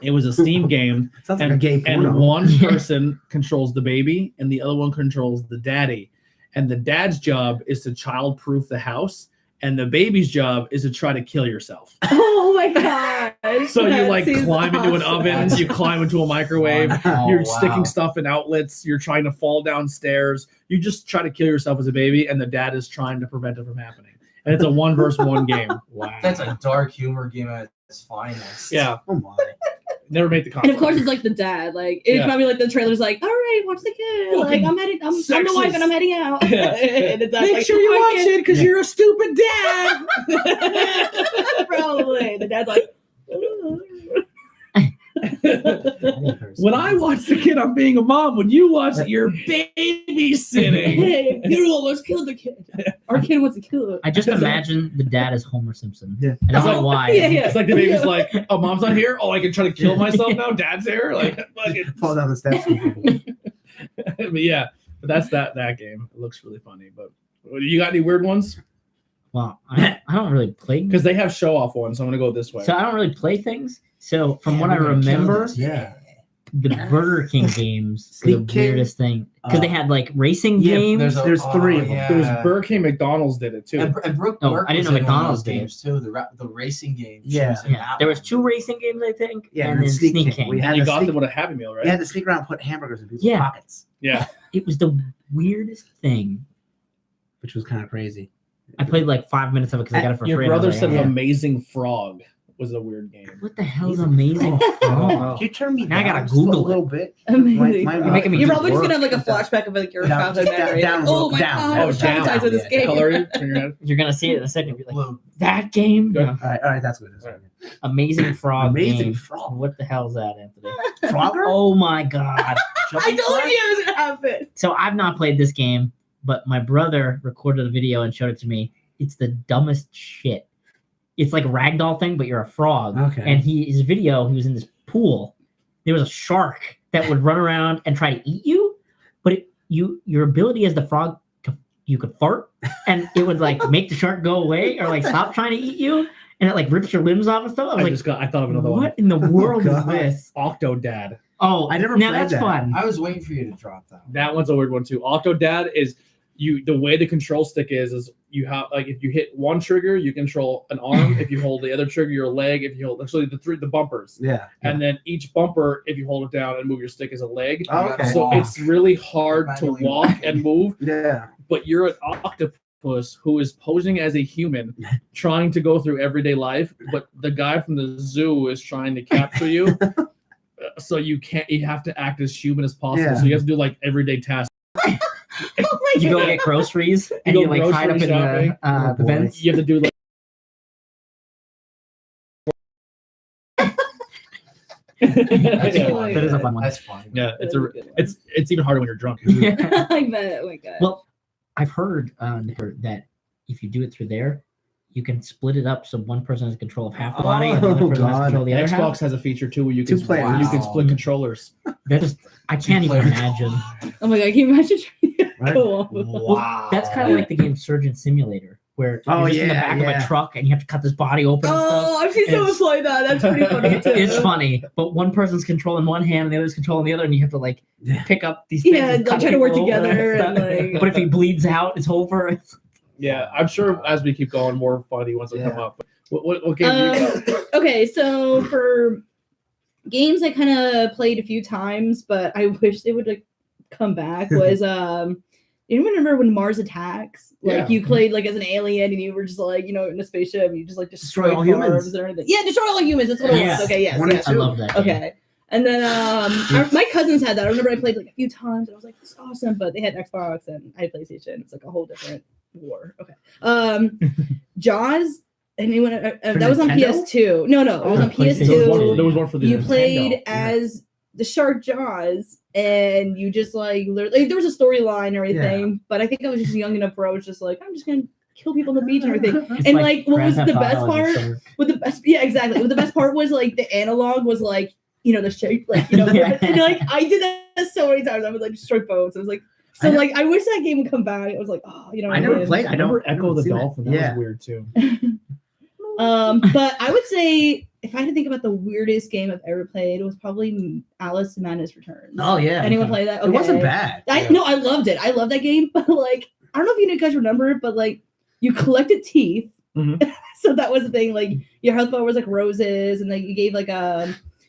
It was a Steam game, Sounds like a gay and porno. one person controls the baby, and the other one controls the daddy. And the dad's job is to child-proof the house, and the baby's job is to try to kill yourself. Oh my gosh. So you that like seems climb into an awesome. oven, you climb into a microwave, Oh, you're wow. sticking stuff in outlets, you're trying to fall downstairs, you just try to kill yourself as a baby, and the dad is trying to prevent it from happening. And it's a 1v1 game. Wow. That's a dark humor game at its finest. Yeah, Oh my. never made the And console. of course, it's like the dad. Like it's Yeah. probably like the trailer's like, all right, watch the kid. Like Fucking I'm heading. I'm the wife, sexist. and I'm heading out. Yeah. And the dad's Make like, sure you "Come on, watch kid." it because you're a stupid dad. Probably. The dad's like, "Ooh." When I watch the kid, I'm being a mom. When you watch it, you're babysitting. Hey, you almost killed the kid. Our kid wants to kill him. I just imagine the dad is Homer Simpson. Yeah. I don't It's know like- why. Yeah, yeah. It's like the baby's like, oh, mom's not here. Oh, I can try to kill myself now. Dad's here. Like, fucking. Fall down the steps. But yeah, but that's that game. It looks really funny. But you got any weird ones? Well, I don't really play Because they have show off ones. So I'm gonna go this way. So I don't really play things. So from Yeah, what I we're gonna kill remember, this. Yeah. the Burger King games were the Sneak King? weirdest thing because they had like racing Yeah, games. There's three of them. There was Burger King, McDonald's did it too. And Brooke Oh, Burke I didn't was know in one of McDonald's those did. games too. The racing games. She Yeah. was in Yeah, that there was one. 2 racing games, I think, Yeah, and then Sneak King. We and had you to got sneak, them with a Happy Meal, right? we had to sneak around and put hamburgers in people's Yeah. pockets, Yeah. It was the weirdest thing. which was kind of crazy. I played like 5 minutes of it because I got it for Your free. and I was brother like, said "Yeah." Amazing Frog was a weird game. What the hell is amazing? I don't Oh, know. Can you turn me Now I down gotta just Google a little bit? Amazing. My- You're making me You're do probably just gonna have like a work. flashback of like your Down- childhood down- memory. down, Like, oh my down. god, I was Oh, down. traumatized with this Yeah. game. Color, turn your head. you're gonna see it in a second. And be like, Blue. that game? Good. No. All right, that's good. That's good. Amazing Frog. Amazing game. Frog. What the hell's that, Anthony? Frogger? Oh my god. I told you it was gonna happen. So I've not played this game, but my brother recorded a video and showed it to me. It's the dumbest shit. It's like a ragdoll thing, but you're a frog. Okay. And his video, he was in this pool. There was a shark that would run around and try to eat you, but your ability as the frog, you could fart, and it would like make the shark go away or like stop trying to eat you. and it like rips your limbs off and stuff. I was I thought of another one. what in the world is God. this? Octodad. Oh, I never now played that's that. fun. I was waiting for you to drop that. That one's a weird one too. Octodad is the way the control stick is you have like if you hit one trigger, you control an arm. If you hold the other trigger, your leg. If you hold actually the bumpers. Yeah. And then each bumper, if you hold it down and move your stick, is a leg. Oh, okay. So it's really hard to Manually walk walking. and move. Yeah. But you're an octopus who is posing as a human, trying to go through everyday life. But the guy from the zoo is trying to capture you. So you have to act as human as possible. Yeah. So you have to do like everyday tasks. You go get groceries and go you like hide up in grocery the Oh, the boy. vents. You have to do like. That's Yeah. funny. That is a fun one. That's funny. Yeah, That's a good one. it's even harder when you're drunk. I bet. Oh my god. Well, I've heard that if you do it through there, you can split it up so one person has control of half the body and the other Oh, person has God. control of the other half. Xbox has a feature too where you can Two players. you can split controllers. That is, I can't even imagine. Oh my god, can you imagine trying to Right. go off? Wow. That's kind of like the game Surgeon Simulator, where Oh, you're just in the yeah, back of yeah. a truck and you have to cut this body open and stuff. Oh, I've seen someone It's- play that. That's pretty funny too. It's funny, but one person's controlling one hand and the other's controlling the other, and you have to like pick up these things. Yeah, and like cut try to work people open together and and, stuff. like- But if he bleeds out, it's over. It's, Yeah, I'm sure as we keep going, more funny ones will come Yeah. up. What game do you got? Okay, so for games I kind of played a few times, but I wish they would like come back. Was you remember when Mars Attacks? Like Yeah. you played like as an alien and you were just like in a spaceship and you just like destroy Destroy all humans. farms and everything. Yeah, destroy all humans. That's what it Yeah. was. Okay, yes, One and yes. I love that. Game. Okay. And then my cousins had that. I remember I played like a few times. And I was like, "This is awesome!" But they had Xbox and I had PlayStation. It's like a whole different war. Okay. Jaws. Anyone? That was on Nintendo? PS2. No, it was on PS2. There was one for the You Nintendo. played as the shark Jaws, and you just like literally there was a storyline and everything. But I think I was just young enough where I was just like, I'm just gonna kill people on the beach and everything. It's And like, what Grand was the Theft best Auto as a part? shark. What the best? Yeah, exactly. What the best part was like the analog was like the shape, like Yeah. and like I did that so many times. I would like destroy boats. I was like, so like I wish that game would come back. It was like, oh, I never man. played. I remember Echo the seen that. Dolphin. That Yeah. was weird too. But I would say if I had to think about the weirdest game I've ever played, it was probably Alice in Madness Returns. Oh yeah. Anyone play that? It wasn't Okay. bad. No, I loved it. I love that game, but like I don't know if you guys remember it, but like you collected teeth. Mhm. So that was the thing. Like your health bar was like roses, and like you gave like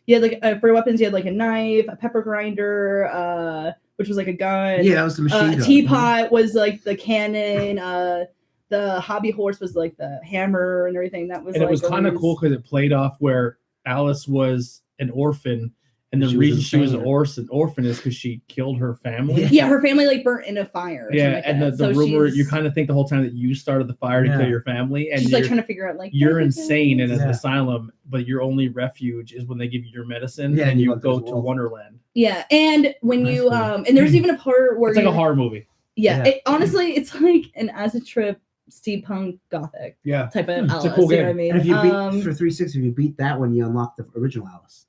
you had like for weapons you had like a knife, a pepper grinder, which was like a gun. Yeah, that was the machine gun. Teapot was like the cannon. The hobby horse was like the hammer and everything. That was And like it was kind of always- cool because it played off where Alice was an orphan, and the She was reason she was an insane. orphan is because she killed her family. Yeah, her family like burnt in a fire. or Yeah, something like and that. the So rumor she's- you kind of think the whole time that you started the fire to Yeah. kill your family, and she's you're, like trying to figure out like you're what is insane in this? an Yeah. asylum, but your only refuge is when they give you your medicine Yeah, and you you go go to through walls. Wonderland. Yeah, and when That's you cool. and there's even a part where It's like you, a horror movie. Yeah, Yeah. honestly, it's like an acid trip steampunk gothic Yeah. type of It's a Alice. cool You know what I game. mean? And if you beat for 360, if you beat that one, you unlock the original Alice.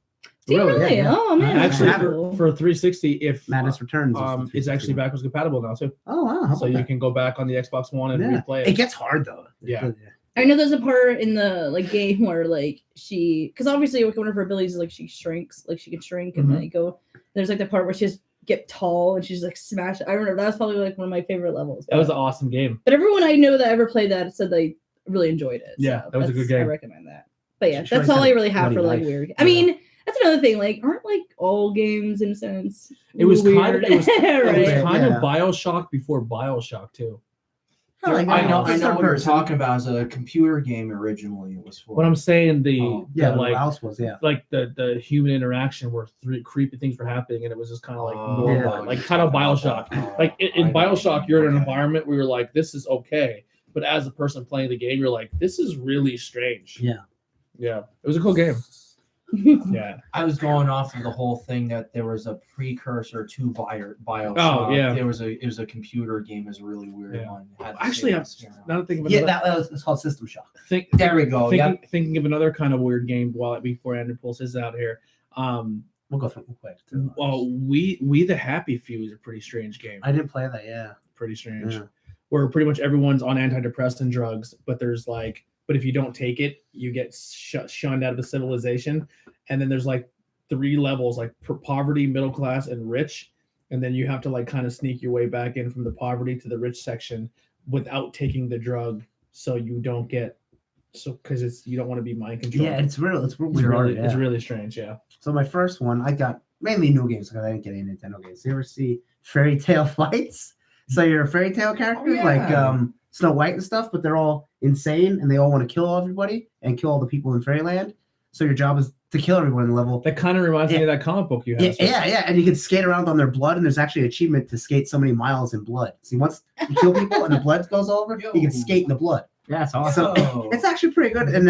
do you Really? really? Yeah, yeah. Oh man, that's Actually, have it. cool. for 360, if Madness Returns. is the it's 360 actually one. backwards compatible now too, Oh wow! How so about you that? can go back on the Xbox One and Yeah. replay It it. gets hard though. Yeah. I know there's a part in the like game where like because obviously like, one of her abilities is like she shrinks, like she can shrink and Mhm. then go. There's like the part where she just get tall and she's like smash. I remember that was probably like one of my favorite levels. That was but- an awesome game. But everyone I know that ever played that said they really enjoyed it. Yeah, so that was a good I game. recommend that. But yeah, She that's tries all to I really have for bloody like life. weird. I mean, that's another thing. Like, aren't like all games in a sense? It was weird? kind of it was, it was right. kind Yeah. of BioShock before BioShock too. Oh, like, I know it's what third you're person. talking about. As a computer game originally, it was for. What I'm saying, the Yeah, the, like, like Alice was. Yeah. like the human interaction where creepy things were happening, and it was just kind of like Oh, normal, yeah. like kind of BioShock. Like in BioShock, you're in an environment where you're like, this is okay, but as a person playing the game, you're like, this is really strange. Yeah. Yeah, it was a cool game. Yeah. I was going off of the whole thing that there was a precursor to BioShock. Oh, yeah. It was a computer game. It was a really weird Yeah. one. It had the Actually, same I'm experience. now thinking of Yeah, another, that was it's called System Shock. There we go. thinking, Yeah. thinking of another kind of weird game before Andrew pulls his out here. We'll go through it real quick. Too. Well, we the Happy Few is a pretty strange game. I didn't play that. Yeah. Pretty strange. Yeah. Where pretty much everyone's on antidepressant drugs, but there's like but if you don't take it, you get shunned out of the civilization. And then there's like 3 levels, like poverty, middle class, and rich. And then you have to like kind of sneak your way back in from the poverty to the rich section without taking the drug, so you don't get because you don't want to be mind controlled. Yeah, it's real. It's It's weird. really, Yeah. it's really strange. Yeah. So my first one, I got mainly new games because I didn't get any Nintendo games. You ever see Fairy Tale Fights? So you're a fairy tale character, yeah. like Snow White and stuff, but they're all insane and they all want to kill everybody and kill all the people in Fairyland. So your job is to kill everyone in the level. That kind of reminds me of that comic book you have. Yeah. And you can skate around on their blood, and there's actually an achievement to skate so many miles in blood. See, once you kill people and the blood goes over, you can skate in the blood. Yeah, that's awesome. So it's actually pretty good. And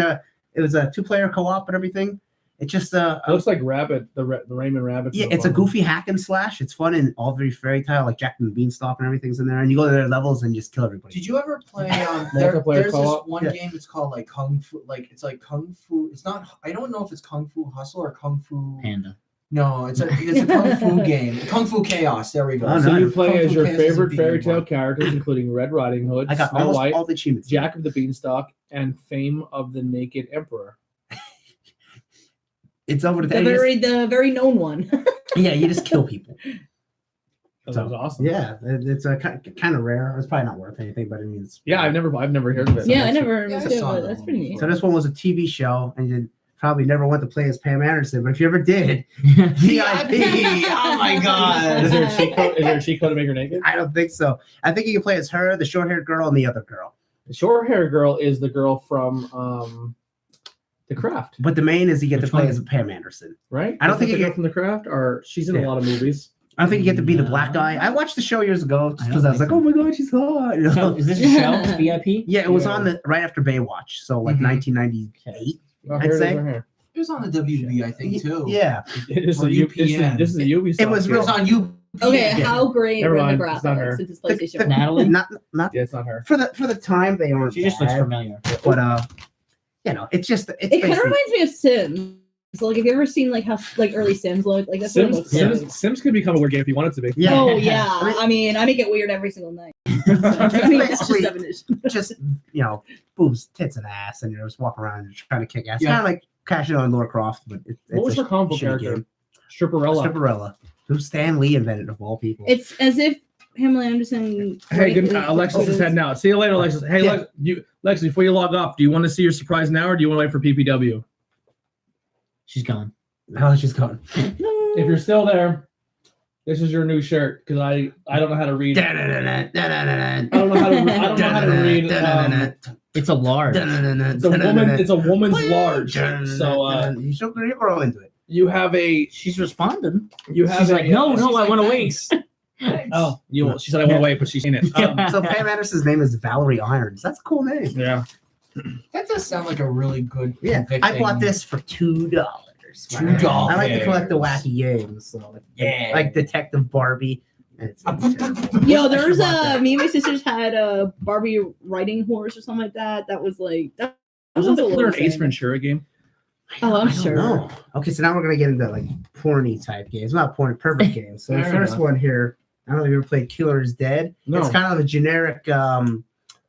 it was a 2-player co-op and everything. It just It looks like Rabbit, the Raymond Rabbit. yeah, it's a goofy hack and slash. It's fun and all very fairy tale, like Jack and the Beanstalk and everything's in there. And you go to their levels and just kill everybody. Did you ever play Multiplayer there's this co-op? one Yeah. game, it's called like Kung Fu, like it's like Kung Fu, it's not, I don't know if it's Kung Fu Hustle or Kung Fu Panda. No, it's a Kung Fu game. Kung Fu Chaos, there we go. Oh, So nice. you play Kung as Fu your Chaos is a favorite beating fairy tale one. characters, including Red Riding Hood, I got Snow almost White, all the achievements. Jack of the Beanstalk, and Fame of the Naked Emperor. It's over to The very known one. yeah, you just kill people. That So, was awesome. Yeah, it's a kind of rare. It's probably not worth anything, but I mean, it's Yeah, I've never heard of it. Yeah, I never Yeah, I understood, saw but that that's one pretty neat. before. So this one was a TV show, and you probably never went to play as Pam Anderson. But if you ever did, VIP! Oh my god! Is there a cheat code? Is there a cheat code to make her naked? I don't think so. I think you can play as her, the short-haired girl, and the other girl. The short hair girl is the girl from The Craft, But the main is you get Which to play one? as Pam Anderson. right? I don't Isn't think the you girl get- from The Craft, or she's in a Yeah. lot of movies. I don't think you get to be the No. black guy. I watched the show years ago just I because don't I was like, think oh my god, she's hot. You know? So is this a show? VIP? Yeah, it was Yeah. on the right after Baywatch, so like Mhm. 1998. Oh, I'd here it is say. right here. It was on the WB, I think, too. Yeah, It is Or the U- UPN. this is the Ubisoft. It was It real- was on you. Okay, Yeah. how great Never were the mind, it's not her. graphics since it's PlayStation? The- Natalie? not Yeah, it's not her. for the time they aren't. She just looks bad, familiar. but you know, it's just it's It kind of basically reminds me of Sims. So, like, have you ever seen like how like early Sims look? Like that's what it looks like. Sims could become a weird game if you want it to be. yeah. Oh yeah, I I mean, I make it weird every single night. It's I mean, that's just basically definition. just you know boobs, tits, and ass, and you're just walking around and trying to kick ass. Yeah. Kind of like cashing on Lara Croft, but it's What was a her comic book shitty character? game. Stripperella. Stripperella, who Stan Lee invented of all people. It's as if Pamela Anderson. Hey, good. Alexis is heading out. See you later, Alexis. Hey, Yeah. Lex, before you log off, do you want to see your surprise now, or do you want to wait for PPW? She's gone. Oh, she's gone. If you're still there, this is your new shirt because I don't know how to read. I don't know how to. I don't know how to read. It's a large. It's a woman's large. So you grow into it. you have a. She's responding. You have She's a. like, no, she's I like, want to wait. thanks. Oh, you. She said I want to wait, but she's seen it. So Pam Anderson's name is Valerie Irons. That's a cool name. Yeah. That does sound like a really good. Yeah, I convicting- bought this for $2. $2. I like to collect the wacky games. So like Detective Barbie. And it's Yo, there was me and my sisters had a Barbie riding horse or something like that. That was like that was Wasn't also a there an little Ace sad. Ventura game? Oh, I'm I don't sure. know. Okay, so now we're gonna get into like porny type games, not porny, pervert games. So the Fair first enough. one here, I don't know if you ever played Killer is Dead. No. It's kind of a generic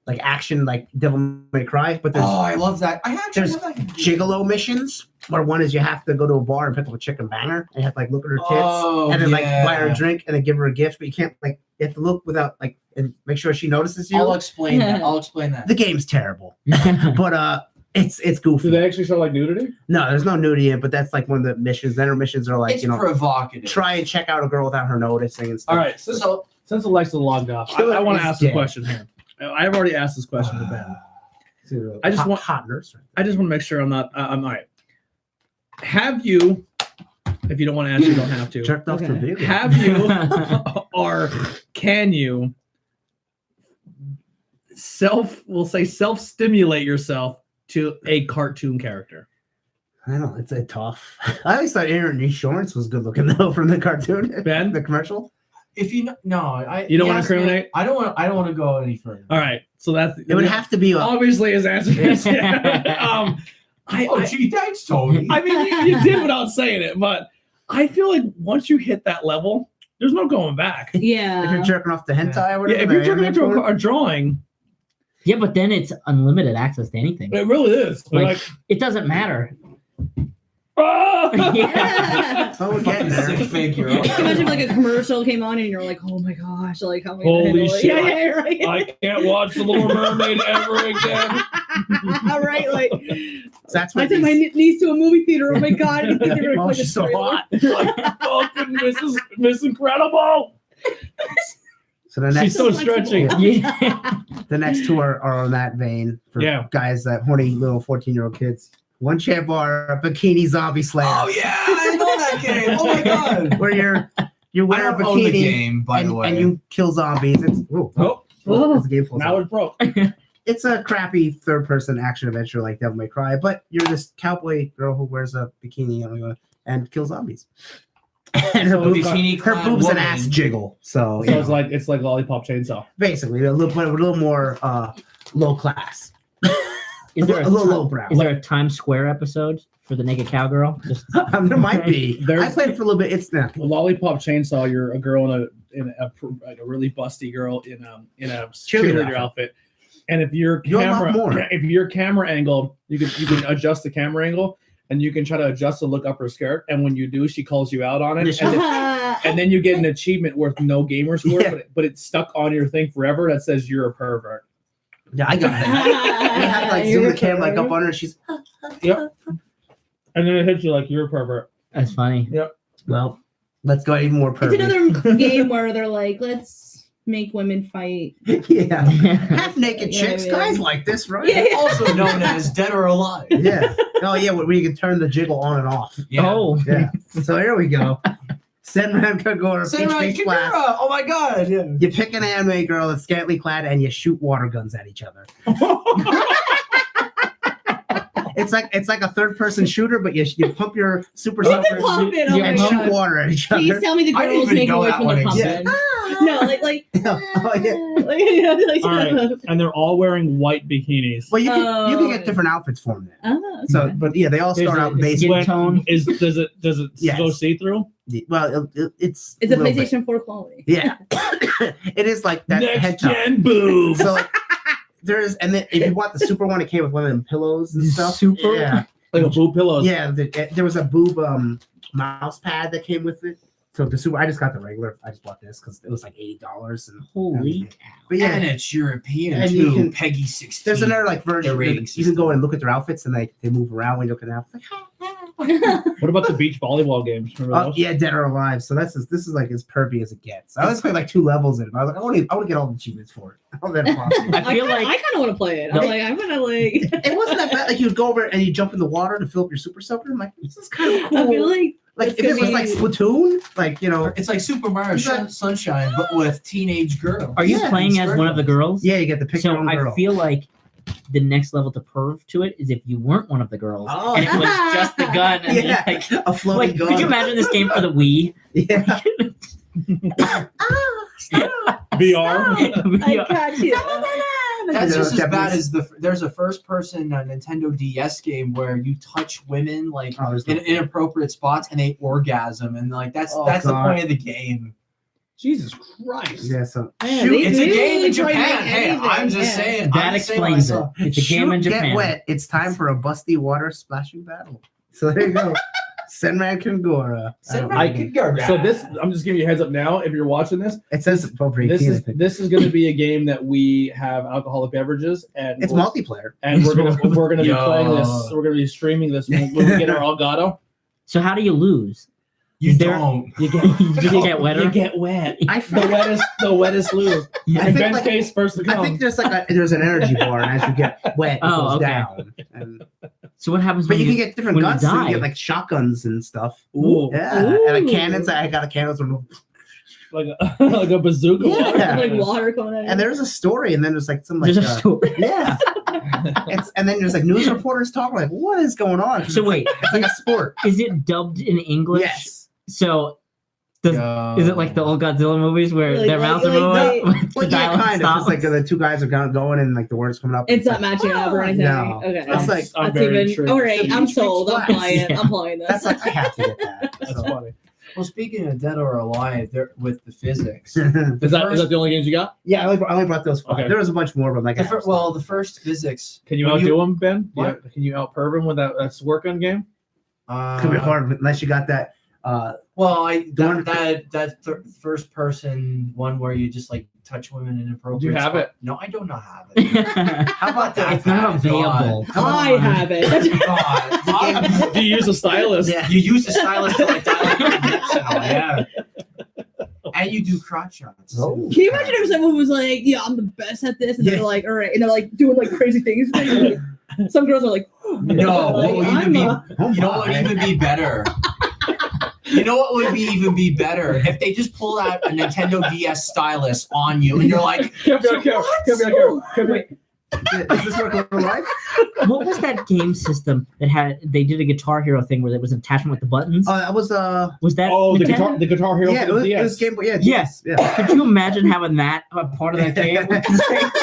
like action like Devil May Cry, but there's Oh, I love that. I actually there's have that game. gigolo missions where one is you have to go to a bar and pick up a chicken banger and you have to like look at her tits Oh, and then like yeah. buy her a drink and then give her a gift, but you can't like you have to look without like and make sure she notices you. I'll explain that. I'll explain that. The game's terrible, but it's goofy. Do they actually show like nudity? No, there's no nudity in it, but that's like one of the missions. Then her missions are like It's you know provocative. try and check out a girl without her noticing and stuff. All right. So Since Alexa logged off, Killer I want is to ask a dead. question here. I've already asked this question to Ben. To I just want- hot nurse. I just want to make sure I'm not. I'm all right. Have you? If you don't want to answer, you don't have to. Jerked off to a Okay. video. Have you, or can you we'll say self-stimulate yourself to a cartoon character? I don't know. It's a tough. I always thought Aaron Insurance was good looking though from the cartoon. Ben? The commercial. if you no, I You don't wanna asked me- incriminate? I don't want. I don't want to go any further. All right. So that's It would have to be a obviously his answer is yeah. Oh, gee, thanks, Tony. I mean, you did without saying it, but I feel like once you hit that level, there's no going back. if you're Yeah. jerking off to hentai or Yeah, whatever. if you're the jerking anime into porn. a drawing, Yeah, but then it's unlimited access to anything. It really is. They're Like, it doesn't matter. ah! Yeah. Oh, we're getting there. Sick figure. Imagine if, like, a commercial came on and you're like, oh my gosh, like how am I gonna Holy handle it? shit. Yeah, right. I can't watch The Little Mermaid ever again. Right, like That's I what took my niece to a movie theater. Oh my god, I didn't think they were Oh, like a she's so trailer. hot. Like fucking Miss Incredible. So the She's next, so stretching. Yeah. the next two are on that vein for Yeah. guys that horny little 14-year-old kids. One Champ Bar, Bikini Zombie Slayer. Oh yeah, I know that game. Oh my god. Where you I wear a don't own the bikini game, by the way. and you kill zombies. It's it's a game full of Now it's broke. It's a crappy third-person action adventure like Devil May Cry, but you're this cowboy girl who wears a bikini and kills zombies. And her So boobs, bikini-clad and woman. ass jiggle. So, So you it's know, like Lollipop Chainsaw. basically a little more low class, Is there a little lowbrow. Is there a Times Square episode for the naked cowgirl? Just There might be. There's- I played it for a little bit. It's not. Lollipop Chainsaw. You're a girl in a like a really busty girl in a cheerleader outfit. And if your You'll love more. camera angle, you can adjust the camera angle, and you can try to adjust to look up her skirt. And when you do, she calls you out on it. And then you get an achievement worth no gamer score, Yeah. but it's stuck on your thing forever that says you're a pervert. Yeah, I got it. You have to like zoom the camera like up on her. She's Yep. And then it hits you like you're a pervert. that's funny. Yep. Well, let's go even more It's perfect. another game where they're like, let's make women fight. Yeah, half naked Yeah, chicks. yeah. Guys like this, right? Yeah. Also known as Dead or Alive. Yeah. Oh yeah, where you can turn the jiggle on and off. Yeah. Oh, Yeah. So here we go. Senran Kagura, Samurai Peach Face Blast. Kagura. Oh my god. Yeah. You pick an anime girl that's scantily clad and you shoot water guns at each other. It's like a third person shooter, but you pump your super Pump soaker it, pump it. Oh Yeah, my and shoot god. water at each Please other. tell me the I didn't girls even make know noise that when they're one pumping. existed. No, like Oh, yeah. like, yeah, like All right. And they're all wearing white bikinis. Well, you can Oh. get different outfits for them then. Oh, So, okay. but yeah, they all start out basic. skin tone. Does it Yes. go see through? Well, it's It's a little bit. PlayStation 4 quality. Yeah, it is like that. Next hentai. gen boobs. So like, there's, and then if you want the super one, it came with one of them pillows and stuff. Super? Yeah, Like a boob pillows. yeah. There was a boob mouse pad that came with it. So the super, I just got the regular. I just bought this because it was like $80 and Holy But yeah, And it's European And too. you can- Peggy 16. there's another like version. The rating You can go and look at their outfits and they move around when you look at them. Like, What about the beach volleyball games? Remember oh those? yeah, Dead or Alive. So this is like as pervy as it gets. I only played like 2 levels in it. But I was like, I want to get all the achievements for it. I want that possible. I feel I like kind of want to play it. No. I'm like, I'm gonna like. It wasn't that bad. Like you would go over and you jump in the water to fill up your super soaker. I'm like, this is kind of cool. I feel like If it was like Splatoon, like It's like Super Mario It's like- Sunshine, but with teenage girls. are you Yeah, playing as one of the girls? yeah, you get to pick your So own girl. I feel like the next level to perv to it is if you weren't one of the girls Oh. and it was just the gun. And Yeah. like, a floating gun. could you imagine this game for the Wii? Yeah. VR. I got you. That's just as Japanese- bad as there's a first person Nintendo DS game where you touch women like Oh, there's in no- inappropriate spots and they orgasm and like that's Oh, the God. point of the game. Jesus Christ. Yeah, so Man, Shoot, they it's a really game in try to Japan. make Hey, anything, I'm just yeah. saying. That I'm just saying explains it. myself. It's a game in shoot, Japan. get wet. It's time for a busty water splashing battle. So there you go. Senran Kagura. So this, I'm just giving you a heads up now. If you're watching this, It says over 18. this I is think. this is going to be a game that we have alcoholic beverages, and It's multiplayer. and we're gonna be Yo. playing this. We're gonna be streaming this when we get our Elgato. So how do you lose? You There- don't. You get You get wetter? You get wet. I The wettest lose. I In think Ben's like- case, first to I come. think there's an energy bar, and as you get wet, it Oh, goes okay. down. And, So what happens but when you can get different when you guns. So you die? get like shotguns and stuff. Ooh, Yeah, and like cannons. I got a cannon. like like a bazooka. Yeah. like water coming out. And there's a story, and then there's like some like There's a story. yeah. And then there's like news reporters talking like, what is going on? 'Cause So it's wait, like, it's like a sport. is it dubbed in English? Yes. So is it like the old Godzilla movies where Like- their mouths are like moving? they- the Well, yeah, dialogue kind of. stops? It's like the 2 guys are going and like the words coming up. it's not matching up or anything. No. Okay. It's like I'm That's very even intrigued. all right. I'm Beach sold. I'm Blast. playing. Yeah. I'm playing this. that's like I have to get that. That's So, funny. Well, speaking of Dead or Alive, there with the physics. Is that the only games you got? Yeah, I only brought those 5. Okay. There was a bunch more, but like The first physics. Can you when outdo him, Ben? What? Can you out-perv him with that work gun game? could be hard unless you got that. Well, Don't- first person one where you just like touch women in appropriate. Do you have it? No, I do not have it. How about that? It's not available. Come I on. have it. God, the game- Do you use a stylus? Yeah. you use the stylus to like dial up your hips and all, yeah. And you do crotch shots. Oh. Can you imagine if someone was like, "Yeah, I'm the best at this," and they're like, "All right," and they're like doing like crazy things. Like, some girls are like, No, what would I'm even be? a- You know what would even be better? You know what would even be better if they just pulled out a Nintendo DS stylus on you and you're like, Wait, Does this work in real life? What was that game system that had? They did a Guitar Hero thing where there was an attachment with the buttons. That was Was that? Oh, Nintendo? the Guitar Hero yeah, for the it was DS. Game Boy. Yeah, Yes. yeah. Could you imagine having that a part of that game?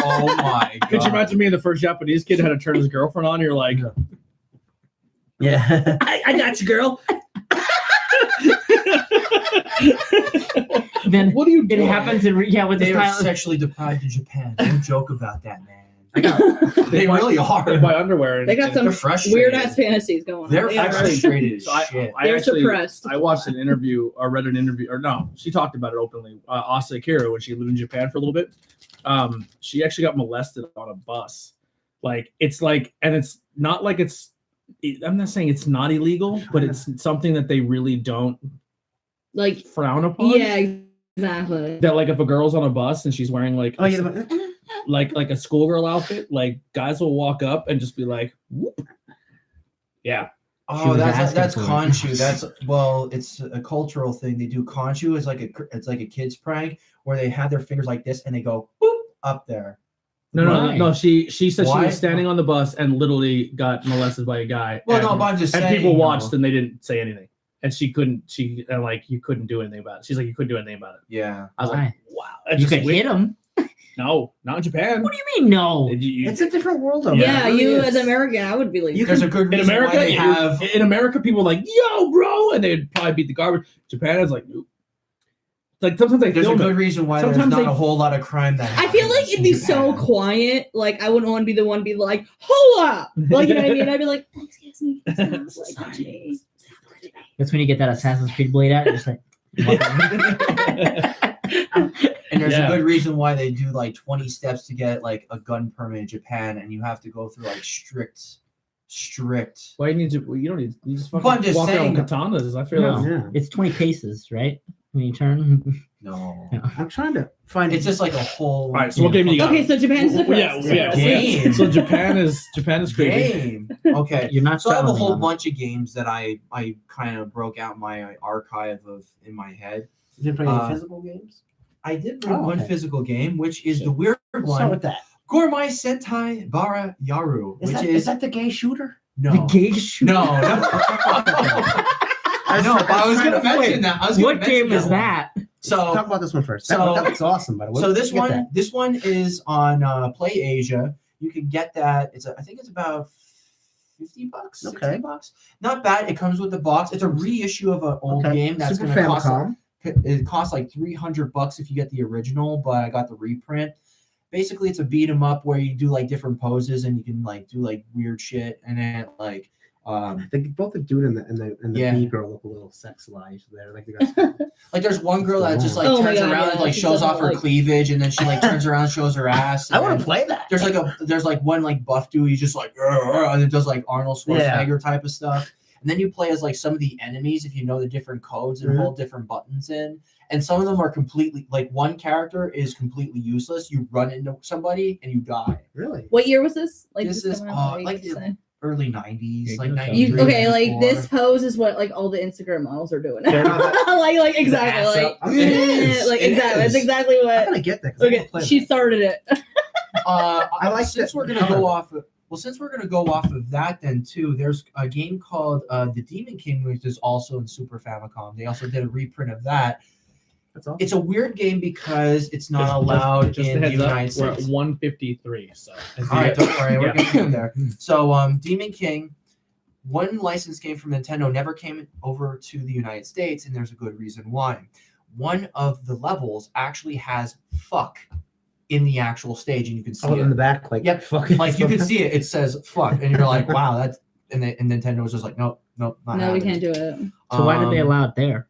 oh my god. Could you imagine being the first Japanese kid had to turn his girlfriend on? You're like, Yeah. I got you, girl. Then what are you it doing? happens in with the They are style. sexually deprived in Japan. Don't joke about that, man. They They buy- really They are. buy underwear. And, They got and- some They're frustrated. weird ass fantasies going on. They're They are- frustrated as So shit. They're actually, suppressed. I watched an interview or read an interview, or no, she talked about it openly. Asa Akira, when she lived in Japan for a little bit, she actually got molested on a bus. Like it's like, and it's not like I'm not saying it's not illegal, but it's something that they really don't like, frown upon. yeah, exactly. That like if a girl's on a bus and she's wearing like Oh yeah. like a schoolgirl outfit, like guys will walk up and just be like, whoop. Yeah. She Oh, was that's asking for it. Khonshu. It's a cultural thing. They do Khonshu is it's like a kid's prank where they have their fingers like this and they go boop up there. No. She said Why? she was standing on the bus and literally got molested by a guy. Well, and, no, but I'm just and saying. people watched though. and they didn't say anything. And you couldn't do anything about it. She's like, you couldn't do anything about it. Yeah. I was Why? like, wow. That's You just could weird. hit him. No, not in Japan. What do you mean no? It's a different world over Yeah, there. It really you is. as an American, I would be like, There's a good In reason America, why they have. in America, people are like, yo, bro, and they'd probably beat the garbage. Japan is like, nope. Like sometimes they There's a film good it. reation why Sometimes there's not they- a whole lot of crime that I feel like happens it'd in be so Japan. quiet. Like I wouldn't want to be the one to be like, hold up. Like, you know what I mean? I'd be like, excuse me. Like, geez. That's when you get that Assassin's Creed blade out. You're just like, And there's Yeah. a good reason why they do like 20 steps to get like a gun permit in Japan, and you have to go through like strict. Why you need to? You don't need. You just Well, fucking I'm just walk around saying- with katanas. I feel No. like Yeah. it's 20 paces, right? When you turn. No, I'm trying to find. it's just like a whole. All right, so what game you got? Okay, so Japan's the yeah, first. Game. So Japan is crazy. game. Okay, You're not so I have a selling whole them. bunch of games that I kind of broke out my archive of in my head. Did you play any uh, physical games? I did bring Oh, one okay. physical game, which is the weird Let's start one, with that. Gourmet Sentai Bara Yaru, Is which that, is that the gay shooter? no, The gay shooter. no, no. I know, but I was gonna mention that. I was gonna What game mention is that? So Talk about this one first. so- That looks awesome, by the way. So this Get one, that. this one is on Play Asia. You can get that. I think it's about $50, $60. Okay. Not bad. It comes with the box. It's a reissue of an old Okay. game that's Super going to cost. Famicom. It costs like $300 if you get the original, but I got the reprint. Basically, it's a beat 'em up where you do like different poses and you can like do like weird shit, and then like Both the dude and the Yeah. B girl look a little sexualized there. Like the guys. like there's one girl that just like Oh my turns God, around yeah, and like she shows does off her like- cleavage, and then she like turns around and shows her ass. I and want then- to play that. There's like one like buff dude, he's just like and it does like Arnold Schwarzenegger type of stuff. And then you play as like some of the enemies if you know the different codes and Mhm. hold different buttons in. And some of them are completely like one character is completely useless. You run into somebody and you die. Really? What year was this? Like This just is, coming out, like, you say? Early 90s, Yeah, like you 93. You okay? Like 94. this pose is what like all the Instagram models are doing. Fair enough. like ass exactly. Like up. I mean, it is. like It exactly. is. That's exactly I'm what. gonna get that. 'cause I Okay, wanna play she that. started it. I like since that we're gonna cover. go off of since we're gonna go off of that then too, there's a game called The Demon King, which is also in Super Famicom. They also did a reprint of that. That's awesome. It's a weird game because it's not allowed Just in a the heads up, United we're at States. 153. So All right, don't worry, we're Yeah. gonna get there. So, Demon King, one licensed game from Nintendo never came over to the United States, and there's a good reason why. One of the levels actually has fuck in the actual stage, and you can see it in the back, like Yep. fucking like you can see it. It says fuck, and you're like, wow, that's and Nintendo was just like, nope, not No, we happening. can't do it. So why did they allow it there?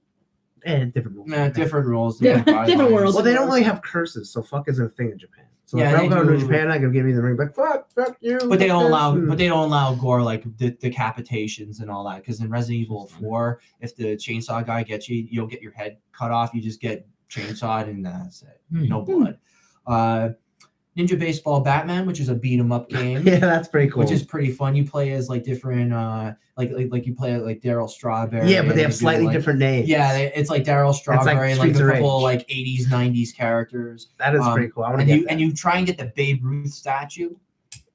different rules. Different rules, Different guidelines. worlds. Well, they don't really have curses, so fuck isn't a thing in Japan. So Yeah, if they I'm going to do. Japan, I'm gonna give me the ring, but fuck you. But they fuck don't this, allow, and- but they don't allow gore like decapitations and all that. Because in Resident Evil 4, if the chainsaw guy gets you, you don't get your head cut off. You just get chainsawed, and that's it. No blood. Ninja Baseball Batman, which is a beat 'em up game. Yeah, that's pretty cool. Which is pretty fun. You play as like different, like you play like Daryl Strawberry. yeah, but they have and you do, slightly like- different names. Yeah, it's like Daryl Strawberry and like Streets a of couple Rage. like 80s, 90s characters. that is pretty cool. I want to And get you that. and you try and get the Babe Ruth statue,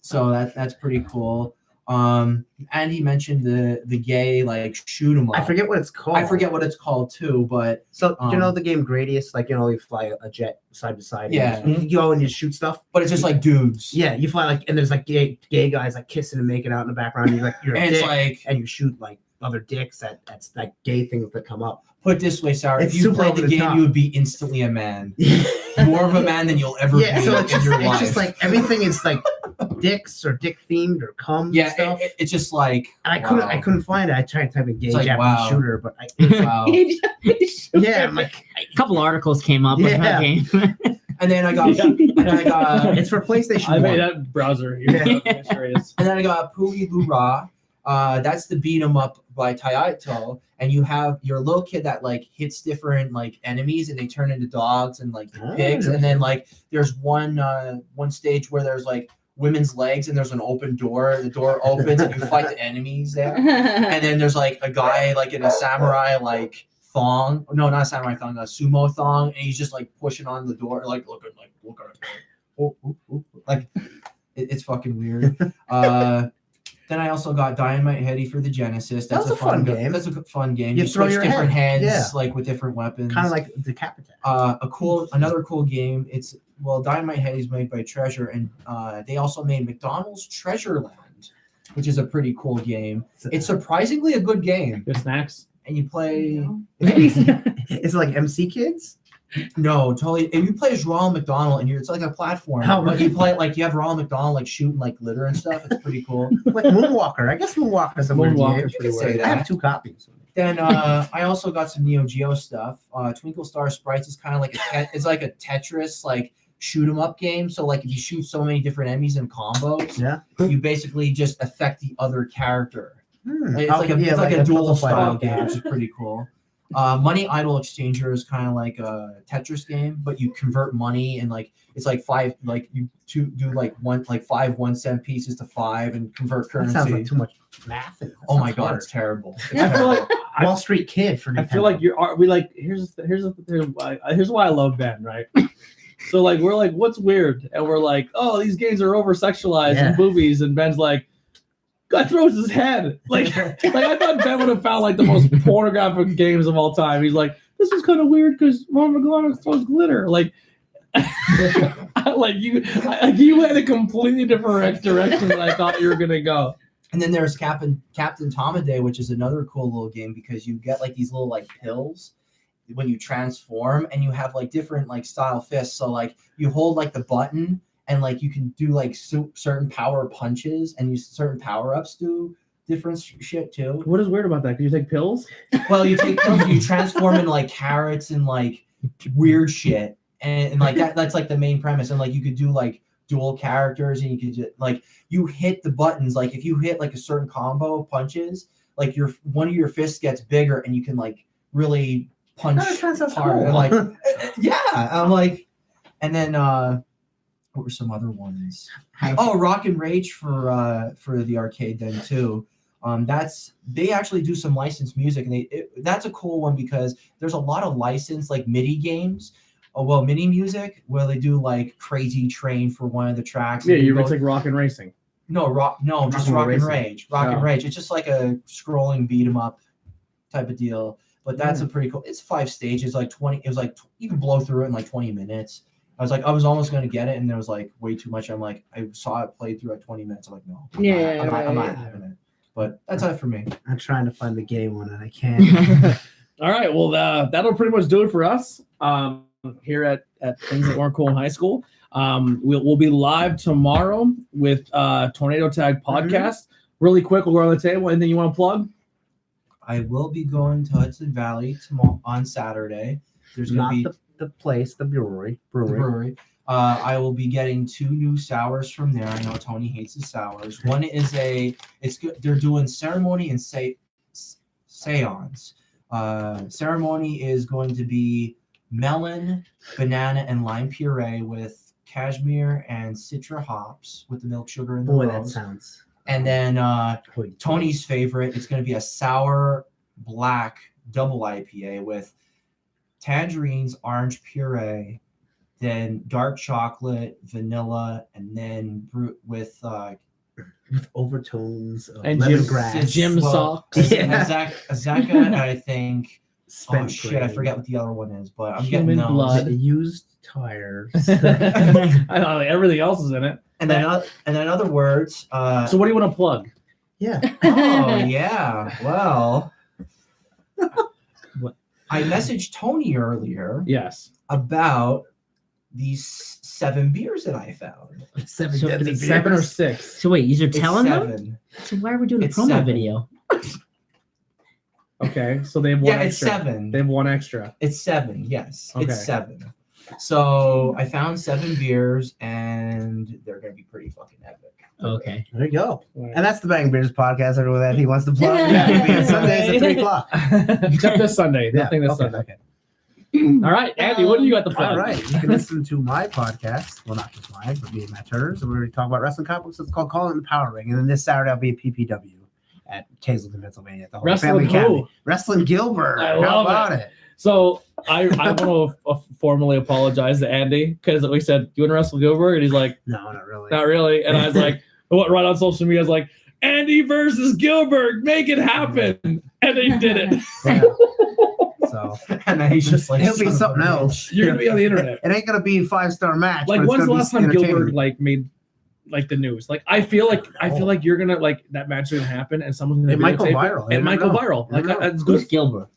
so that's pretty cool. And he mentioned the gay like shoot 'em up. I forget what it's called. I forget what it's called too, but So you know the game Gradius, like you fly a jet side to side. Yeah. and you go and you shoot stuff. it's just like dudes. Yeah, you fly like, and there's like gay guys like kissing and making out in the background. You're like you're a And it's dick, like, and you shoot like other dicks that's like gay things that come up. put it this way, Sarah, It's if you super played over the the game, top. you would be instantly a man. More of a man than you'll ever Yeah, be so it's in just, your it's life. just like everything is like dicks or dick themed or cum yeah, stuff. it's just like And wow. I couldn't find it. I tried to type in gay It's like, Japanese wow. shooter, but Wow. yeah, I'm like, A couple articles came up with that game. And then I got, Yeah. and then I got, it's for PlayStation. I 1. made that browser here. Yeah. Sure is. and then I got Poogie Lura. That's the beat 'em up by Taito, and you have your little kid that like hits different like enemies, and they turn into dogs and like Oh, pigs. And nice. then like there's one stage where there's like women's legs, and there's an open door. The door opens, and you fight the enemies there. And then there's like a guy like in a samurai like thong. No, not a samurai thong, a sumo thong, and he's just like pushing on the door, like look at it. Oh, like it's fucking weird. Then I also got Dynamite Heady for the Genesis. That's That was a fun go- game. That's a fun game. You You throw switch your different head. heads, Yeah. like with different weapons. Kind of like Decapitate. Another cool game. It's Dynamite Head is made by Treasure, and they also made McDonald's Treasure Land, which is a pretty cool game. It's surprisingly a good game, Good snacks. and you play. Is it like MC Kids? No, totally. If you play as Ronald McDonald, and it's like a platform, Oh, but you really? play like you have Ronald McDonald like shooting like glitter and stuff. It's pretty cool. Like Moonwalker. I guess Moonwalker is a weird Moonwalker's game. You could say I that. have 2 copies. Then I also got some Neo Geo stuff. Twinkle Star Sprites is kind of like it's like a Tetris like shoot 'em up game. So like if you shoot so many different enemies and combos, Yeah. you basically just affect the other character. It's Okay, like a dual puzzle fighter. style game, which is pretty cool. Money Idol Exchanger is kind of like a Tetris game, but you convert money and like it's like 5 like you do like 5 1-cent pieces to 5 and convert That currency. sounds like too much math. That Oh my sounds god, hard. it's terrible. It's I feel terrible. like Wall Street Kid for I feel Nintendo. like we like here's why I love Ben, right? So like we're like, what's weird? And we're like, oh, these games are over sexualized Yeah. and boobies, and Ben's like, guy throws his head. Like I thought Ben would have found like the most pornographic games of all time. He's like, this is kind of weird because Ron McGlone throws glitter. Like you went a completely different direction than I thought you were gonna go. And then there's Captain Tomaday, which is another cool little game because you get like these little like pills when you transform, and you have like different like style fists. So like you hold like the button, and like you can do like certain power punches, and certain power ups do different shit too. What is weird about that? Can you take pills? Well, you take pills, and you transform into like carrots and like weird shit, and like that's like the main premise. And like you could do like dual characters, and you could just like you hit the buttons. Like if you hit like a certain combo punches, like one of your fists gets bigger, and you can like really punch That kind of sounds hard. cool. And like yeah, I'm like, and then what were some other ones? Oh, Rock and Rage for the arcade then too. They actually do some licensed music, and that's a cool one because there's a lot of licensed like MIDI games. MIDI music where they do like Crazy Train for one of the tracks. Yeah, and it's like rock and racing. just and Rock and Racing. Rage. Rock and Oh. Rage. It's just like a scrolling beat 'em up type of deal. But that's a pretty cool. It's 5 stages, like 20. It was like you can blow through it in like 20 minutes. I was almost gonna get it, and there was like way too much. I'm like, I saw it played through like 20 minutes. I'm like, no, I'm not having it. But that's it for me. I'm trying to find the gay one and I can't. All right. Well, that'll pretty much do it for us here at Things That Weren't Cool in High School. We'll be live tomorrow with Tornado Tag Podcast. Really quick, we'll go on the table. Anything you want to plug? I will be going to Hudson Valley tomorrow on Saturday. There's Not going to be the place, the brewery. the brewery. I will be getting 2 new sours from there. I know Tony hates his sours. One is it's good. They're doing ceremony and seance. Ceremony is going to be melon, banana, and lime puree with cashmere and citra hops with the milk sugar and the Boy, that rose. sounds. And then Tony's favorite, it's going to be a sour black double IPA with tangerines, orange puree, then dark chocolate, vanilla, and then with overtones of And lemongrass. Jim socks. Azaka, and I think Spent I grain. forget what the other one is, but I'm Human getting those. blood. Used tires. I know everything else is in it. And then in other words, So what do you want to plug? Yeah. oh yeah, well, What? I messaged Tony earlier Yes. about these 7 beers that I found. 7 So deadly it's 7 or beers. 6. So wait, you're It's telling them? 7. So why are we doing a It's promo 7. video? Okay. So they have one Yeah, it's extra. 7. They have one extra. It's 7. Yes, Okay. it's 7. So I found 7 beers, and they're gonna be pretty fucking epic. Okay. There you go. And that's the Bang Beers podcast. Everyone that he wants to plug. Yeah. It'll be on Sundays at 3 o'clock. Except this Sunday. Nothing this okay, Sunday. okay. All right, Andy, what do you got to plug? All right. You can listen to my podcast. Well, not just mine, but me and Matt Turner's. And we're going to talk about wrestling comic books. It's called Calling the Power Ring. And then this Saturday, I'll be at PPW at Hazleton, Pennsylvania. At the Holy Wrestling Family who? Academy. Wrestling Gilbert. I How love about it? So I want to formally apologize to Andy because we said, "You want to wrestle Gilbert?" And he's like, No, not really. "Not really." And I was like, "What?" Right on social media, I was like, "Andy versus Gilbert, make it happen!" And they did it. Yeah. So And then he's just like, it'll be "Son of a something bitch." else. You're gonna be on the internet. It ain't gonna be a 5-star match. Like, but it's when's the gonna be last time entertaining. Gilbert like made like the news? Like, I feel like you're gonna like that match is gonna happen, and someone's gonna It might go videotape viral. You It might never go know. viral. You Like, never know. that's Who's good. Gilbert?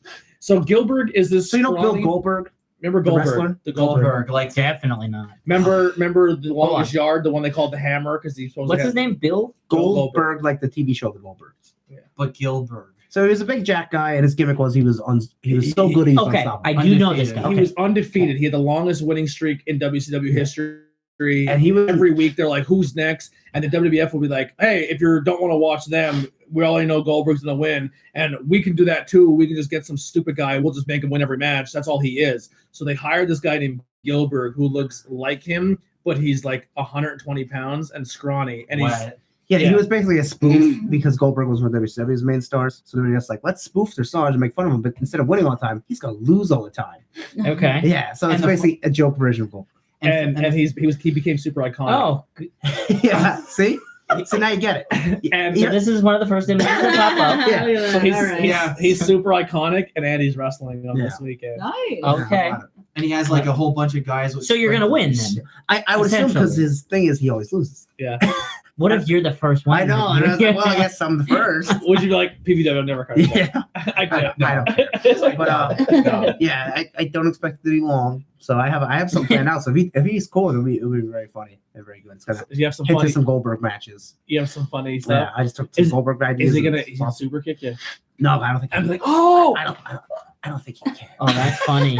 So Gilbert is this. So you know Bill scrawny- Goldberg? Remember the Goldberg? wrestler? The Goldberg. Goldberg, like Definitely not. Remember the Hold longest yard, the one they called the Hammer, because he's supposed What's to his name? Bill? Goldberg, like the TV show The Goldbergs. but Gilbert. So he was a big jack guy, and his gimmick was he was so good he was Okay, unstoppable. I do know this Undefeated. guy. He Okay. was undefeated. He had the longest winning streak in WCW history. And he was Every week they're like, "Who's next?" And the WWF will be like, "Hey, if you don't want to watch them, we already know Goldberg's gonna win, and we can do that too. We can just get some stupid guy. We'll just make him win every match. That's all he is." So they hired this guy named Gilbert who looks like him, but he's like 120 pounds and scrawny, and he's What? Yeah, Yeah. he was basically a spoof because Goldberg was one of WCW's main stars. So they were just like, let's spoof their stars and make fun of him. But instead of winning all the time, he's gonna lose all the time. Okay. Yeah, so And it's the- basically a joke version of Goldberg. and he became super iconic. Oh, Yeah, see? So now you get it. And so this is one of the first images that pop up. Yeah. so he's, All right. he's super iconic, and Andy's wrestling on Yeah. this weekend. Nice. Okay. And he has like a whole bunch of guys with So you're gonna win sprinklers. then. I would assume because Essentially. his thing is he always loses. Yeah. What if you're the first one? I know. And I was like, well, I guess I'm the first. Would you be like PVW? I've never cut it. Yeah. I can't. I don't. It's like, But no. yeah, I don't expect it to be long. So I have some planned out. So if he's cool, it'll be very funny and very good. It's gonna You have some hit funny. to some Goldberg matches. You have some funny Yeah, stuff. I just took some Is- Goldberg ideas. Is he and- gonna? He's gonna super kick you. No, I don't think. I'm like, oh, I don't think he can. Oh, that's funny.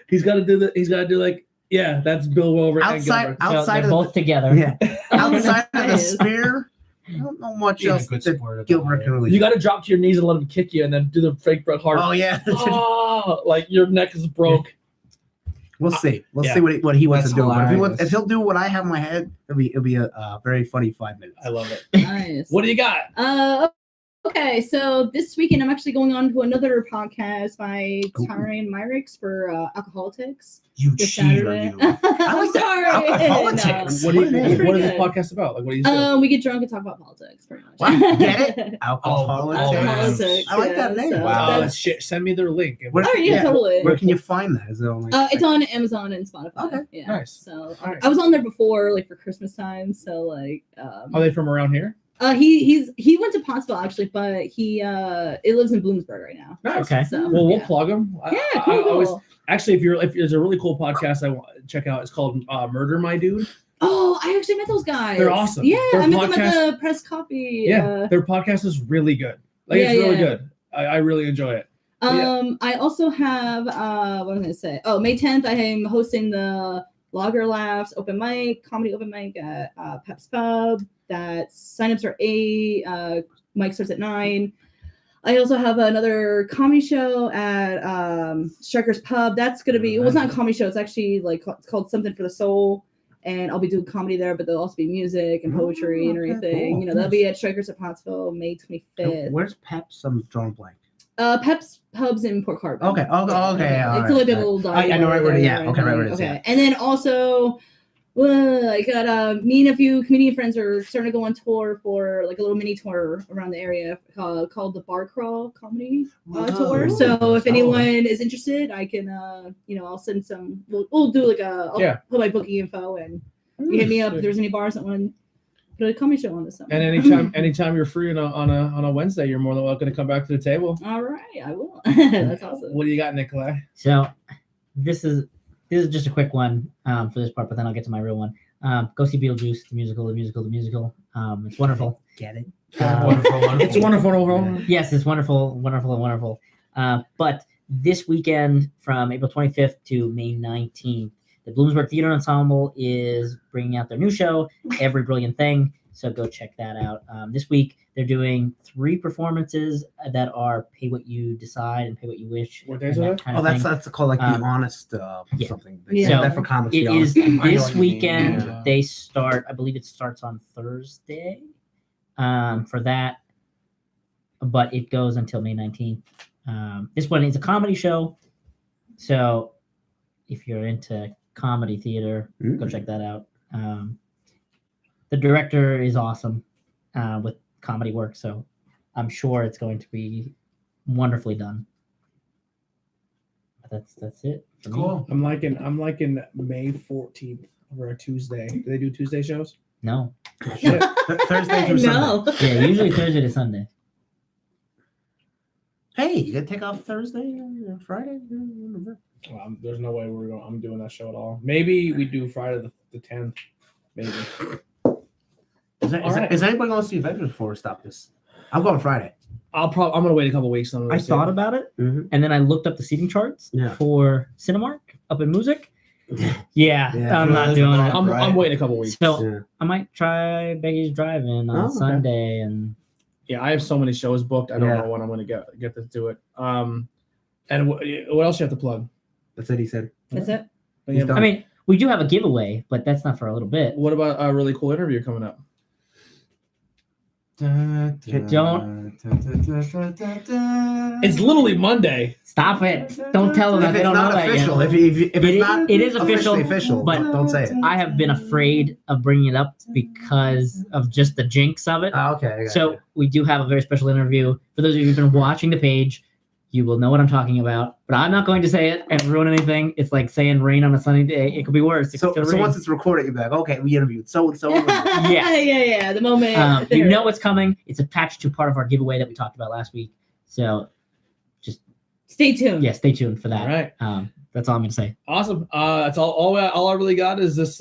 he's got to do the. He's got to do like, yeah, that's Bill Wilbur. Outside- and Gilbert. So Outside they're of both together. Yeah, outside of the Nice. spear, I don't know much Being a else good that sport about Gilbert it. can really. You got to drop to your knees and let him kick you, and then do the fake Bret Hart. Oh yeah, Oh, like your neck is broke. we'll see. We'll Yeah. see what he wants That's to do. But hilarious. if he'll do what I have in my head, it'll be a very funny 5 minutes. I love it. Nice. What do you got? Okay, so this weekend I'm actually going on to another podcast by Ooh. Tara and Myrix for Alcoholics You this cheater, Saturday. you. I'm sorry. Alcoholics. What do you? That's pretty What is this good. podcast about? Like, what do you say? We get drunk and talk about politics, pretty much. Wow, get it? Alcoholics. Oh, man. Politics. I like that name. so Wow. Oh, that's- shit! Send me their link. Where- Oh yeah, totally. Where can you find that? Is it on like? It's on Amazon and Spotify. Okay, Yeah. nice. So All right. I was on there before, like for Christmas time. So like, Are they from around here? He went to Pottsville actually, but it lives in Bloomsburg right now. Nice. Okay. So Well, we'll yeah. plug them. Yeah, cool. Actually, if there's a really cool podcast I want to check out, it's called Murder My Dude. Oh, I actually met those guys. They're awesome. Yeah, Their I met them podcast- at the press copy. Yeah, their podcast is really good. Like Yeah, it's really yeah. good. I really enjoy it. I also have what am I gonna say? Oh, May 10th, I am hosting the Lager Laughs open mic, comedy open mic at Pep's Pub. That signups are 8. Mic starts at 9. I also have another comedy show at Striker's Pub. That's gonna be it's not a comedy show, it's actually like it's called Something for the Soul. And I'll be doing comedy there, but there'll also be music and poetry and everything. Cool. You know, that'll be at Strikers at Pottsville, May 25th. Where's Pep's? I'm drawing a blank. Pep's Pub's in Port Harbor. Okay. Okay. all It's like a right. little I know right where. there, Yeah. Okay. Right where it is. Okay. Yeah. And then also, I got me and a few comedian friends are starting to go on tour for like a little mini tour around the area called the Bar Crawl Comedy Tour. So if anyone is interested, I can I'll send some. We'll do like I'll put my booking info and you hit me up if there's any bars that want to put a comedy show on this summer. And anytime you're free on a Wednesday, you're more than welcome to come back to the table. All right, I will. That's awesome. What do you got, Nikolai? So this is just a quick one for this part, but then I'll get to my real one. Go see Beetlejuice, the musical. It's wonderful. Get it? Wonderful. It's wonderful. Yes, it's wonderful. But this weekend from April 25th to May 19th, the Bloomsburg Theater Ensemble is bringing out their new show, Every Brilliant Thing. So go check that out. This week, they're doing 3 performances that are Pay What You Decide and Pay What You Wish. What days and are that they? kind Oh, of thing. that's called like the honest yeah. something. Yeah. Yeah. That for comics. It The is Honest. I know this what you mean, weekend. yeah. They start, I believe it starts on Thursday for that, but it goes until May 19th. This one is a comedy show. So if you're into comedy theater, go check that out. The director is awesome with comedy work, so I'm sure it's going to be wonderfully done. But that's it for me. Cool. I'm liking May 14th over a Tuesday. Do they do Tuesday shows? No. Shit. Thursday through Sunday. No. Yeah, usually Thursday to Sunday. Hey, you gonna take off Thursday or Friday? Well, there's no way I'm doing that show at all. Maybe we do Friday the 10th. Maybe. Is anybody going to see Avengers before we stop this? I'm going Friday. I'm gonna wait a couple weeks. And I'm gonna I see thought it. about it, Mhm. and then I looked up the seating charts Yeah. for Cinemark up in Music. Yeah, Yeah. I'm not doing it. I'm waiting a couple weeks. So Yeah. I might try Becky's Drive-In on Oh, okay. Sunday, and Yeah, I have so many shows booked. I don't Yeah. know when I'm gonna get to do it. And what else you have to plug? That's it. He said. That's it. He's done. I mean, we do have a giveaway, but that's not for a little bit. What about a really cool interview coming up? It's literally Monday. Stop it! Don't tell them that If they it's don't know not that official, yet. if it's not it is official, official, but don't say it. I have been afraid of bringing it up because of just the jinx of it. Okay. I got So you. we do have a very special interview. For those of you who've been watching the page, you will know what I'm talking about. But I'm not going to say it and ruin anything. It's like saying rain on a sunny day. It could be worse. It So could rain. once it's recorded, you'll be like, okay, we interviewed so and so. Yeah. The moment You know what's coming. It's attached to part of our giveaway that we talked about last week. So Stay tuned. yeah, stay tuned for that. All right. That's all I'm going to say. Awesome. That's all I really got is this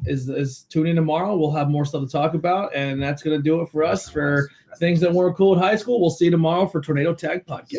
is tune in tomorrow. We'll have more stuff to talk about, and that's gonna do it for us for things that weren't cool at high school. We'll see you tomorrow for Tornado Tag Podcast.